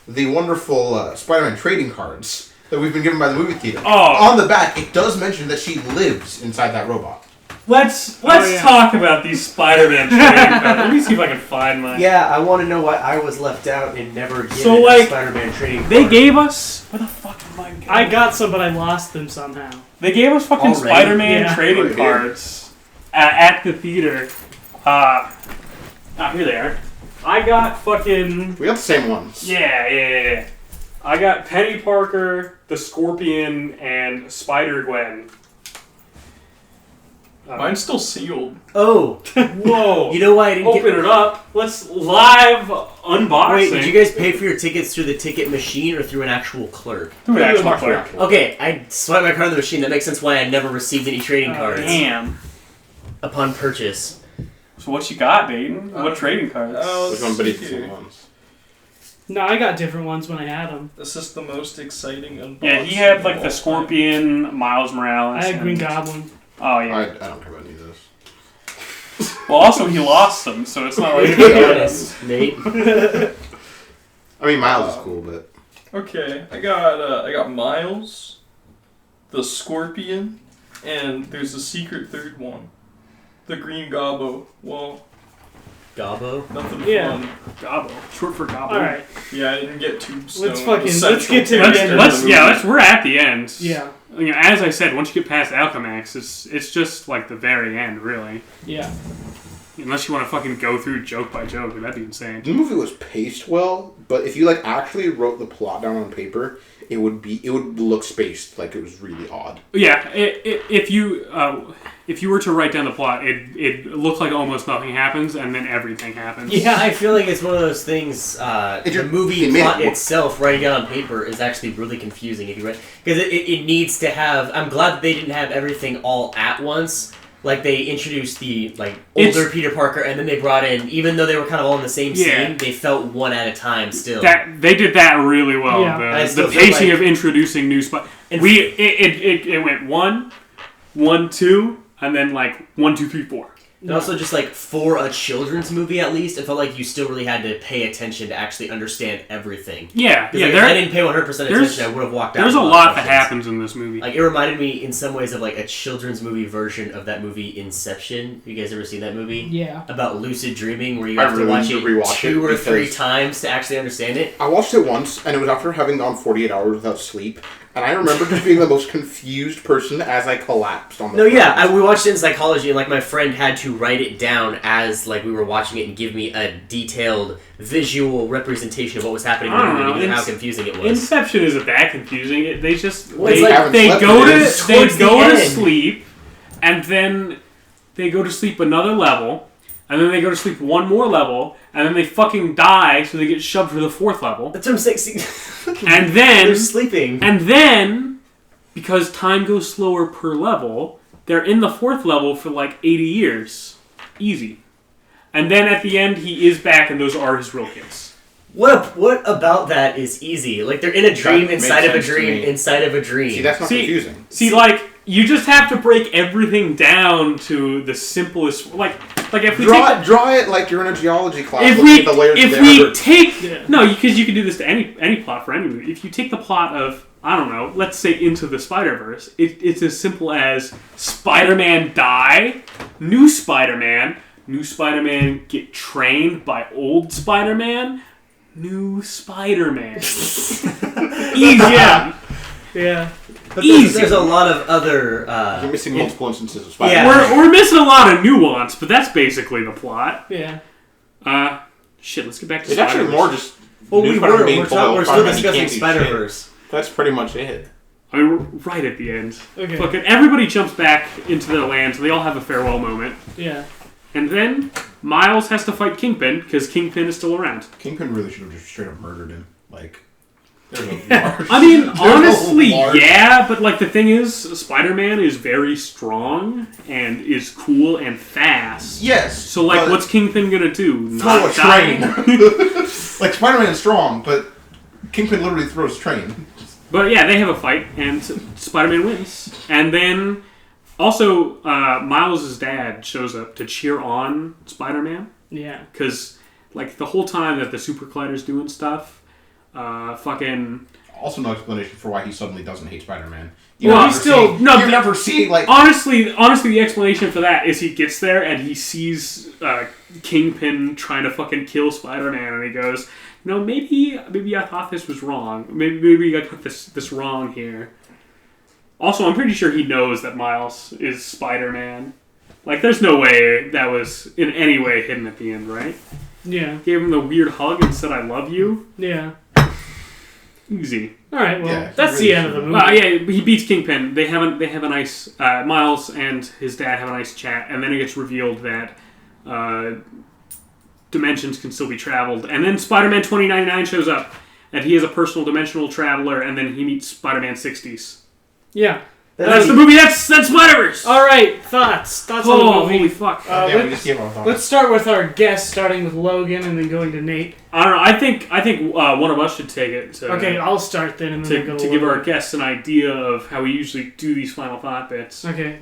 the wonderful Spider-Man trading cards that we've been given by the movie theater.
Oh.
On the back, it does mention that she lives inside that robot.
Let's talk about these Spider-Man trading cards. Let me see if I can find mine.
Yeah, I want to know why I was left out and never given a Spider-Man trading card.
They gave us... Where the fuck am I going?
I got some, but I lost them somehow.
They gave us fucking Spider-Man trading cards at the theater. Here they are. I got fucking...
We got the same ones.
Yeah. I got Penny Parker, the Scorpion, and Spider-Gwen.
Mine's still sealed.
Oh,
Whoa!
you know why I didn't
Open it up. Let's live unboxing.
Wait, did you guys pay for your tickets through the ticket machine or through an actual clerk?
Through an actual clerk.
Okay, I swiped my card in the machine. That makes sense why I never received any trading cards
Damn.
upon purchase.
So what you got, Dayton? What trading cards?
Which one, but it's the same ones.
No, I got different ones when I had them.
This is the most exciting unboxing.
Yeah, he had like
of
the
all
Scorpion, Miles Morales.
I had Green
and-
Goblin.
Oh yeah.
I don't care about any of this.
Well, also he lost them, so it's not like.
To be honest, Nate.
I mean, Miles is cool, but
time. Okay, I got Miles, the Scorpion, and there's a secret third one, the Green Gobbo. Well,
Gobbo.
nothing
Yeah.
fun.
Gobbo, short for Gobbo.
All right.
Yeah, I didn't get Tombstone.
Let's
the central
get to the
character
end.
of
Let's
the
yeah,
movie.
we're at the end.
Yeah.
You know, as I said, once you get past Alchemax, it's just like the very end, really.
Yeah.
Unless you want to fucking go through joke by joke, that'd be insane.
the movie was paced well. But if you like actually wrote the plot down on paper, it would look spaced, like it was really odd.
Yeah, if you were to write down the plot, it looked like almost nothing happens, and then everything happens.
Yeah, I feel like it's one of those things. The movie plot itself, writing down on paper, is actually really confusing if you read, because it needs to have. I'm glad that they didn't have everything all at once. Like they introduced the older Peter Parker, and then they brought in, even though they were kind of all in the same scene, they felt one at a time still.
That they did that really well.
Yeah.
I
The
still feel
pacing
like-
of introducing new spot. It went 1, 2, and then like 1, 2, 3, 4.
And also, just like for a children's movie, at least, it felt like you still really had to pay attention to actually understand everything.
Yeah,
'Cause
yeah.
if I didn't pay 100% attention, I would have walked out.
There's
with
a
of
lot that
questions.
happens in this movie.
Like, it reminded me in some ways of like a children's movie version of that movie Inception. You guys ever seen that movie?
Yeah.
About lucid dreaming, where you
I
have to
really
watch
need
it
to rewatch
2
it
or 3
because-
times to actually understand it.
I watched it once, and it was after having gone 48 hours without sleep, and I remember just being the most confused person as I collapsed on the
No, yeah,
ground.
we watched it in psychology, and like my friend had to write it down as like we were watching it and give me a detailed visual representation of what was happening in the
I don't
movie
know,
and how
it's-
confusing it was.
Inception isn't that confusing. They just
Well, it's
they,
like-
they
Haven't
go
slept
to
yet.
It's
they
towards the
go to
end.
sleep, and then they go to sleep another level, and then they go to sleep one more level, and then they fucking die, so they get shoved to the 4th level,
That's what I'm saying.
and then
They're sleeping.
and then because time goes slower per level, they're in the 4th level for like 80 years, easy. And then at the end, he is back, and those are his real kids.
What about that is easy? Like they're in a dream
makes
inside of a
sense to
dream
me.
inside of a dream.
See, that's not confusing.
See, like you just have to break everything down to the simplest. Like if we
Draw it like you're in a geology class.
if
looking
we
at the layers of
if
the
we
earth.
take
Yeah.
no, because you can do this to any plot for any movie. If you take the plot of I don't know, let's say Into the Spiderverse, it's as simple as Spider-Man die, new Spider-Man get trained by old Spider-Man, new Spider-Man. Easy.
Yeah. Yeah.
But
Easy.
there's a lot of other.
You're missing multiple instances of
Yeah.
Spider-Man.
We're missing a lot of nuance, but that's basically the plot.
Yeah.
Shit, let's get back to
It's actually
Spider-Verse.
more just.
Well,
new
we
Spider-Man
were.
being
We're,
told, "Oh,
we're still
Spider-Man, you
discussing
can't do
Spider Verse.
shit." That's pretty much it.
I mean, we're right at the end.
Okay.
Fucking everybody jumps back into their land, so they all have a farewell moment.
Yeah.
And then Miles has to fight Kingpin, because Kingpin is still around.
Kingpin really should have just straight up murdered him. Like, there's a large.
I mean,
There's
honestly,
a large-
yeah, but like the thing is, Spider-Man is very strong and is cool and fast.
Yes.
So like,
but
what's Kingpin gonna do?
throw a
Not die?
train? Like Spider-Man is strong, but Kingpin literally throws train.
But yeah, they have a fight, and Spider-Man wins. And then also, Miles' dad shows up to cheer on Spider-Man.
Yeah.
Because, like, the whole time that the Super Collider's doing stuff, fucking...
Also, no explanation for why he suddenly doesn't hate Spider-Man.
Well, he's still...
You never see, like...
Honestly, the explanation for that is he gets there and he sees Kingpin trying to fucking kill Spider-Man, and he goes, no, maybe I thought this was wrong. Maybe I got this wrong here. Also, I'm pretty sure he knows that Miles is Spider-Man. Like, there's no way that was in any way hidden at the end, right?
Yeah.
Gave him the weird hug and said, I love you.
Yeah.
Easy.
All right, well,
Yeah,
that's
really
the end of the movie.
Yeah, he beats Kingpin. They have a nice Miles and his dad have a nice chat, and then it gets revealed that dimensions can still be traveled, and then Spider-Man 2099 shows up, and he is a personal dimensional traveler, and then he meets Spider-Man 60s.
Yeah.
That's the movie. That's Spider-Verse.
All right, thoughts on the movie.
Holy fuck!
We just gave our thoughts.
Let's start with our guest, starting with Logan, and then going to Nate.
I don't know. I think one of us should take it.
Okay, I'll start then, and then we'll go
to
to
give
Logan.
our guests an idea of how we usually do these final thought bits.
Okay,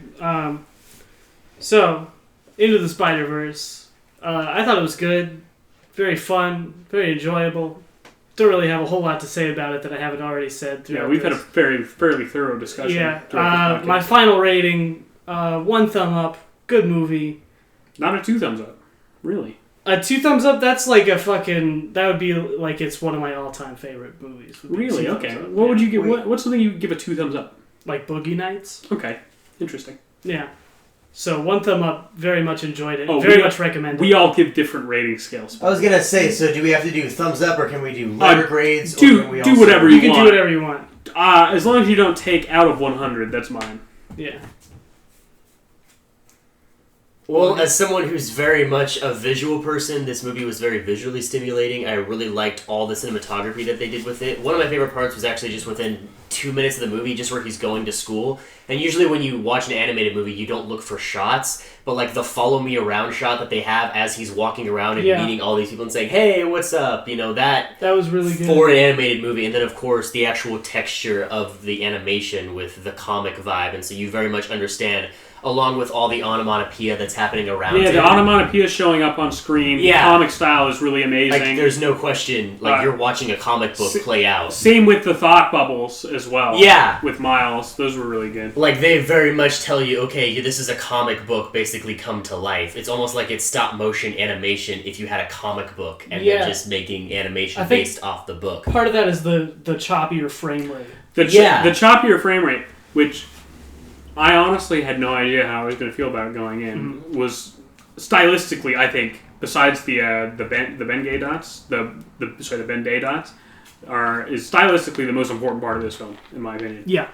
so Into the Spider-Verse. I thought it was good, very fun, very enjoyable. Don't really have a whole lot to say about it that I haven't already said.
Yeah, we've had a fairly thorough discussion.
Yeah, my final rating: 1 thumb up. Good movie.
Not a 2 thumbs up, really.
A 2 thumbs up. That's like a fucking. That would be like it's one of my all-time favorite movies. Would be
Really?
2 thumbs
Okay.
up.
What would
Yeah.
you give? What's something you give a 2 thumbs up?
Like Boogie Nights.
Okay, interesting.
Yeah. So 1 thumb up. Very much enjoyed it.
Oh,
very much recommend it.
We all give different rating scales.
I was gonna say, so do we have to do thumbs up or can we do letter grades?
do
or can we
whatever
You
you
can
want.
do whatever you want.
As long as you don't take out of 100, that's mine.
Yeah.
Well, as someone who's very much a visual person, this movie was very visually stimulating. I really liked all the cinematography that they did with it. One of my favorite parts was actually just within 2 minutes of the movie, just where he's going to school. And usually when you watch an animated movie, you don't look for shots, but like the follow me around shot that they have as he's walking around and meeting all these people and saying, "Hey, what's up?" You know, that
was really good.
for an animated movie. And then, of course, the actual texture of the animation with the comic vibe. And so you very much understand, along with all the onomatopoeia that's happening around
Yeah,
it.
the onomatopoeia showing up on screen.
Yeah.
The comic style is really amazing.
Like, there's no question, like, you're watching a comic book play out.
Same with the thought bubbles as well.
Yeah.
With Miles. Those were really good.
Like, they very much tell you, okay, this is a comic book basically come to life. It's almost like it's stop-motion animation if you had a comic book and they're just making animation based off the book.
Part of that is the choppier frame rate.
The choppier frame rate, which I honestly had no idea how I was going to feel about going in, was stylistically, I think, besides the Ben-Gay dots, the Ben-Day dots, is stylistically the most important part of this film, in my opinion.
Yeah.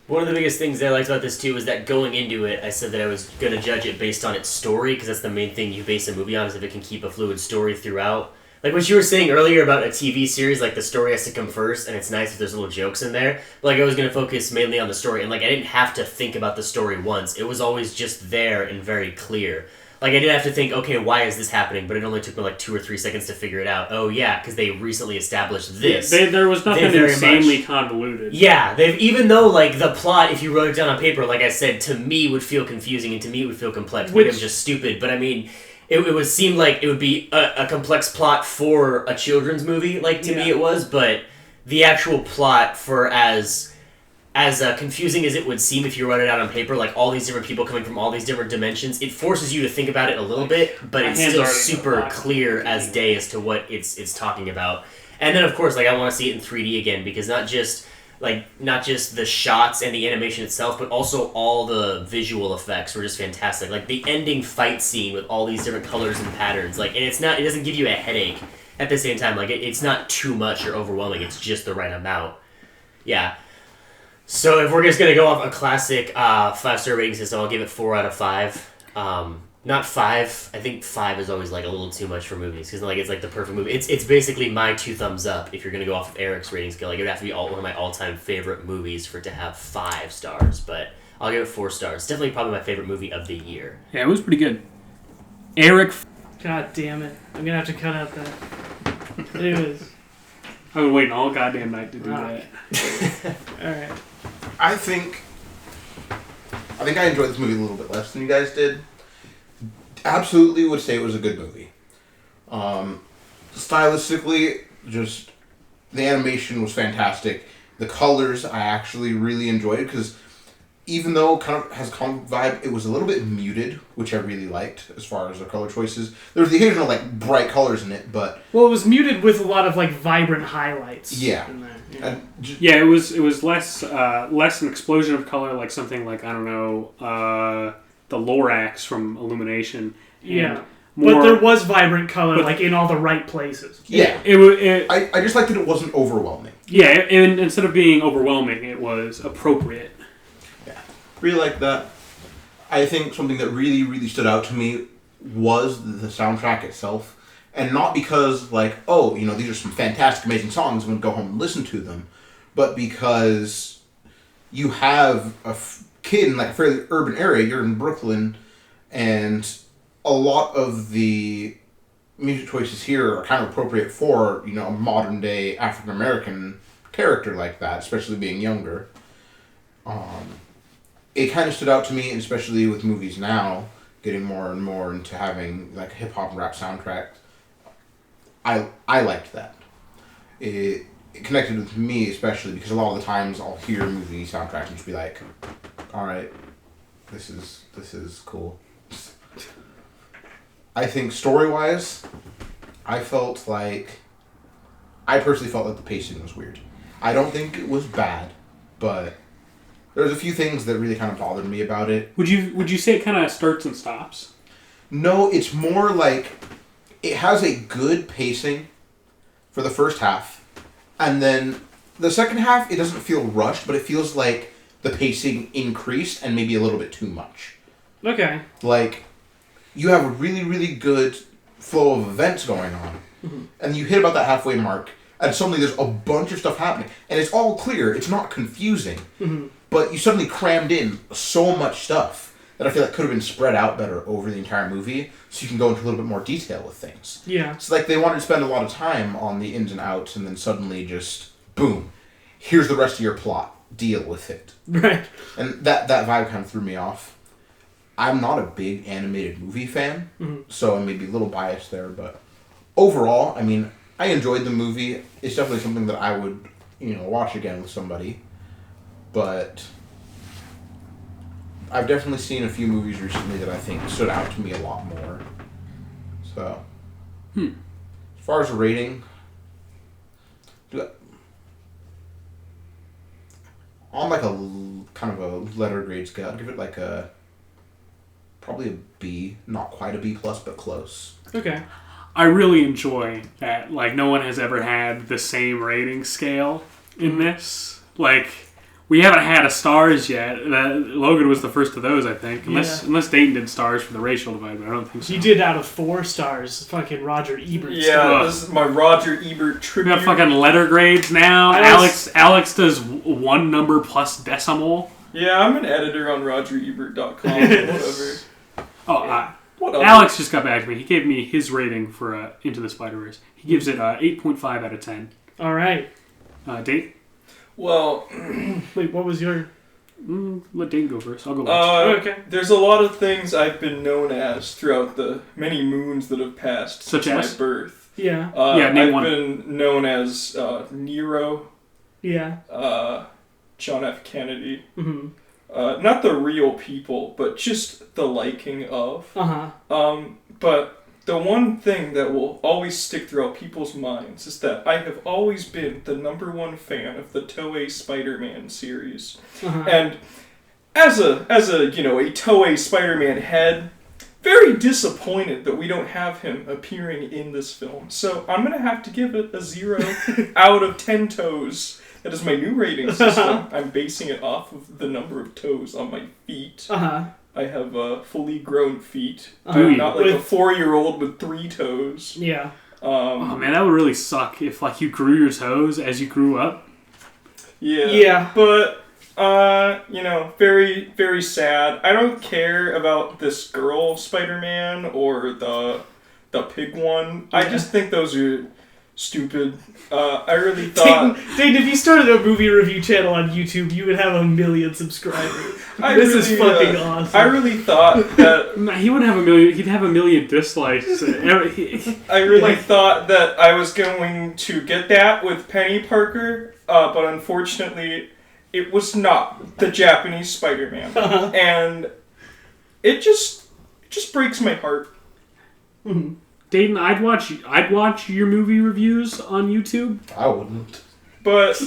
One of the biggest things that I liked about this, too, is that going into it, I said that I was going to judge it based on its story, because that's the main thing you base a movie on, is if it can keep a fluid story throughout. Like what you were saying earlier about a TV series, like the story has to come first, and it's nice if there's little jokes in there. Like I was going to focus mainly on the story, and like I didn't have to think about the story once. It was always just there and very clear. Like I didn't have to think, okay, why is this happening? But it only took me like 2 or 3 seconds to figure it out. Oh yeah, because they recently established this.
There was nothing insanely convoluted.
Yeah, even though like the plot, if you wrote it down on paper, like I said, to me would feel confusing and to me would feel complex. Maybe I'm just stupid, but I mean, it would seem like it would be a complex plot for a children's movie, like to me it was, but the actual plot, for as confusing as it would seem if you wrote it out on paper, like all these different people coming from all these different dimensions, it forces you to think about it a little bit, but it's still super clear as day as to what it's talking about. And then of course, like I want to see it in 3D again, because not just the shots and the animation itself, but also all the visual effects were just fantastic. Like the ending fight scene with all these different colors and patterns, like, and it doesn't give you a headache at the same time. Like it's not too much or overwhelming. It's just the right amount. Yeah. So if we're just gonna go off a classic 5-star rating system, I'll give it 4 out of 5. Not 5. I think 5 is always like a little too much for movies, because like it's like the perfect movie. It's basically my 2 thumbs up if you're gonna go off of Eric's rating scale. Like it would have to be one of my all-time favorite movies for it to have 5 stars, but I'll give it 4 stars. Definitely probably my favorite movie of the year.
Yeah, it was pretty good. Eric.
God damn it! I'm gonna have to cut out that. Anyways,
I've been waiting all goddamn night to do that.
All right.
I think I enjoyed this movie a little bit less than you guys did. Absolutely would say it was a good movie. Stylistically, just the animation was fantastic. The colors I actually really enjoyed, because even though it kind of has a comic vibe, it was a little bit muted, which I really liked as far as the color choices. There was the occasional like bright colors in it, but
it was muted with a lot of like vibrant highlights.
Yeah.
In there.
Yeah, it was less an explosion of color, like something like, I don't know, the Lorax from Illumination. And more.
But there was vibrant color, like in all the right places.
Yeah. I just liked that it wasn't overwhelming.
Yeah, and instead of being overwhelming, it was appropriate.
Yeah. Really liked that. I think something that really, really stood out to me was the soundtrack itself. And not because, like, oh, you know, these are some fantastic, amazing songs, I'm going to go home and listen to them. But because you have a kid in, like, a fairly urban area, you're in Brooklyn, and a lot of the music choices here are kind of appropriate for, you know, a modern-day African-American character like that, especially being younger. It kind of stood out to me, and especially with movies now, getting more and more into having, like, hip-hop and rap soundtracks. I liked that. It connected with me, especially because a lot of the times I'll hear movie soundtracks and just be like, all right, this is cool. I think story-wise, I personally felt like the pacing was weird. I don't think it was bad, but there's a few things that really kind of bothered me about it.
Would you say it kind of starts and stops?
No, it's more like it has a good pacing for the first half, and then the second half, it doesn't feel rushed, but it feels like the pacing increased and maybe a little bit too much.
Okay.
Like, you have a really, really good flow of events going on, and you hit about that halfway mark, and suddenly there's a bunch of stuff happening, and it's all clear, it's not confusing, but you suddenly crammed in so much stuff that I feel like could have been spread out better over the entire movie, so you can go into a little bit more detail with things.
Yeah.
It's like they wanted to spend a lot of time on the ins and outs, and then suddenly just, boom, here's the rest of your plot. Deal with it.
Right.
And that vibe kind of threw me off. I'm not a big animated movie fan, so I may be a little biased there, but overall, I mean, I enjoyed the movie. It's definitely something that I would, you know, watch again with somebody, but I've definitely seen a few movies recently that I think stood out to me a lot more. So, as far as a rating, on like a kind of a letter grade scale, I'd give it like probably a B, not quite a B plus, but close.
Okay.
I really enjoy that, like, no one has ever had the same rating scale in this. Like, we haven't had a stars yet. Logan was the first of those, I think. Unless Dayton did stars for the racial divide, but I don't think so.
He did out of 4 stars. Fucking Roger Ebert.
Yeah, this is my Roger Ebert
We
tribute.
got fucking letter grades now. Alex does 1 number plus decimal.
Yeah, I'm an editor on RogerEbert.com. Whatever.
Oh, Alex just got back to me. He gave me his rating for Into the Spiderverse. He gives it 8.5 out of 10.
All right.
Date?
Well,
wait, what was your...
let Dane go first. I'll go last.
Okay.
There's a lot of things I've been known as throughout the many moons that have passed
Such
since
as?
my birth.
Yeah.
Name
I've
one.
been known as Nero,
Yeah.
John F. Kennedy. Not the real people, but just the liking of. But the one thing that will always stick throughout people's minds is that I have always been the #1 fan of the Toei Spider-Man series. And as a a Toei Spider-Man head, very disappointed that we don't have him appearing in this film. So I'm going to have to give it a 0 out of 10 toes. That is my new rating system. I'm basing it off of the number of toes on my feet. I have fully grown feet. I'm not like a 4-year-old with 3 toes.
Yeah.
Oh man, that would really suck if like you grew your toes as you grew up.
Yeah.
Yeah.
But very, very sad. I don't care about this girl Spider-Man or the pig one. Yeah. I just think those are stupid. I really thought...
Dayton, if you started a movie review channel on YouTube, you would have 1 million subscribers. This is fucking awesome.
I really thought that...
He wouldn't have 1 million. He'd have 1 million dislikes.
I really thought that I was going to get that with Penny Parker, but unfortunately, it was not the Japanese Spider-Man. And it just breaks my heart.
Dayton, I'd watch your movie reviews on YouTube.
I wouldn't.
But,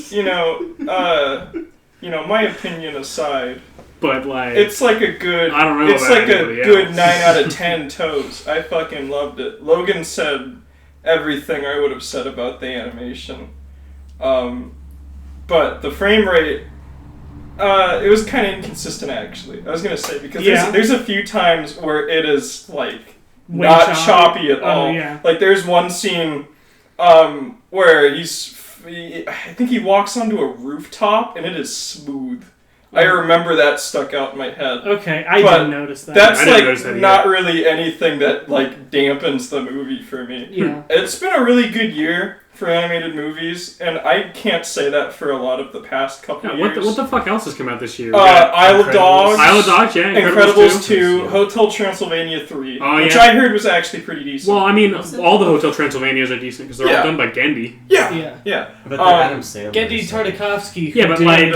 my opinion aside,
But like,
it's like a good.
I don't know.
It's like a good
else.
9 out of 10 toes. I fucking loved it. Logan said everything I would have said about the animation, but the frame rate. It was kind of inconsistent, actually. I was gonna say because there's a few times where it is like not choppy at all.
Yeah.
Like there's one scene where I think he walks onto a rooftop and it is smooth. I remember that stuck out in my head.
Okay, I didn't notice that.
That's like not really anything that like dampens the movie for me.
Yeah.
It's been a really good year for animated movies, and I can't say that for a lot of the past couple of years.
What the fuck else has come out this year?
Isle of Dogs.
Isle of Dogs, yeah.
Incredibles 2, Hotel Transylvania 3, which I heard was actually pretty decent.
Well, I mean, all the Hotel Transylvanias are decent because they're all done by Gendy.
Yeah.
But Adam Sandler.
Gendy Tartakovsky.
Yeah, but like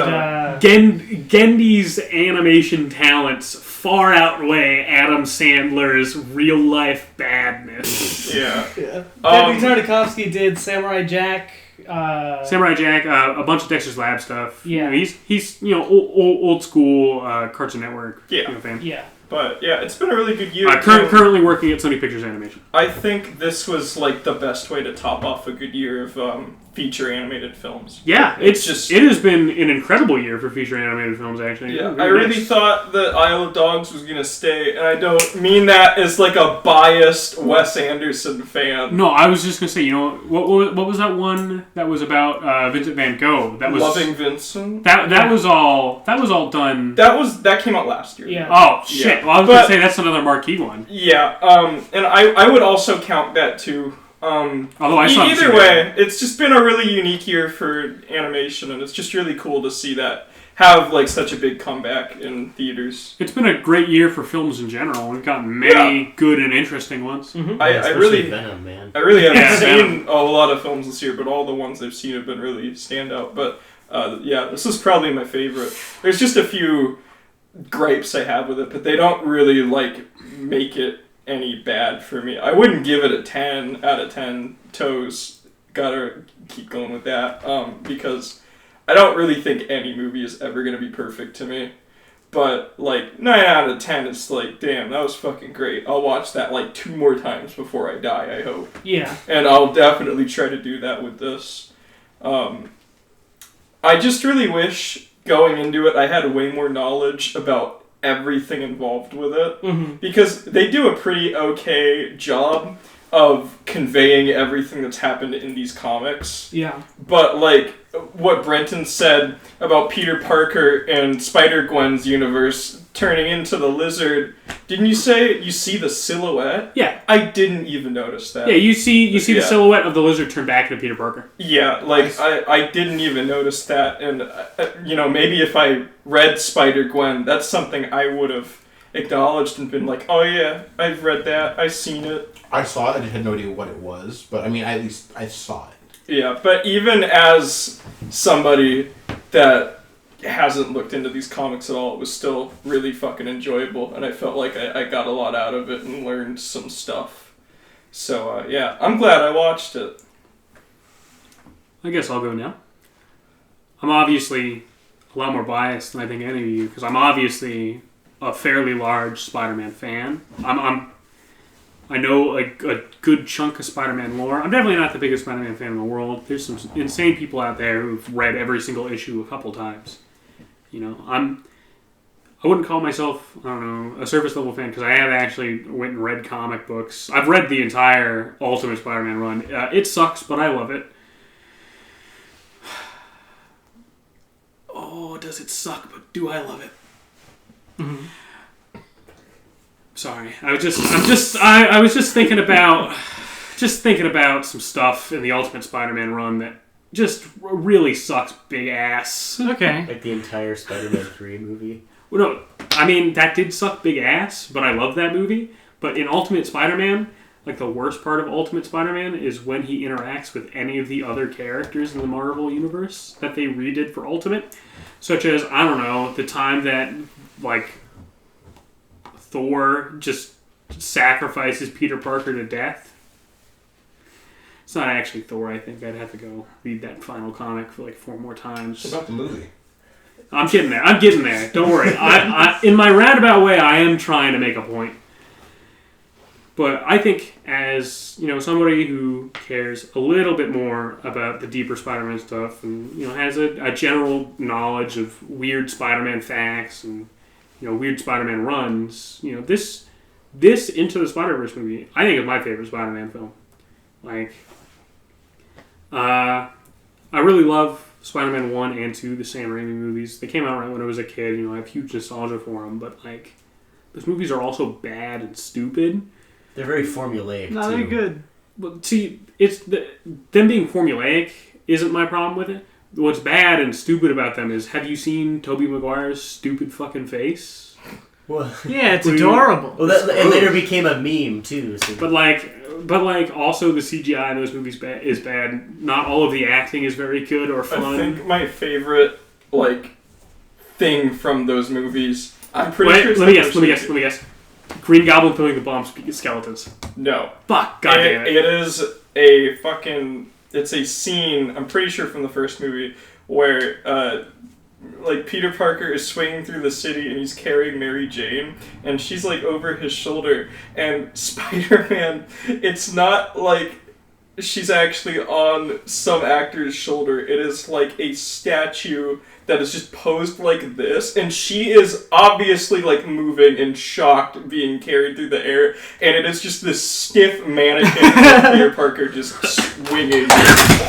Gendy's animation talents far outweigh Adam Sandler's real life badness.
Yeah.
Gendy Tartakovsky did Samurai Jack.
A bunch of Dexter's Lab stuff.
Yeah.
He's old school Cartoon Network fan.
Yeah.
But yeah, it's been a really good year.
Currently working at Sony Pictures Animation.
I think this was like the best way to top off a good year of feature animated films.
Yeah, it has been an incredible year for feature animated films. Actually,
yeah, I really thought that Isle of Dogs was gonna stay, and I don't mean that as like a biased Wes Anderson fan.
No, I was just gonna say, what was that one that was about Vincent Van Gogh? That was
Loving Vincent.
That was all done.
That came out last year.
Yeah.
Oh shit! Yeah. Well, I was gonna say that's another marquee one.
Yeah. And I would also count that too.
Although I saw
either way, it's just been a really unique year for animation, and it's just really cool to see that have like such a big comeback in theaters.
It's been a great year for films in general. We've gotten many good and interesting ones.
Mm-hmm.
I really
Venom, man.
I really haven't seen a lot of films this year, but all the ones I've seen have been really standout. But this is probably my favorite. There's just a few gripes I have with it, but they don't really like make it any bad for me. I wouldn't give it a 10 out of 10 toes. Gotta keep going with that because I don't really think any movie is ever going to be perfect to me. But like 9 out of 10 is like, damn, that was fucking great. I'll watch that like 2 more times before I die, I hope.
Yeah.
And I'll definitely try to do that with this. I just really wish going into it I had way more knowledge about everything involved with it, because they do a pretty okay job of conveying everything that's happened in these comics.
Yeah.
But like what Brenton said about Peter Parker and Spider-Gwen's universe turning into the Lizard, didn't you say you see the silhouette?
Yeah.
I didn't even notice that.
Yeah, you see the silhouette of the Lizard turn back into Peter Parker.
Yeah, like I didn't even notice that, and maybe if I read Spider-Gwen, that's something I would have acknowledged and been like, oh yeah, I've read that, I've seen it.
I saw it, I just had no idea what it was, but I mean, at least I saw it.
Yeah, but even as somebody that hasn't looked into these comics at all, it was still really fucking enjoyable, and I felt like I got a lot out of it and learned some stuff. So, yeah, I'm glad I watched it.
I guess I'll go now. I'm obviously a lot more biased than I think any of you, because I'm obviously a fairly large Spider-Man fan. I know a good chunk of Spider-Man lore. I'm definitely not the biggest Spider-Man fan in the world. There's some insane people out there who've read every single issue a couple times. I wouldn't call myself, I don't know, a surface level fan, because I have actually went and read comic books. I've read the entire Ultimate Spider-Man run. It sucks, but I love it. Oh, does it suck, but do I love it? Mm-hmm. Sorry, I was just thinking about some stuff in the Ultimate Spider-Man run that just really sucks big ass.
Okay.
Like the entire Spider-Man 3 movie.
Well, no, I mean that did suck big ass, but I love that movie. But in Ultimate Spider-Man, like the worst part of Ultimate Spider-Man is when he interacts with any of the other characters in the Marvel universe that they redid for Ultimate, such as, I don't know, the time that like Thor just sacrifices Peter Parker to death. It's not actually Thor, I think. I'd have to go read that final comic for like 4 more times.
It's about the movie.
I'm getting there. Don't worry. I in my roundabout way, I am trying to make a point. But I think as, somebody who cares a little bit more about the deeper Spider-Man stuff and, has a general knowledge of weird Spider-Man facts and, weird Spider-Man runs, this Into the Spider-Verse movie, I think is my favorite Spider-Man film. Like, I really love Spider-Man 1 and 2, the Sam Raimi movies. They came out right when I was a kid, I have huge nostalgia for them, but, like, those movies are also bad and stupid.
They're very formulaic,
no,
too.
they're good.
Well, see, them being formulaic isn't my problem with it. What's bad and stupid about them is, have you seen Tobey Maguire's stupid fucking face?
Well,
yeah, it's adorable.
Well, it later became a meme, too. So.
But also the CGI in those movies is bad. Not all of the acting is very good or fun.
I think my favorite, thing from those movies, I'm pretty sure it's
let me guess. Green Goblin throwing the bomb skeletons.
No.
Fuck, goddamn it.
It is a fucking... It's a scene, I'm pretty sure from the first movie, where, Peter Parker is swinging through the city and he's carrying Mary Jane, and she's, over his shoulder, and Spider-Man, it's not like she's actually on some actor's shoulder. It is like a statue that is just posed like this, and she is obviously moving and shocked, being carried through the air, and it is just this stiff mannequin of Peter Parker just swinging.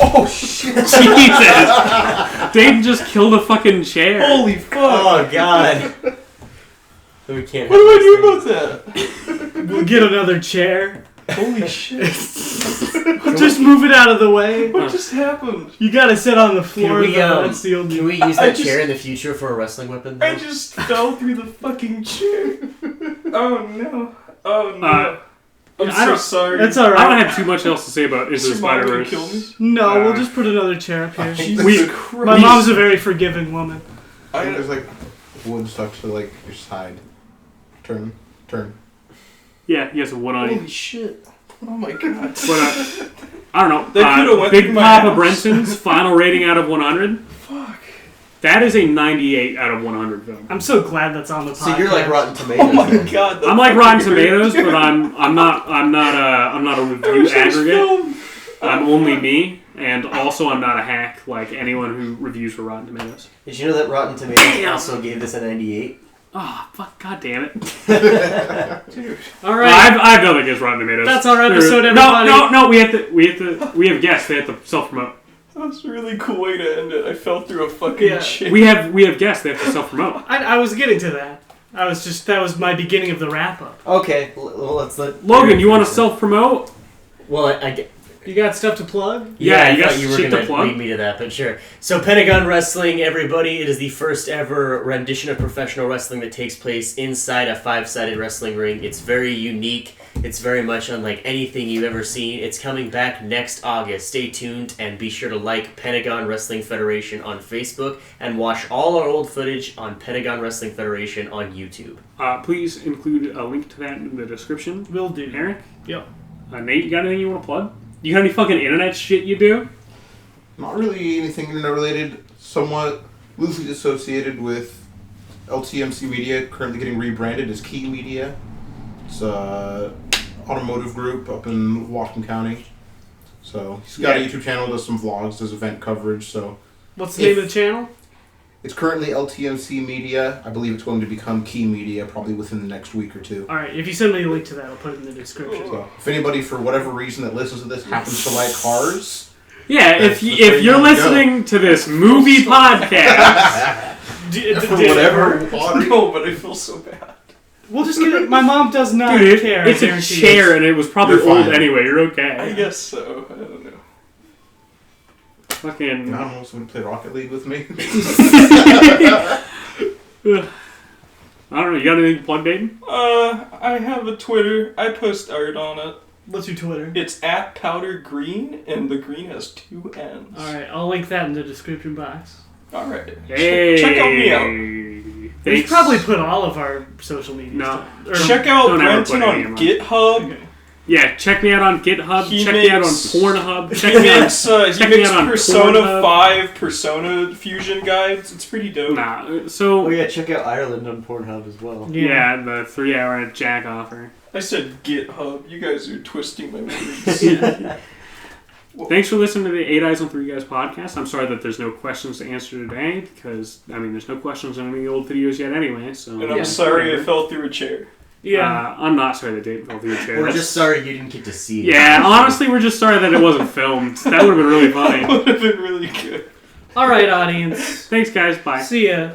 Oh shit!
Jesus! Dayton just killed a fucking chair.
Holy fuck!
Oh god! We can't.
What do I do about that?
We'll get another chair.
Holy shit!
Just move it out of the way.
What just happened?
You gotta sit on the floor. That's the only.
Can we use that chair in the future for a wrestling weapon? Though?
I just fell through the fucking chair. Oh no! Oh no! I'm so sorry.
That's alright.
I don't have too much else to say about Into the Spider-Verse.
Kill me?
No, we'll just put another chair up here.
My
My mom's a very forgiving woman.
I think there's wood stuck to your side. Turn.
Yeah, he has a wood on it.
Holy shit! Oh my god!
But I don't know.
That could've went
Big
through my
Papa
house.
Brenson's final rating out of 100.
Fuck.
That is a 98 out of 100 film.
I'm so glad that's on the podcast.
So you're like Rotten Tomatoes.
Oh my
then.
god!
I'm like Rotten Tomatoes, but I'm not a review aggregate. I'm only me, and also I'm not a hack like anyone who reviews for Rotten Tomatoes.
Did you know that Rotten Tomatoes also gave this a 98?
Oh, fuck, god damn it.
Alright.
I have nothing against Rotten Tomatoes.
That's our episode, everybody.
No, we have guests. They have to self-promote.
That's a really cool way to end it. I fell through a fucking chair.
We have guests. They have to self-promote.
I was getting to that. That was my beginning of the wrap-up.
Okay, well, let's let...
Logan, you want to self-promote?
Well, I get...
You got stuff to plug?
Yeah,
I thought you were
shit
going
to
to
plug.
lead me to that, but sure. So Pentagon Wrestling, everybody, it is the first ever rendition of professional wrestling that takes place inside a 5-sided wrestling ring. It's very unique. It's very much unlike anything you've ever seen. It's coming back next August. Stay tuned and be sure to like Pentagon Wrestling Federation on Facebook and watch all our old footage on Pentagon Wrestling Federation on YouTube.
Please include a link to that in the description.
Will do.
Eric?
Yep.
Nate, you got anything you want to plug? You got any fucking internet shit you do?
Not really anything internet related. Somewhat loosely associated with LTMC Media, currently getting rebranded as Key Media. It's a automotive group up in Washington County. So he's got a YouTube channel, does some vlogs, does event coverage. So
what's the name of the channel?
It's currently LTMC Media. I believe it's going to become Key Media probably within the next week or two.
Alright, if you send me a link to that, I'll put it in the description.
So if anybody, for whatever reason that listens to this, happens to like cars...
Yeah, if you're listening to this movie podcast...
for whatever...
No, but I feel so bad.
We'll just get it. My mom does not
Dude,
care.
it's a chair and it was probably
You're
old
fine.
anyway. You're okay.
I guess so. I don't know.
Fucking...
I don't know, someone play Rocket League with me?
I don't know. You got anything to plug, Dayton?
I have a Twitter. I post art on it.
What's your Twitter?
It's @powdergreen, and the green has 2 N's.
Alright, I'll link that in the description box.
Alright.
Hey.
Check out me out.
We
Thanks.
probably put all of our social media
No.
stuff. Or
Check out
don't ever
Brenton
put any
on
of
GitHub.
Okay.
Yeah, check me out on GitHub. Check me out on Pornhub. Check
He
me out.
makes Persona 5 Persona Fusion guides. It's pretty dope.
Nah, so...
Oh yeah, check out Ireland on Pornhub as well.
Yeah, the 3-hour jack offer.
I said GitHub. You guys are twisting my words.
Thanks for listening to the 8 Eyes on 3 Guys podcast. I'm sorry that there's no questions to answer today, because, I mean, there's no questions on any of the old videos yet anyway, so...
And I'm sorry I fell through a chair.
Yeah. I'm not sorry that Dave fell through a chair.
We're just sorry you didn't get to see it.
Yeah, honestly, we're just sorry that it wasn't filmed. That would have been really funny.
That would have been really good.
All right, audience.
Thanks, guys. Bye.
See ya.